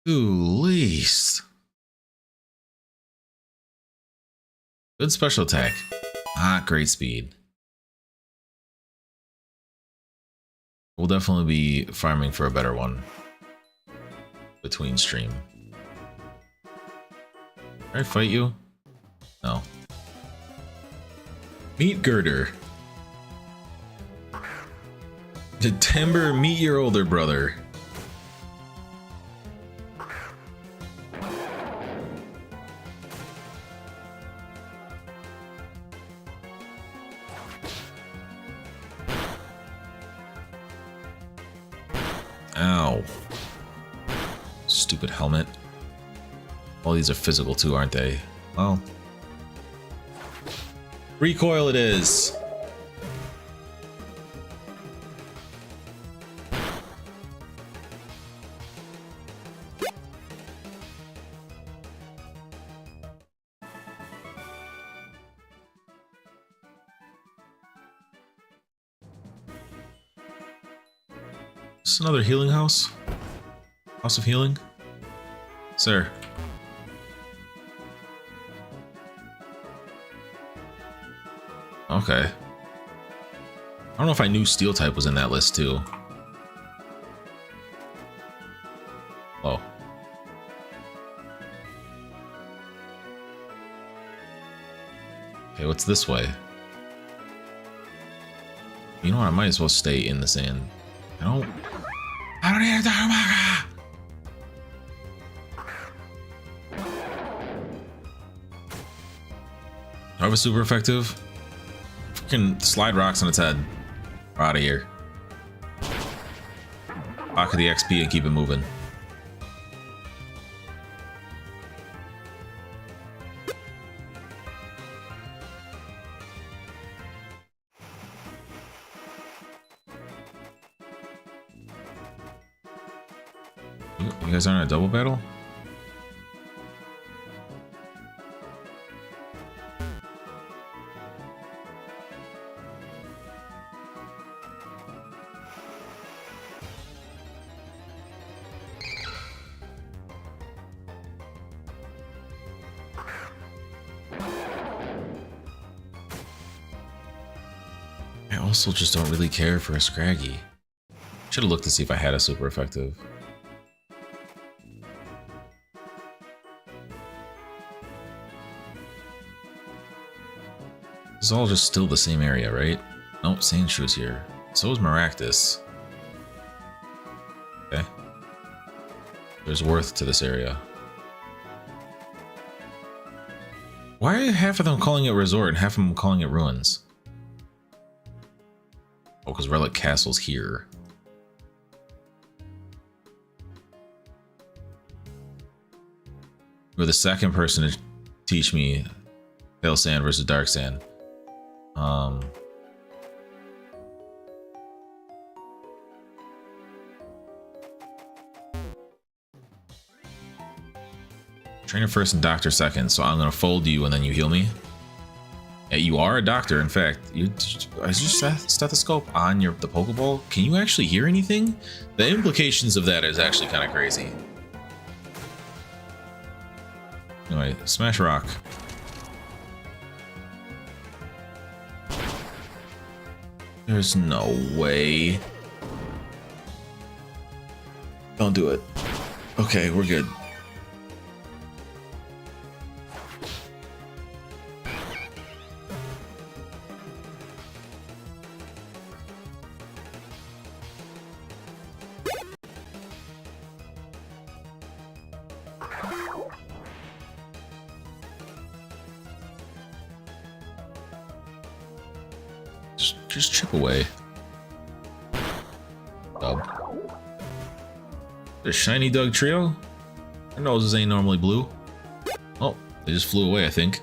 Ooh-lease. Good special attack. Not great speed. We'll definitely be farming for a better one between stream. Can I fight you? No. Meet Girder. Did Timber meet your older brother? Ow. Stupid helmet. All these are physical too, aren't they? Well. Recoil it is. Is this another healing house? House of healing? Sir. Okay. I don't know if I knew Steel type was in that list too. Oh. Okay, what's this way? You know what? I might as well stay in the sand. I don't need a Darumaka! Do I have a super effective? Freaking slide rocks on its head. We're out of here. Pocket the XP and keep it moving. You guys aren't in a double battle? I also just don't really care for a Scraggy. Should have looked to see if I had a super effective. This is all just still the same area, right? Nope, Sandshrew's here. So is Maractus. Okay. There's worth to this area. Why are half of them calling it Resort and half of them calling it Ruins? Oh, because Relic Castle's here. You're the second person to teach me Pale Sand versus Dark Sand. Trainer first and doctor second, so I'm gonna fold you and then you heal me. Yeah, you are a doctor, in fact. Is your stethoscope on the Pokeball? Can you actually hear anything? The implications of that is actually kind of crazy. Anyway, Smash Rock. There's no way. Don't do it. Okay, we're good. Just chip away. Dub. The shiny Doug trio? Their noses ain't normally blue. Oh, they just flew away, I think.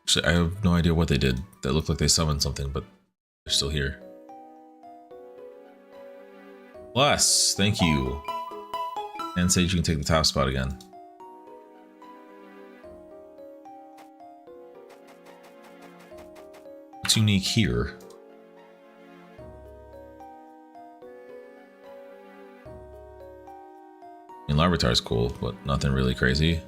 Actually, I have no idea what they did. That looked like they summoned something, but they're still here. Bless, thank you. And Sage, you can take the top spot again. What's unique here? I mean, Larvitar's cool, but nothing really crazy.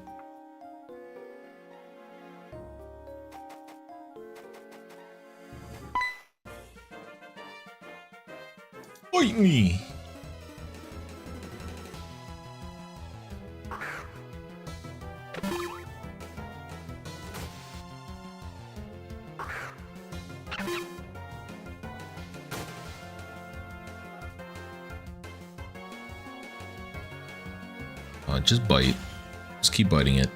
Bite me! Just bite. Just keep biting it.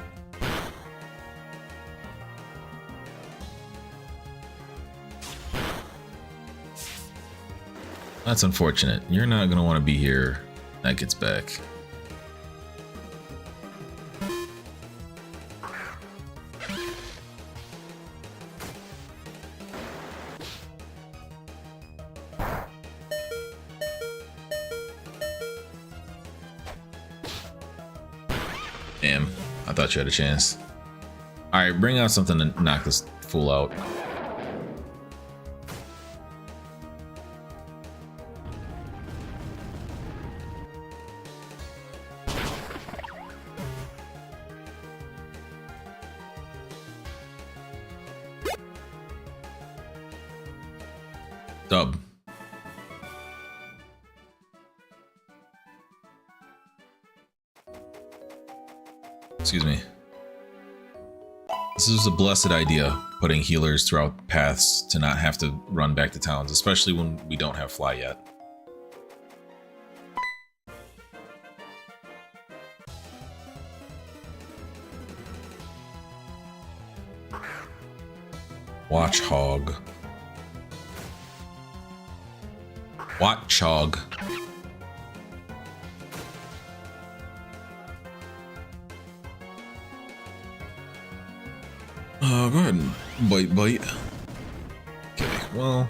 That's unfortunate. You're not going to want to be here. That gets back. Damn, I thought you had a chance. Alright, bring out something to knock this fool out. Dub. Excuse me. This is a blessed idea, putting healers throughout paths to not have to run back to towns, especially when we don't have Fly yet. Watch Hog. Watch Hog. Go ahead and bite. Okay, well.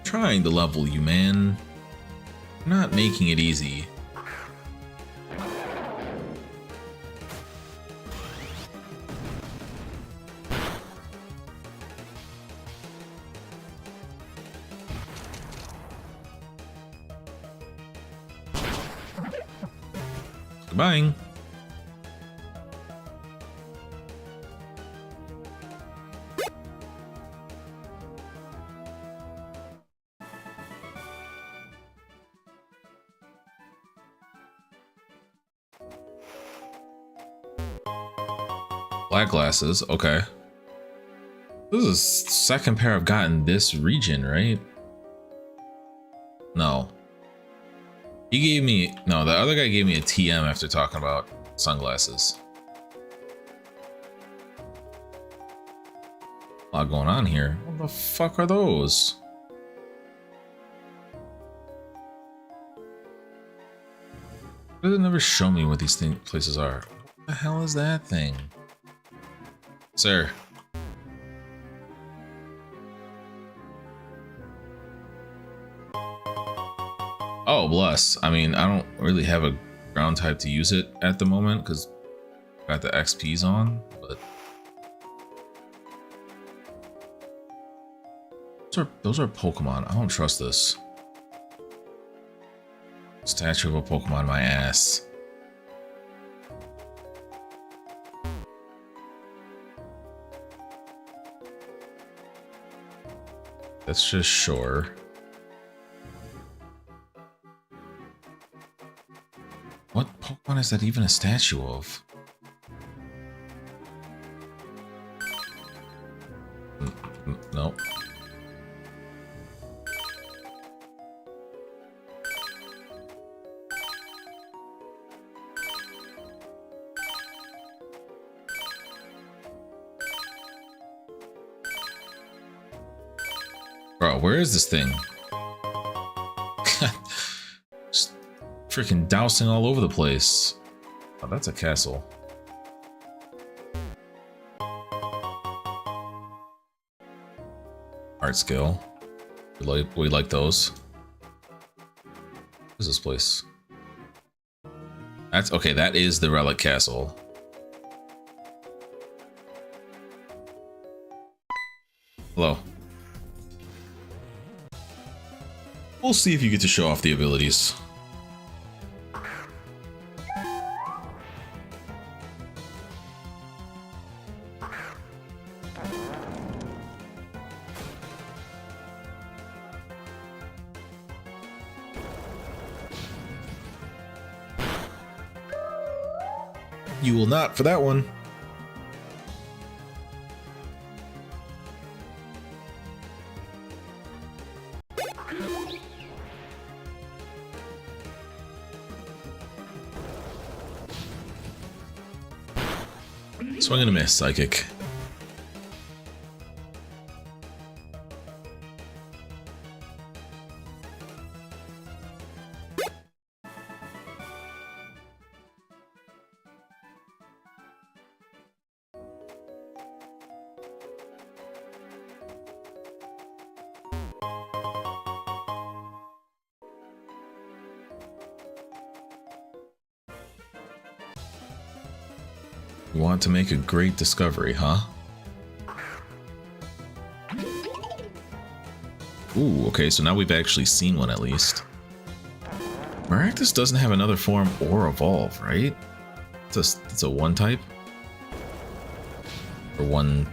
Trying to level you, man. Not making it easy. Goodbye. Black glasses, okay. This is the second pair I've gotten this region, right? No. He gave me, no, the other guy gave me a TM after talking about sunglasses. A lot going on here. What the fuck are those? Why does it never show me what these places are? What the hell is that thing? Sir. Oh, bless. I mean, I don't really have a ground type to use it at the moment because I got the XPs on, but those are Pokemon. I don't trust this. Statue of a Pokemon, my ass. That's just sure. What Pokemon is that even a statue of? No. Bro, where is this thing? Just freaking dousing all over the place. Oh, that's a castle. Art skill. We like those. What is this place? That's okay, that is the Relic Castle. Hello. We'll see if you get to show off the abilities. You will not for that one. Swing and a miss, Psychic. You want to make a great discovery, huh? Ooh, okay, so now we've actually seen one at least. Maractus doesn't have another form or evolve, right? It's a one type? Or one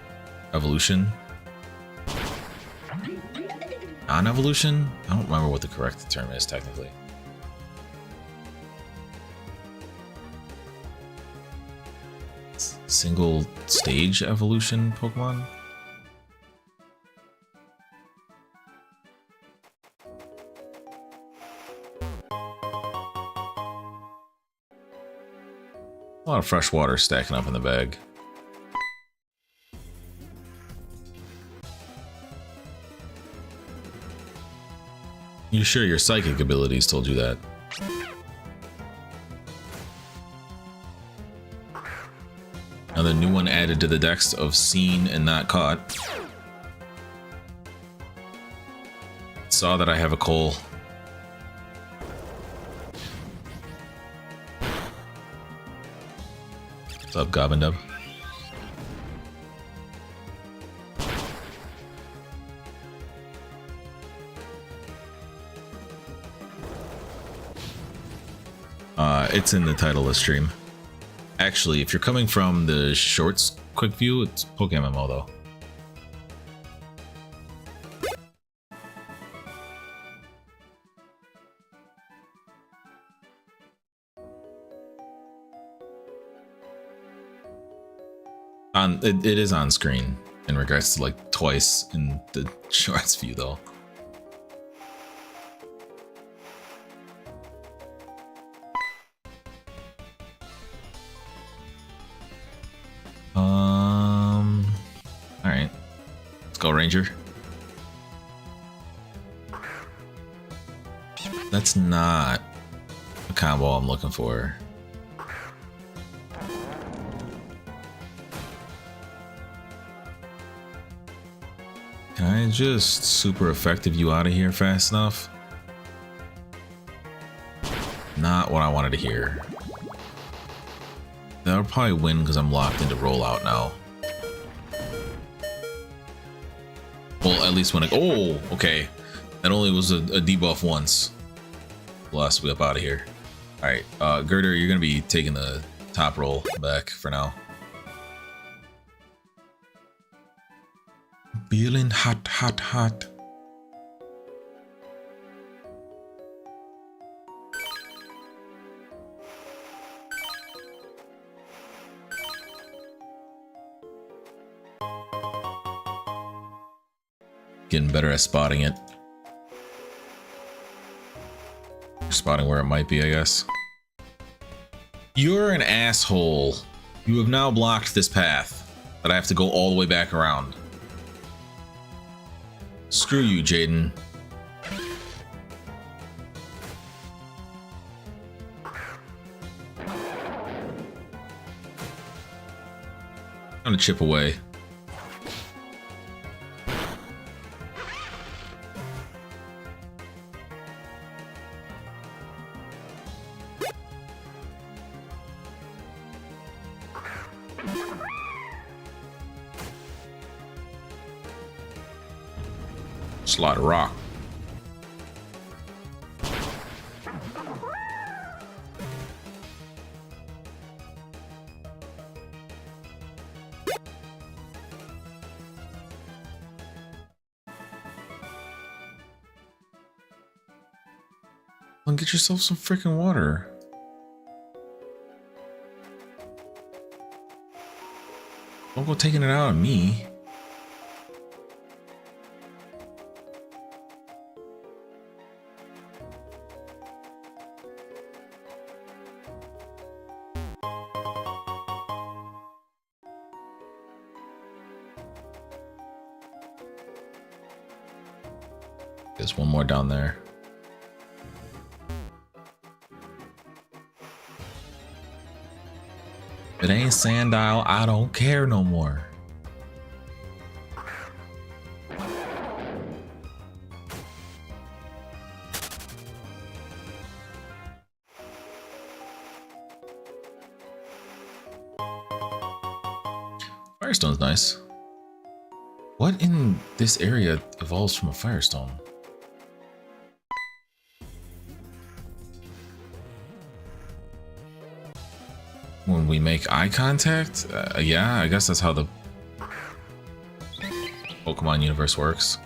evolution? Non-evolution? I don't remember what the correct term is technically. Single stage evolution Pokemon? A lot of fresh water stacking up in the bag. You sure your psychic abilities told you that? Another new one added to the dex of seen and not caught. Saw that I have a coal. What's up, Gobindub? It's in the title of the stream. Actually, if you're coming from the shorts quick view, it's PokeMMO though. It is on screen in regards to like twice in the shorts view though. All right, let's go, Ranger. That's not a combo I'm looking for. Can I just super effective you out of here fast enough? Not what I wanted to hear. That'll probably win because I'm locked into rollout now. Well, at least when I... Oh, okay. That only was a debuff once. Blast me up out of here. Alright, Girder, you're going to be taking the top roll back for now. Feeling hot, hot, hot. Getting better at spotting it. Spotting where it might be, I guess. You're an asshole. You have now blocked this path that I have to go all the way back around. Screw you, Jaden. I'm gonna chip away. Slot of rock. Well, get yourself some freaking water. Don't go taking it out on me. There's one more down there. If it ain't Sandile, I don't care no more. Firestone's nice. What in this area evolves from a Firestone? When we make eye contact? Yeah, I guess that's how the Pokemon universe works.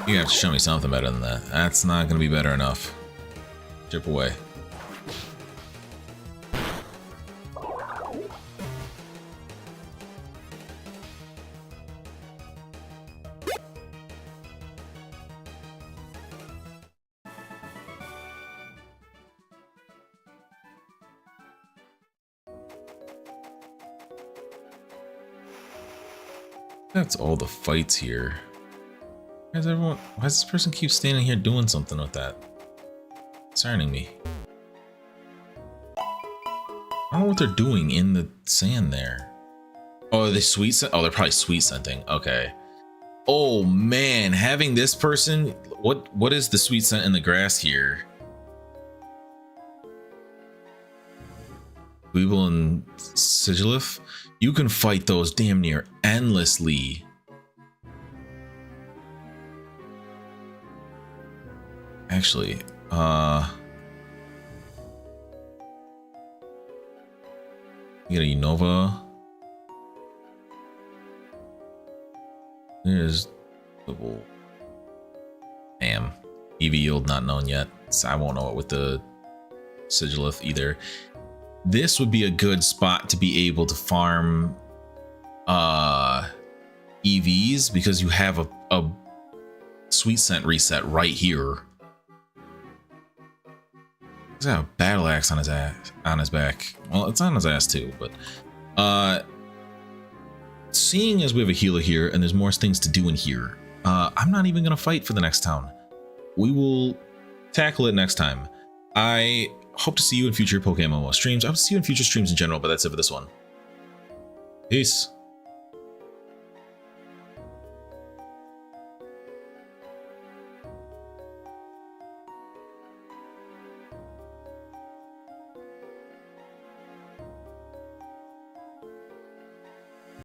You have to show me something better than that. That's not going to be better enough. Chip away. That's all the fights here. Why does this person keep standing here doing something with that? Concerning me. I don't know what they're doing in the sand there. Oh, are they sweet scent? Oh, they're probably sweet scenting. Okay. Oh man, having this person, what is the sweet scent in the grass here? Weeble and Sigilif? You can fight those damn near endlessly. Actually, We got a Unova. There's double. Damn. EV yield not known yet. So I won't know it with the Sigilith either. This would be a good spot to be able to farm EVs because you have a sweet scent reset right here. He's got a battle axe on his ass, on his back. Well, it's on his ass too, but seeing as we have a healer here and there's more things to do in here, I'm not even gonna fight for the next town. We will tackle it next time. I hope to see you in future PokeMMO streams. I hope to see you in future streams in general, but that's it for this one. Peace.